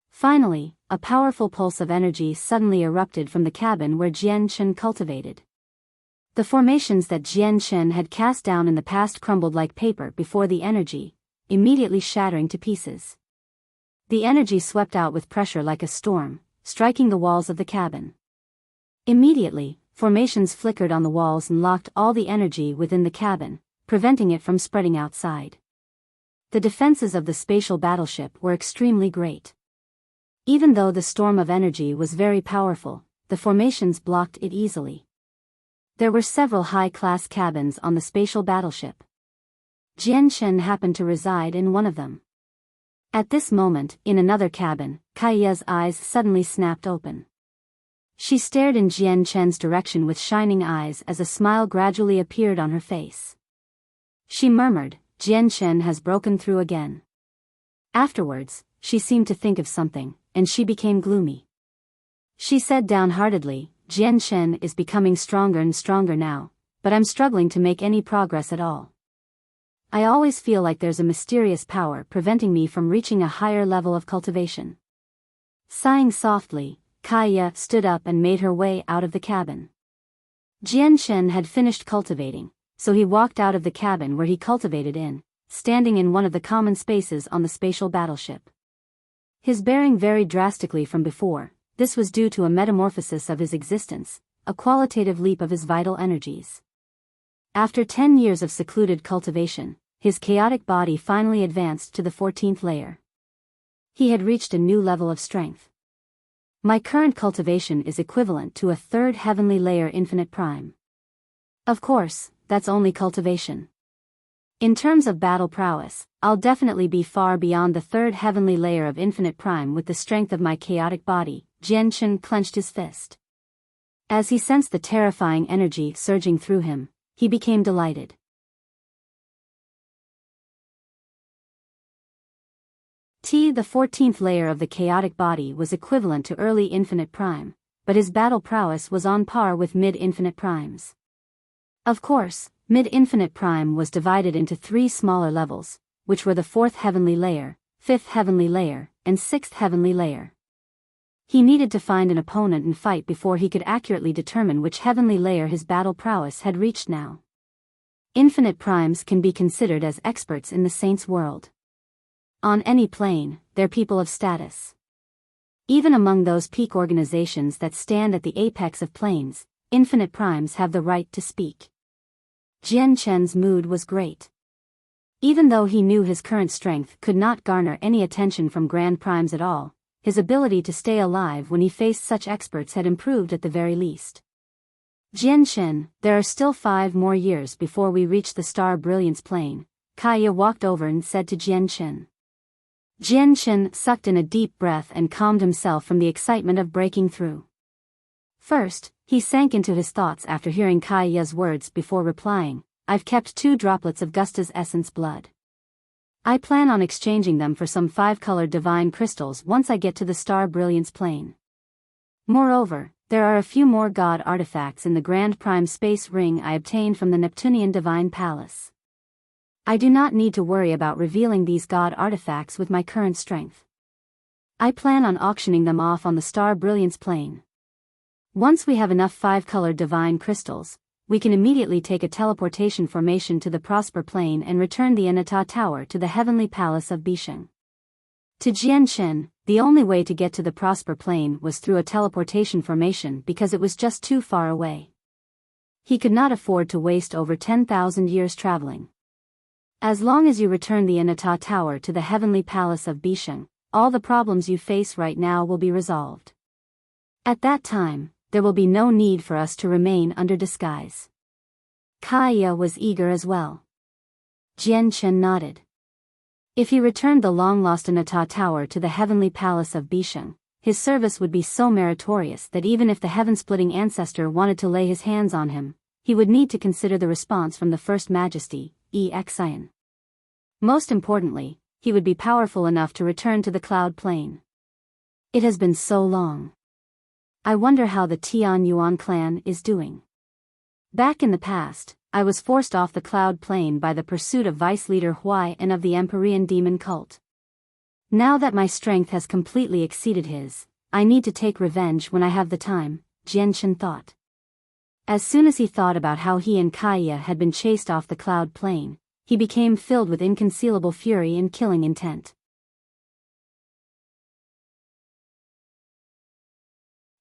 Finally, a powerful pulse of energy suddenly erupted from the cabin where Jian Chen cultivated. The formations that Jian Chen had cast down in the past crumbled like paper before the energy, immediately shattering to pieces. The energy swept out with pressure like a storm, striking the walls of the cabin. Immediately, formations flickered on the walls and locked all the energy within the cabin, preventing it from spreading outside. The defenses of the spatial battleship were extremely great. Even though the storm of energy was very powerful, the formations blocked it easily. There were several high-class cabins on the spatial battleship. Jian Shen happened to reside in one of them. At this moment, in another cabin, Kaiya's eyes suddenly snapped open. She stared in Jian Chen's direction with shining eyes as a smile gradually appeared on her face. She murmured, "Jian Chen has broken through again." Afterwards, she seemed to think of something, and she became gloomy. She said downheartedly, "Jian Chen is becoming stronger and stronger now, but I'm struggling to make any progress at all. I always feel like there's a mysterious power preventing me from reaching a higher level of cultivation." Sighing softly, Kaiya stood up and made her way out of the cabin. Jian Chen had finished cultivating, so he walked out of the cabin where he cultivated in, standing in one of the common spaces on the spatial battleship. His bearing varied drastically from before. This was due to a metamorphosis of his existence, a qualitative leap of his vital energies. After 10 years of secluded cultivation, his chaotic body finally advanced to the 14th layer. He had reached a new level of strength. My current cultivation is equivalent to a third heavenly layer infinite prime. Of course, that's only cultivation. In terms of battle prowess, I'll definitely be far beyond the third heavenly layer of infinite prime with the strength of my chaotic body. Jian Chen clenched his fist. As he sensed the terrifying energy surging through him, he became delighted. The 14th layer of the chaotic body was equivalent to early infinite prime, but his battle prowess was on par with mid-infinite primes. Of course, mid-infinite prime was divided into 3 smaller levels, which were the 4th heavenly layer, 5th heavenly layer, and 6th heavenly layer. He needed to find an opponent and fight before he could accurately determine which heavenly layer his battle prowess had reached now. Infinite primes can be considered as experts in the saints' world. On any plane, they're people of status. Even among those peak organizations that stand at the apex of planes, infinite primes have the right to speak. Jian Chen's mood was great. Even though he knew his current strength could not garner any attention from grand primes at all, his ability to stay alive when he faced such experts had improved at the very least. Jian Chen, there are still 5 more years before we reach the star brilliance plane. Kaya walked over and said to Jian Chen. Jian Chen sucked in a deep breath and calmed himself from the excitement of breaking through. First, he sank into his thoughts after hearing Kaya's words before replying, I've kept 2 droplets of Gusta's essence blood. I plan on exchanging them for some 5-colored divine crystals once I get to the star brilliance plane. Moreover, there are a few more god artifacts in the Grand Prime Space Ring I obtained from the Neptunian Divine Palace. I do not need to worry about revealing these god artifacts with my current strength. I plan on auctioning them off on the star brilliance plane. Once we have enough 5-colored divine crystals, we can immediately take a teleportation formation to the Prosper Plane and return the Anata Tower to the Heavenly Palace of Bisheng. To Jian Chen, the only way to get to the Prosper Plane was through a teleportation formation because it was just too far away. He could not afford to waste over 10,000 years traveling. As long as you return the Anata Tower to the Heavenly Palace of Bisheng, all the problems you face right now will be resolved. At that time, there will be no need for us to remain under disguise. Kaya was eager as well. Jian Chen nodded. If he returned the long-lost Anata Tower to the Heavenly Palace of Bisheng, his service would be so meritorious that even if the heaven-splitting ancestor wanted to lay his hands on him, he would need to consider the response from the First Majesty, Xian. Most importantly, he would be powerful enough to return to the Cloud Plane. It has been so long. I wonder how the Tian Yuan clan is doing. Back in the past, I was forced off the Cloud Plane by the pursuit of Vice Leader Huai and of the Empyrean Demon Cult. Now that my strength has completely exceeded his, I need to take revenge when I have the time, Jian Chen thought. As soon as he thought about how he and Kaya had been chased off the Cloud Plane, he became filled with inconcealable fury and killing intent.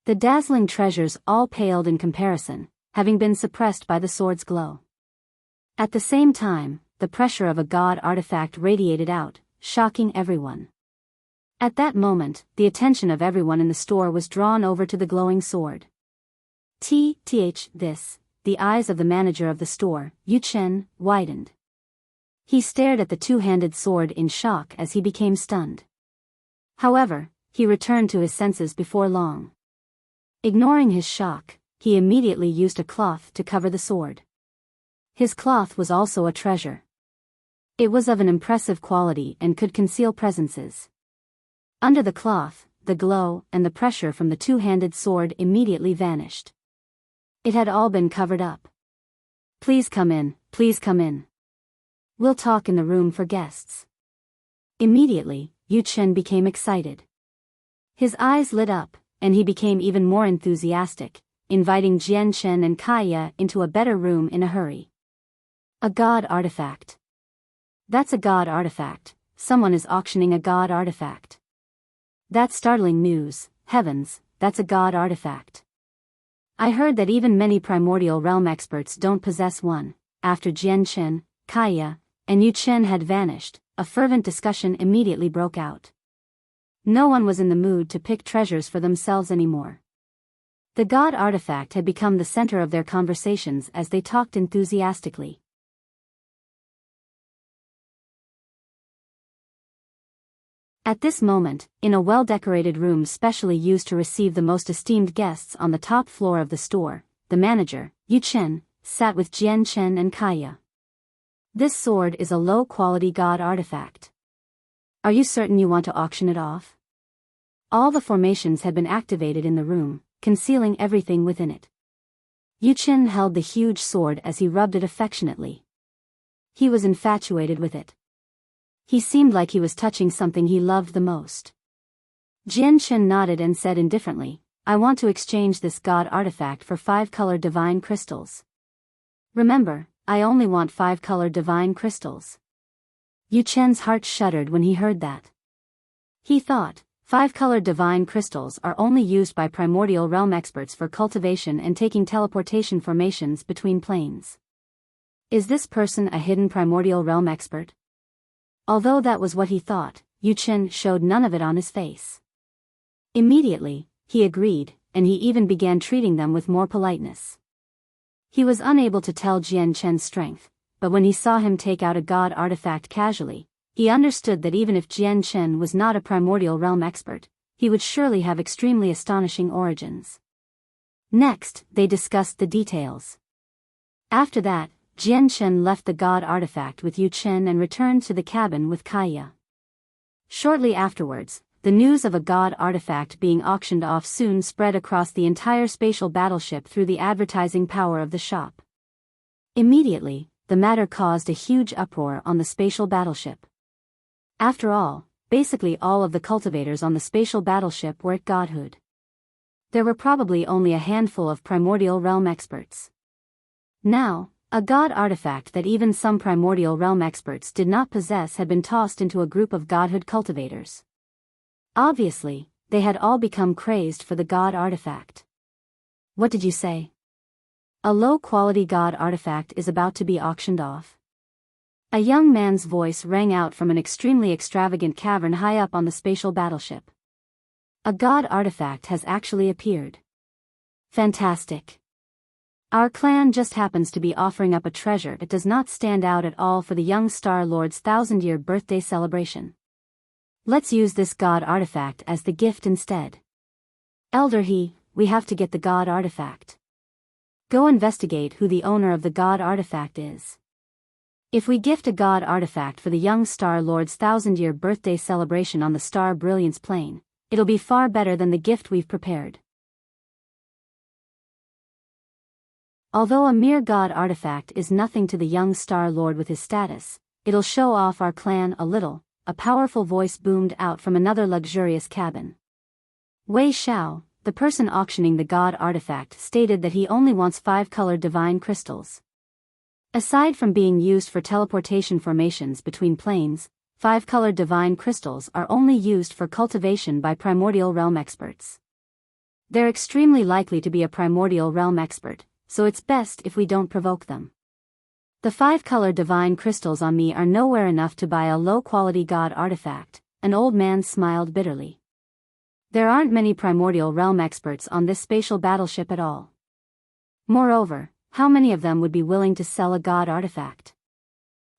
The dazzling treasures all paled in comparison, having been suppressed by the sword's glow. At the same time, the pressure of a god artifact radiated out, shocking everyone. At that moment, the attention of everyone in the store was drawn over to the glowing sword. The eyes of the manager of the store, Yu Chen, widened. He stared at the 2-handed sword in shock as he became stunned. However, he returned to his senses before long. Ignoring his shock, he immediately used a cloth to cover the sword. His cloth was also a treasure. It was of an impressive quality and could conceal presences. Under the cloth, the glow and the pressure from the 2-handed sword immediately vanished. It had all been covered up. Please come in, please come in. We'll talk in the room for guests. Immediately, Yu Chen became excited. His eyes lit up, and he became even more enthusiastic, inviting Jian Chen and Kaya into a better room in a hurry. A god artifact. That's a god artifact. Someone is auctioning a god artifact. That's startling news. Heavens, that's a god artifact. I heard that even many primordial realm experts don't possess one. After Jian Chen, Kaya, and Yu Chen had vanished, a fervent discussion immediately broke out. No one was in the mood to pick treasures for themselves anymore. The god artifact had become the center of their conversations as they talked enthusiastically. At this moment, in a well-decorated room specially used to receive the most esteemed guests on the top floor of the store, the manager, Yu Chen, sat with Jian Chen and Kaya. This sword is a low-quality god artifact. Are you certain you want to auction it off? All the formations had been activated in the room, concealing everything within it. Yu Chen held the huge sword as he rubbed it affectionately. He was infatuated with it. He seemed like he was touching something he loved the most. Jian Chen nodded and said indifferently, I want to exchange this god artifact for 5-color divine crystals. Remember, I only want 5-color divine crystals. Yu Chen's heart shuddered when he heard that. He thought, 5-color divine crystals are only used by primordial realm experts for cultivation and taking teleportation formations between planes. Is this person a hidden primordial realm expert? Although that was what he thought, Yu Chen showed none of it on his face. Immediately, he agreed, and he even began treating them with more politeness. He was unable to tell Jian Chen's strength, but when he saw him take out a god artifact casually, he understood that even if Jian Chen was not a primordial realm expert, he would surely have extremely astonishing origins. Next, they discussed the details. After that, Jian Chen left the god artifact with Yu Chen and returned to the cabin with Kaya. Shortly afterwards, the news of a god artifact being auctioned off soon spread across the entire spatial battleship through the advertising power of the shop. Immediately, the matter caused a huge uproar on the spatial battleship. After all, basically all of the cultivators on the spatial battleship were at godhood. There were probably only a handful of primordial realm experts. Now, a god artifact that even some primordial realm experts did not possess had been tossed into a group of godhood cultivators. Obviously, they had all become crazed for the god artifact. What did you say? A low-quality god artifact is about to be auctioned off? A young man's voice rang out from an extremely extravagant cavern high up on the spatial battleship. A god artifact has actually appeared. Fantastic. Our clan just happens to be offering up a treasure that does not stand out at all for the young Star Lord's 1,000-year birthday celebration. Let's use this god artifact as the gift instead. Elder He, we have to get the god artifact. Go investigate who the owner of the god artifact is. If we gift a god artifact for the young Star Lord's 1,000-year birthday celebration on the Star Brilliance plane, it'll be far better than the gift we've prepared. Although a mere god artifact is nothing to the young Star Lord with his status, it'll show off our clan a little, a powerful voice boomed out from another luxurious cabin. Wei Xiao, the person auctioning the god artifact, stated that he only wants 5-color divine crystals. Aside from being used for teleportation formations between planes, 5-color divine crystals are only used for cultivation by primordial realm experts. They're extremely likely to be a primordial realm expert, so it's best if we don't provoke them. The 5-color divine crystals on me are nowhere enough to buy a low-quality god artifact, an old man smiled bitterly. There aren't many primordial realm experts on this spatial battleship at all. Moreover, how many of them would be willing to sell a god artifact?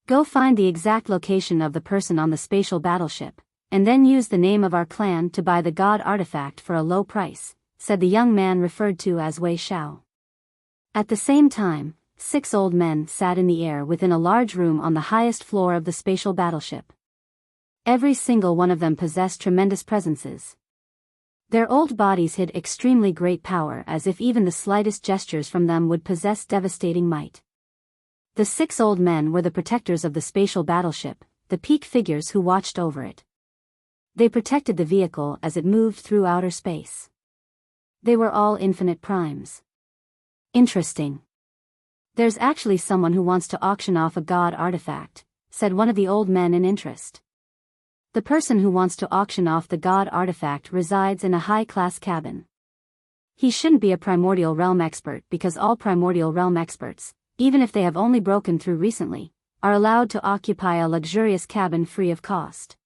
Go find the exact location of the person on the spatial battleship, and then use the name of our clan to buy the god artifact for a low price, said the young man referred to as Wei Xiao. At the same time, 6 old men sat in the air within a large room on the highest floor of the spatial battleship. Every single one of them possessed tremendous presences. Their old bodies hid extremely great power, as if even the slightest gestures from them would possess devastating might. The 6 old men were the protectors of the spatial battleship, the peak figures who watched over it. They protected the vehicle as it moved through outer space. They were all infinite primes. Interesting. There's actually someone who wants to auction off a god artifact, said one of the old men in interest. The person who wants to auction off the god artifact resides in a high-class cabin. He shouldn't be a primordial realm expert because all primordial realm experts, even if they have only broken through recently, are allowed to occupy a luxurious cabin free of cost.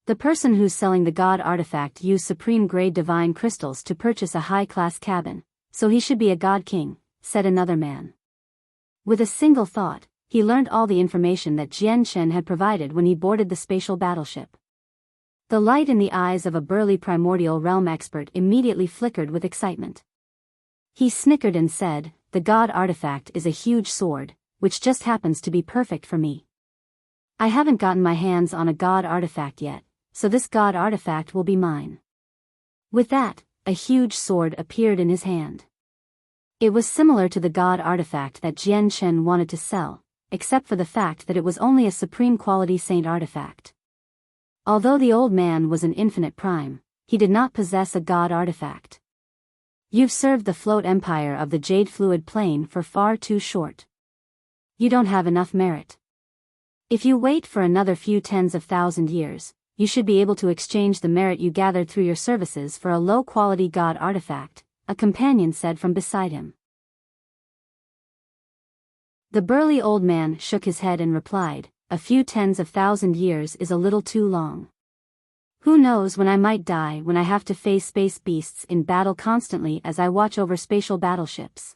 The person who's selling the god artifact used supreme-grade divine crystals to purchase a high-class cabin, so he should be a god king, said another man. With a single thought, he learned all the information that Jian Chen had provided when he boarded the spatial battleship. The light in the eyes of a burly primordial realm expert immediately flickered with excitement. He snickered and said, "The god artifact is a huge sword, which just happens to be perfect for me. I haven't gotten my hands on a god artifact yet, so this god artifact will be mine." With that, a huge sword appeared in his hand. It was similar to the god artifact that Jian Chen wanted to sell, except for the fact that it was only a supreme quality saint artifact. Although the old man was an infinite prime, he did not possess a god artifact. You've served the float empire of the jade fluid plane for far too short. You don't have enough merit. If you wait for another few tens of thousand years, you should be able to exchange the merit you gathered through your services for a low-quality god artifact, a companion said from beside him. The burly old man shook his head and replied, "A few tens of thousand years is a little too long. Who knows when I might die when I have to face space beasts in battle constantly as I watch over spatial battleships.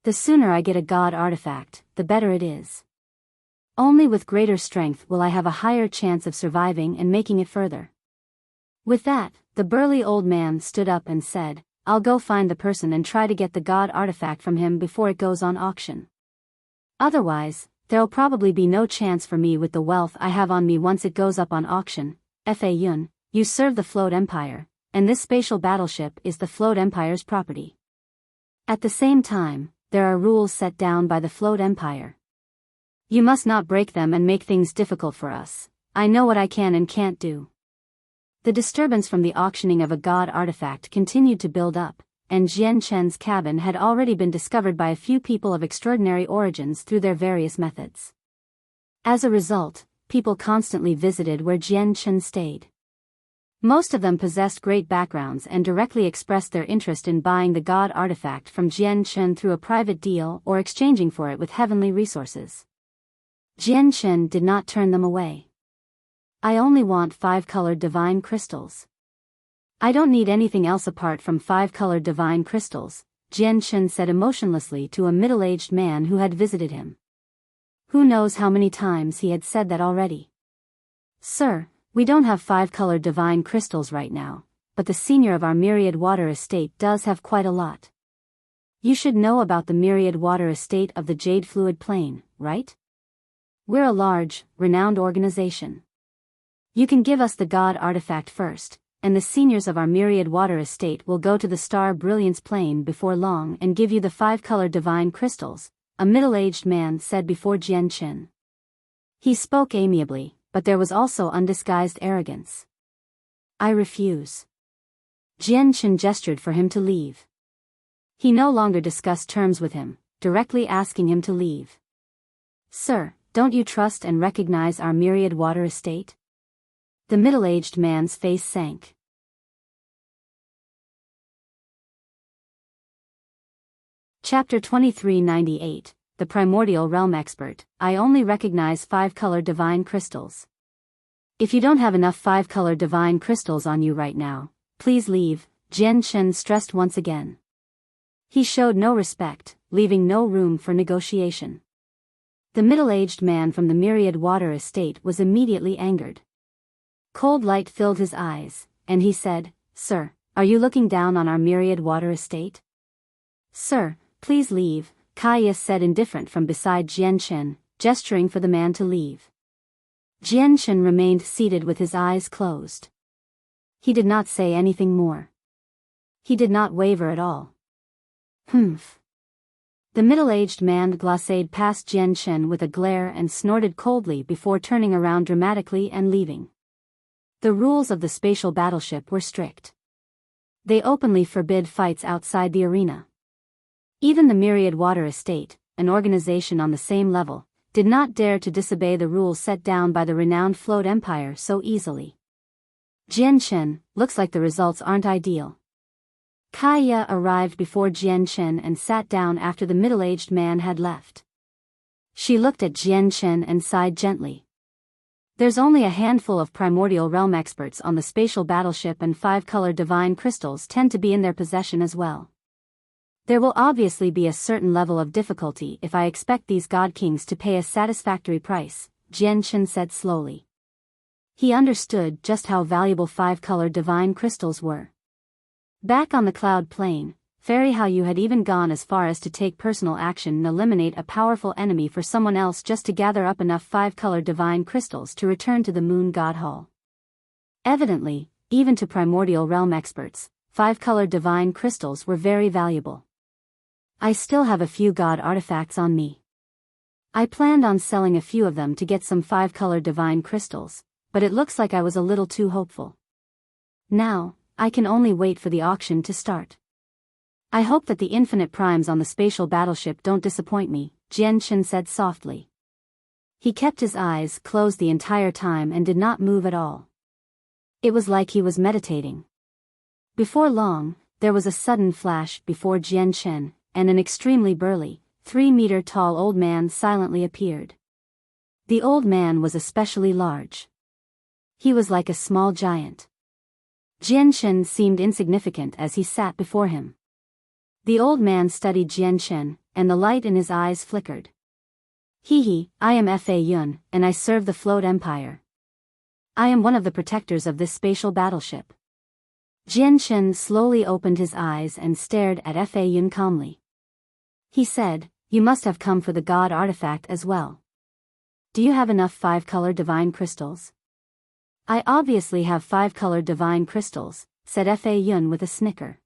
The sooner I get a god artifact, the better it is. Only with greater strength will I have a higher chance of surviving and making it further." With that, the burly old man stood up and said, "I'll go find the person and try to get the god artifact from him before it goes on auction. Otherwise, there'll probably be no chance for me with the wealth I have on me once it goes up on auction." Fa Yun, you serve the Float Empire, and this spatial battleship is the Float Empire's property. At the same time, there are rules set down by the Float Empire. You must not break them and make things difficult for us. I know what I can and can't do. The disturbance from the auctioning of a god artifact continued to build up, and Jian Chen's cabin had already been discovered by a few people of extraordinary origins through their various methods. As a result, people constantly visited where Jian Chen stayed. Most of them possessed great backgrounds and directly expressed their interest in buying the god artifact from Jian Chen through a private deal or exchanging for it with heavenly resources. Jian Chen did not turn them away. "I only want 5-colored divine crystals. I don't need anything else apart from 5-colored divine crystals," Jian Chen said emotionlessly to a middle-aged man who had visited him. Who knows how many times he had said that already. "Sir, we don't have 5-colored divine crystals right now, but the senior of our Myriad Water Estate does have quite a lot. You should know about the Myriad Water Estate of the Jade Fluid Plane, right? We're a large, renowned organization. You can give us the god artifact first, and the seniors of our Myriad Water Estate will go to the Star Brilliance Plane before long and give you the 5-colored divine crystals," a middle-aged man said before Jian Chen. He spoke amiably, but there was also undisguised arrogance. "I refuse." Jian Chen gestured for him to leave. He no longer discussed terms with him, directly asking him to leave. "Sir, don't you trust and recognize our Myriad Water Estate?" The middle-aged man's face sank. Chapter 2398, The Primordial Realm Expert. "I only recognize 5-colored divine crystals. If you don't have enough 5-colored divine crystals on you right now, please leave," Jian Chen stressed once again. He showed no respect, leaving no room for negotiation. The middle-aged man from the Myriad Water Estate was immediately angered. Cold light filled his eyes, and he said, "Sir, are you looking down on our Myriad Water Estate?" "Sir, please leave," Kaya said indifferent from beside Jian Chen, gesturing for the man to leave. Jian Chen remained seated with his eyes closed. He did not say anything more. He did not waver at all. "Humph." The middle-aged man glacéed past Jian Chen with a glare and snorted coldly before turning around dramatically and leaving. The rules of the spatial battleship were strict. They openly forbid fights outside the arena. Even the Myriad Water Estate, an organization on the same level, did not dare to disobey the rules set down by the renowned Float Empire so easily. Jianchen, looks like the results aren't ideal. Kaya arrived before Jianchen and sat down after the middle-aged man had left. She looked at Jianchen and sighed gently. There's only a handful of primordial realm experts on the spatial battleship, and 5-color divine crystals tend to be in their possession as well. There will obviously be a certain level of difficulty if I expect these god kings to pay a satisfactory price, Jianchen said slowly. He understood just how valuable 5-color divine crystals were. Back on the cloud plane, Fairy Hao had even gone as far as to take personal action and eliminate a powerful enemy for someone else just to gather up enough 5-color divine crystals to return to the Moon God Hall. Evidently, even to primordial realm experts, 5-color divine crystals were very valuable. I still have a few god artifacts on me. I planned on selling a few of them to get some 5-color divine crystals, but it looks like I was a little too hopeful. Now, I can only wait for the auction to start. I hope that the infinite primes on the spatial battleship don't disappoint me, Jianchen said softly. He kept his eyes closed the entire time and did not move at all. It was like he was meditating. Before long, there was a sudden flash before Jianchen, and an extremely burly, 3-meter-tall old man silently appeared. The old man was especially large. He was like a small giant. Jianchen seemed insignificant as he sat before him. The old man studied Jianchen, and the light in his eyes flickered. I am Fa Yun, and I serve the Float Empire. I am one of the protectors of this spatial battleship. Jianchen slowly opened his eyes and stared at Fa Yun calmly. He said, "You must have come for the god artifact as well. Do you have enough 5-color divine crystals?" "I obviously have 5-color divine crystals," said Fa Yun with a snicker.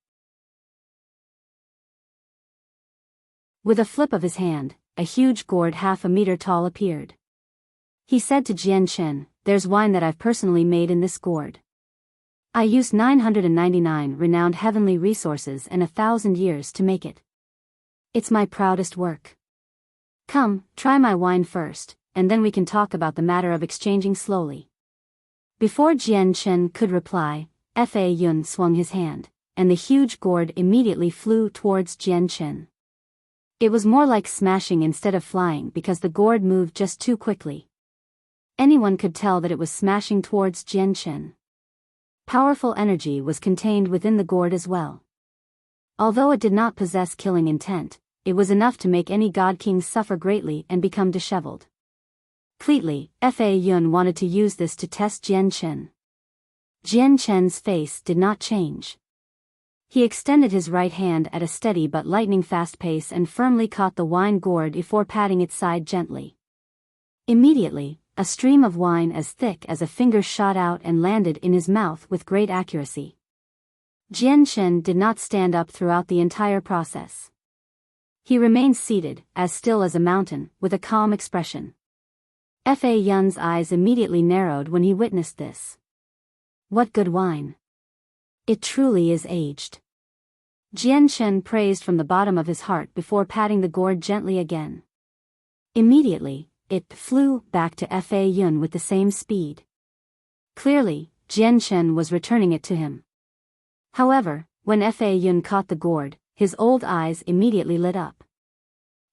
With a flip of his hand, a huge gourd half a meter tall appeared. He said to Jianchen, "There's wine that I've personally made in this gourd. I used 999 renowned heavenly resources and 1,000 years to make it. It's my proudest work. Come, try my wine first, and then we can talk about the matter of exchanging slowly." Before Jianchen could reply, Fa Yun swung his hand, and the huge gourd immediately flew towards Jianchen. It was more like smashing instead of flying because the gourd moved just too quickly. Anyone could tell that it was smashing towards Jianchen. Powerful energy was contained within the gourd as well. Although it did not possess killing intent, it was enough to make any god king suffer greatly and become disheveled. Clearly, Fa Yun wanted to use this to test Jianchen. Jianchen's face did not change. He extended his right hand at a steady but lightning-fast pace and firmly caught the wine gourd before patting its side gently. Immediately, a stream of wine as thick as a finger shot out and landed in his mouth with great accuracy. Jianchen did not stand up throughout the entire process. He remained seated, as still as a mountain, with a calm expression. Fa Yun's eyes immediately narrowed when he witnessed this. What good wine! It truly is aged. Jianchen praised from the bottom of his heart before patting the gourd gently again. Immediately, it flew back to Fa Yun with the same speed. Clearly, Jianchen was returning it to him. However, when Fa Yun caught the gourd, his old eyes immediately lit up.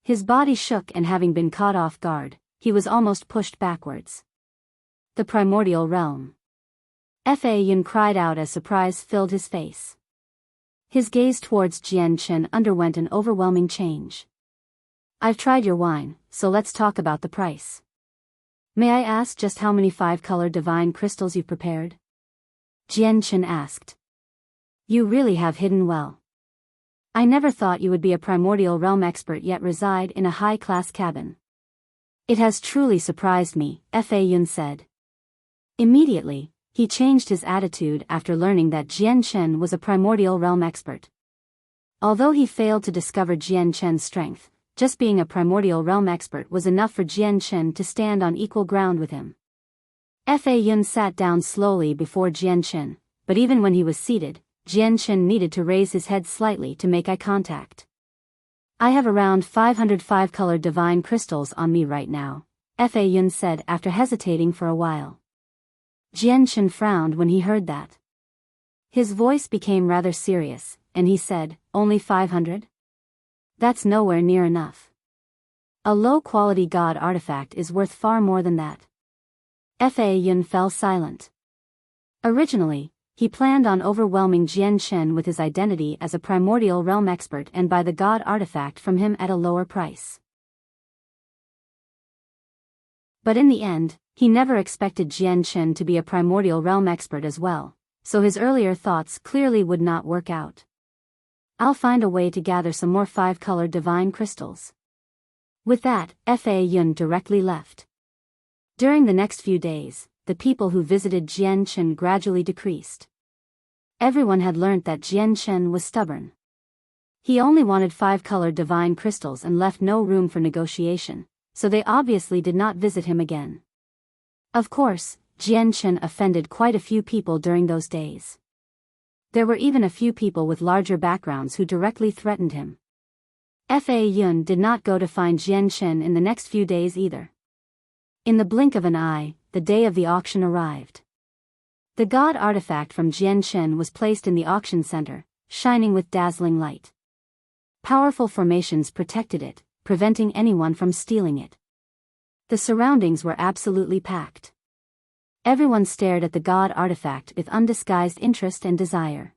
His body shook, and having been caught off guard, he was almost pushed backwards. The primordial realm. Fa Yun cried out as surprise filled his face. His gaze towards Jianchen underwent an overwhelming change. "I've tried your wine, so let's talk about the price. May I ask just how many 5-color divine crystals you've prepared?" Jianchen asked. "You really have hidden well. I never thought you would be a primordial realm expert yet reside in a high-class cabin. It has truly surprised me," Fa Yun said. Immediately, he changed his attitude after learning that Jianchen was a primordial realm expert. Although he failed to discover Jianchen's strength, just being a primordial realm expert was enough for Jianchen to stand on equal ground with him. Fa Yun sat down slowly before Jianchen, but even when he was seated, Jianchen needed to raise his head slightly to make eye contact. I have around 505 colored divine crystals on me right now, Fa Yun said after hesitating for a while. Jianchen frowned when he heard that. His voice became rather serious, and he said, only 500? That's nowhere near enough. A low-quality god artifact is worth far more than that. Fa Yun fell silent. Originally, he planned on overwhelming Jianchen with his identity as a primordial realm expert and buy the god artifact from him at a lower price. But in the end, he never expected Jianchen to be a primordial realm expert as well, so his earlier thoughts clearly would not work out. I'll find a way to gather some more 5-colored divine crystals. With that, Fa Yun directly left. During the next few days, the people who visited Jianchen gradually decreased. Everyone had learnt that Jianchen was stubborn. He only wanted 5-colored divine crystals and left no room for negotiation, so they obviously did not visit him again. Of course, Jianchen offended quite a few people during those days. There were even a few people with larger backgrounds who directly threatened him. Fa Yun did not go to find Jianchen in the next few days either. In the blink of an eye, the day of the auction arrived. The god artifact from Jianchen was placed in the auction center, shining with dazzling light. Powerful formations protected it, preventing anyone from stealing it. The surroundings were absolutely packed. Everyone stared at the god artifact with undisguised interest and desire.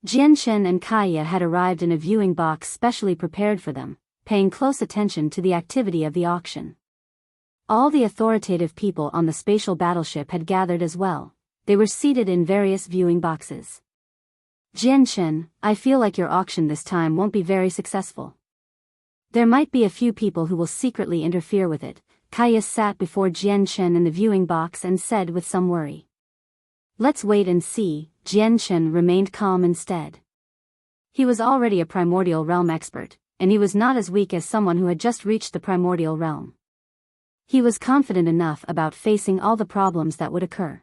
Jianchen and Kaya had arrived in a viewing box specially prepared for them, paying close attention to the activity of the auction. All the authoritative people on the spatial battleship had gathered as well. They were seated in various viewing boxes. Jianchen, I feel like your auction this time won't be very successful. There might be a few people who will secretly interfere with it. Kaya sat before Jianchen in the viewing box and said with some worry. Let's wait and see. Jianchen remained calm instead. He was already a primordial realm expert, and he was not as weak as someone who had just reached the primordial realm. He was confident enough about facing all the problems that would occur.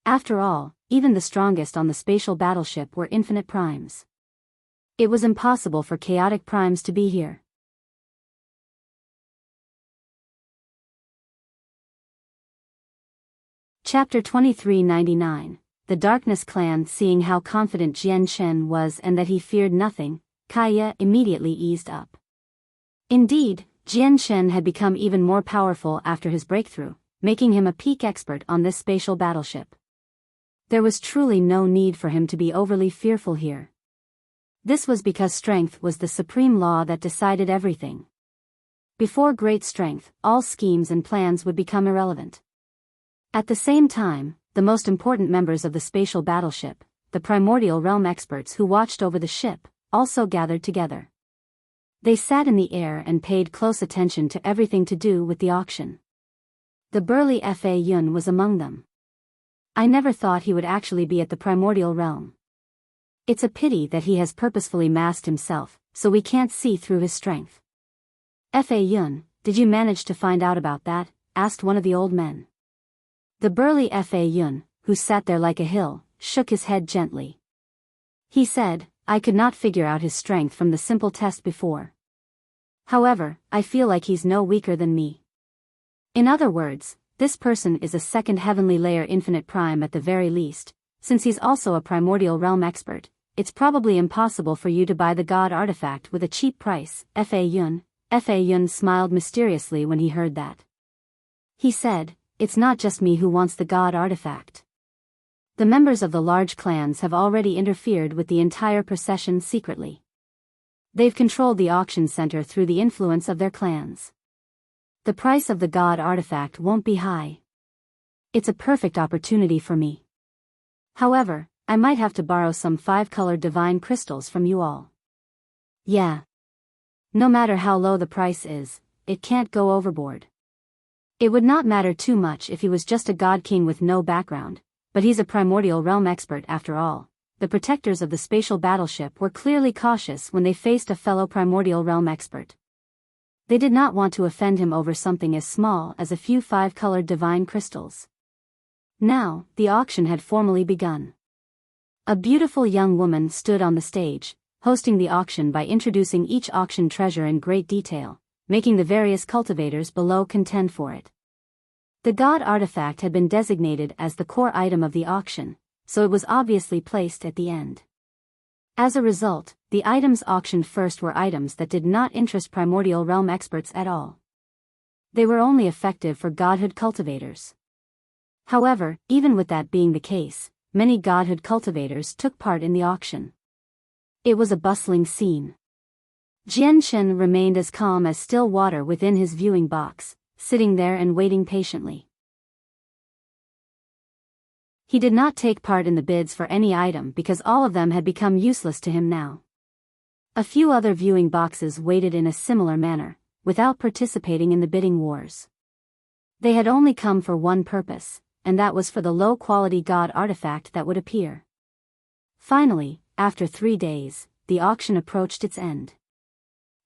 After all, even the strongest on the spatial battleship were infinite primes. It was impossible for chaotic primes to be here. Chapter 2399. The Darkness Clan. Seeing how confident Jianchen was and that he feared nothing, Kaya immediately eased up. Indeed, Jianchen had become even more powerful after his breakthrough, making him a peak expert on this spatial battleship. There was truly no need for him to be overly fearful here. This was because strength was the supreme law that decided everything. Before great strength, all schemes and plans would become irrelevant. At the same time, the most important members of the spatial battleship, the primordial realm experts who watched over the ship, also gathered together. They sat in the air and paid close attention to everything to do with the auction. The burly Fa Yun was among them. I never thought he would actually be at the primordial realm. It's a pity that he has purposefully masked himself, so we can't see through his strength. Fa Yun, did you manage to find out about that? Asked one of the old men. The burly Fa Yun, who sat there like a hill, shook his head gently. He said, I could not figure out his strength from the simple test before. However, I feel like he's no weaker than me. In other words, this person is a second heavenly layer infinite prime at the very least. Since he's also a primordial realm expert, it's probably impossible for you to buy the god artifact with a cheap price. Fa Yun smiled mysteriously when he heard that. He said, it's not just me who wants the god artifact. The members of the large clans have already interfered with the entire procession secretly. They've controlled the auction center through the influence of their clans. The price of the god artifact won't be high. It's a perfect opportunity for me. However, I might have to borrow some 5-colored divine crystals from you all. Yeah. No matter how low the price is, it can't go overboard. It would not matter too much if he was just a god king with no background, but he's a primordial realm expert after all. The protectors of the spatial battleship were clearly cautious when they faced a fellow primordial realm expert. They did not want to offend him over something as small as a few 5-colored divine crystals. Now, the auction had formally begun. A beautiful young woman stood on the stage, hosting the auction by introducing each auction treasure in great detail, making the various cultivators below contend for it. The god artifact had been designated as the core item of the auction, so it was obviously placed at the end. As a result, the items auctioned first were items that did not interest primordial realm experts at all. They were only effective for godhood cultivators. However, even with that being the case, many godhood cultivators took part in the auction. It was a bustling scene. Jianchen remained as calm as still water within his viewing box, sitting there and waiting patiently. He did not take part in the bids for any item because all of them had become useless to him now. A few other viewing boxes waited in a similar manner, without participating in the bidding wars. They had only come for one purpose, and that was for the low-quality god artifact that would appear. Finally, after 3 days, the auction approached its end.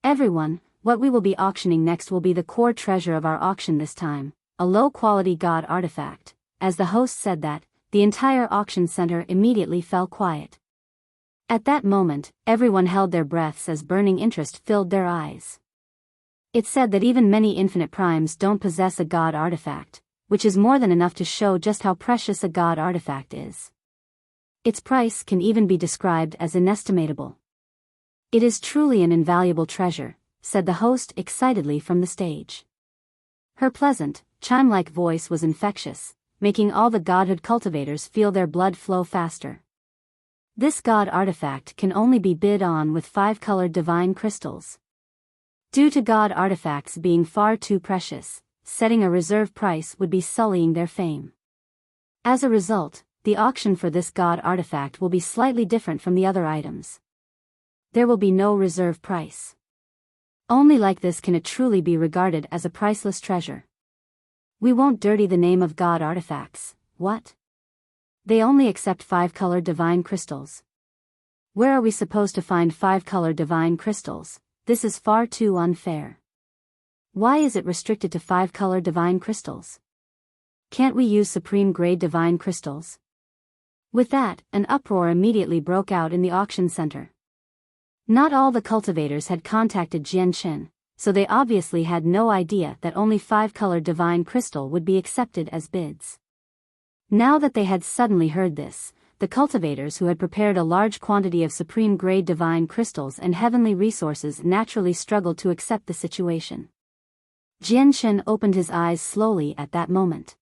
Everyone, what we will be auctioning next will be the core treasure of our auction this time, a low-quality god artifact. As the host said that, the entire auction center immediately fell quiet. At that moment, everyone held their breaths as burning interest filled their eyes. It's said that even many infinite primes don't possess a god artifact, which is more than enough to show just how precious a god artifact is. Its price can even be described as inestimable. It is truly an invaluable treasure, said the host excitedly from the stage. Her pleasant, chime-like voice was infectious, making all the godhood cultivators feel their blood flow faster. This god artifact can only be bid on with 5-colored divine crystals. Due to god artifacts being far too precious, setting a reserve price would be sullying their fame. As a result, the auction for this god artifact will be slightly different from the other items. There will be no reserve price. Only like this can it truly be regarded as a priceless treasure. We won't dirty the name of god artifacts, what? They only accept 5-colored divine crystals. Where are we supposed to find 5-colored divine crystals? This is far too unfair. Why is it restricted to 5-colored divine crystals? Can't we use supreme-grade divine crystals? With that, an uproar immediately broke out in the auction center. Not all the cultivators had contacted Jianchen, so they obviously had no idea that only 5-colored divine crystal would be accepted as bids. Now that they had suddenly heard this, the cultivators who had prepared a large quantity of supreme-grade divine crystals and heavenly resources naturally struggled to accept the situation. Jianchen opened his eyes slowly at that moment.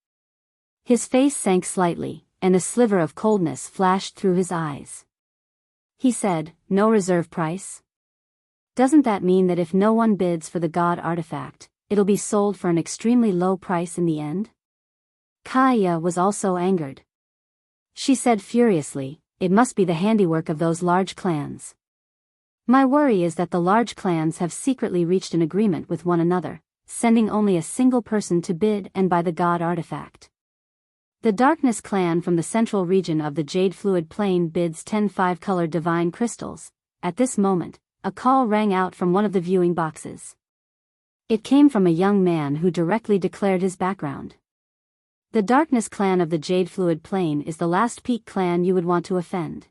His face sank slightly, and a sliver of coldness flashed through his eyes. He said, "No reserve price? Doesn't that mean that if no one bids for the god artifact, it'll be sold for an extremely low price in the end?" Kaya was also angered. She said furiously, "It must be the handiwork of those large clans. My worry is that the large clans have secretly reached an agreement with one another, sending only a single person to bid and buy the god artifact. The Darkness clan from the central region of the Jade Fluid Plain bids 10 5-colored divine crystals." At this moment, a call rang out from one of the viewing boxes. It came from a young man who directly declared his background. "The Darkness clan of the Jade Fluid Plain is the last peak clan you would want to offend.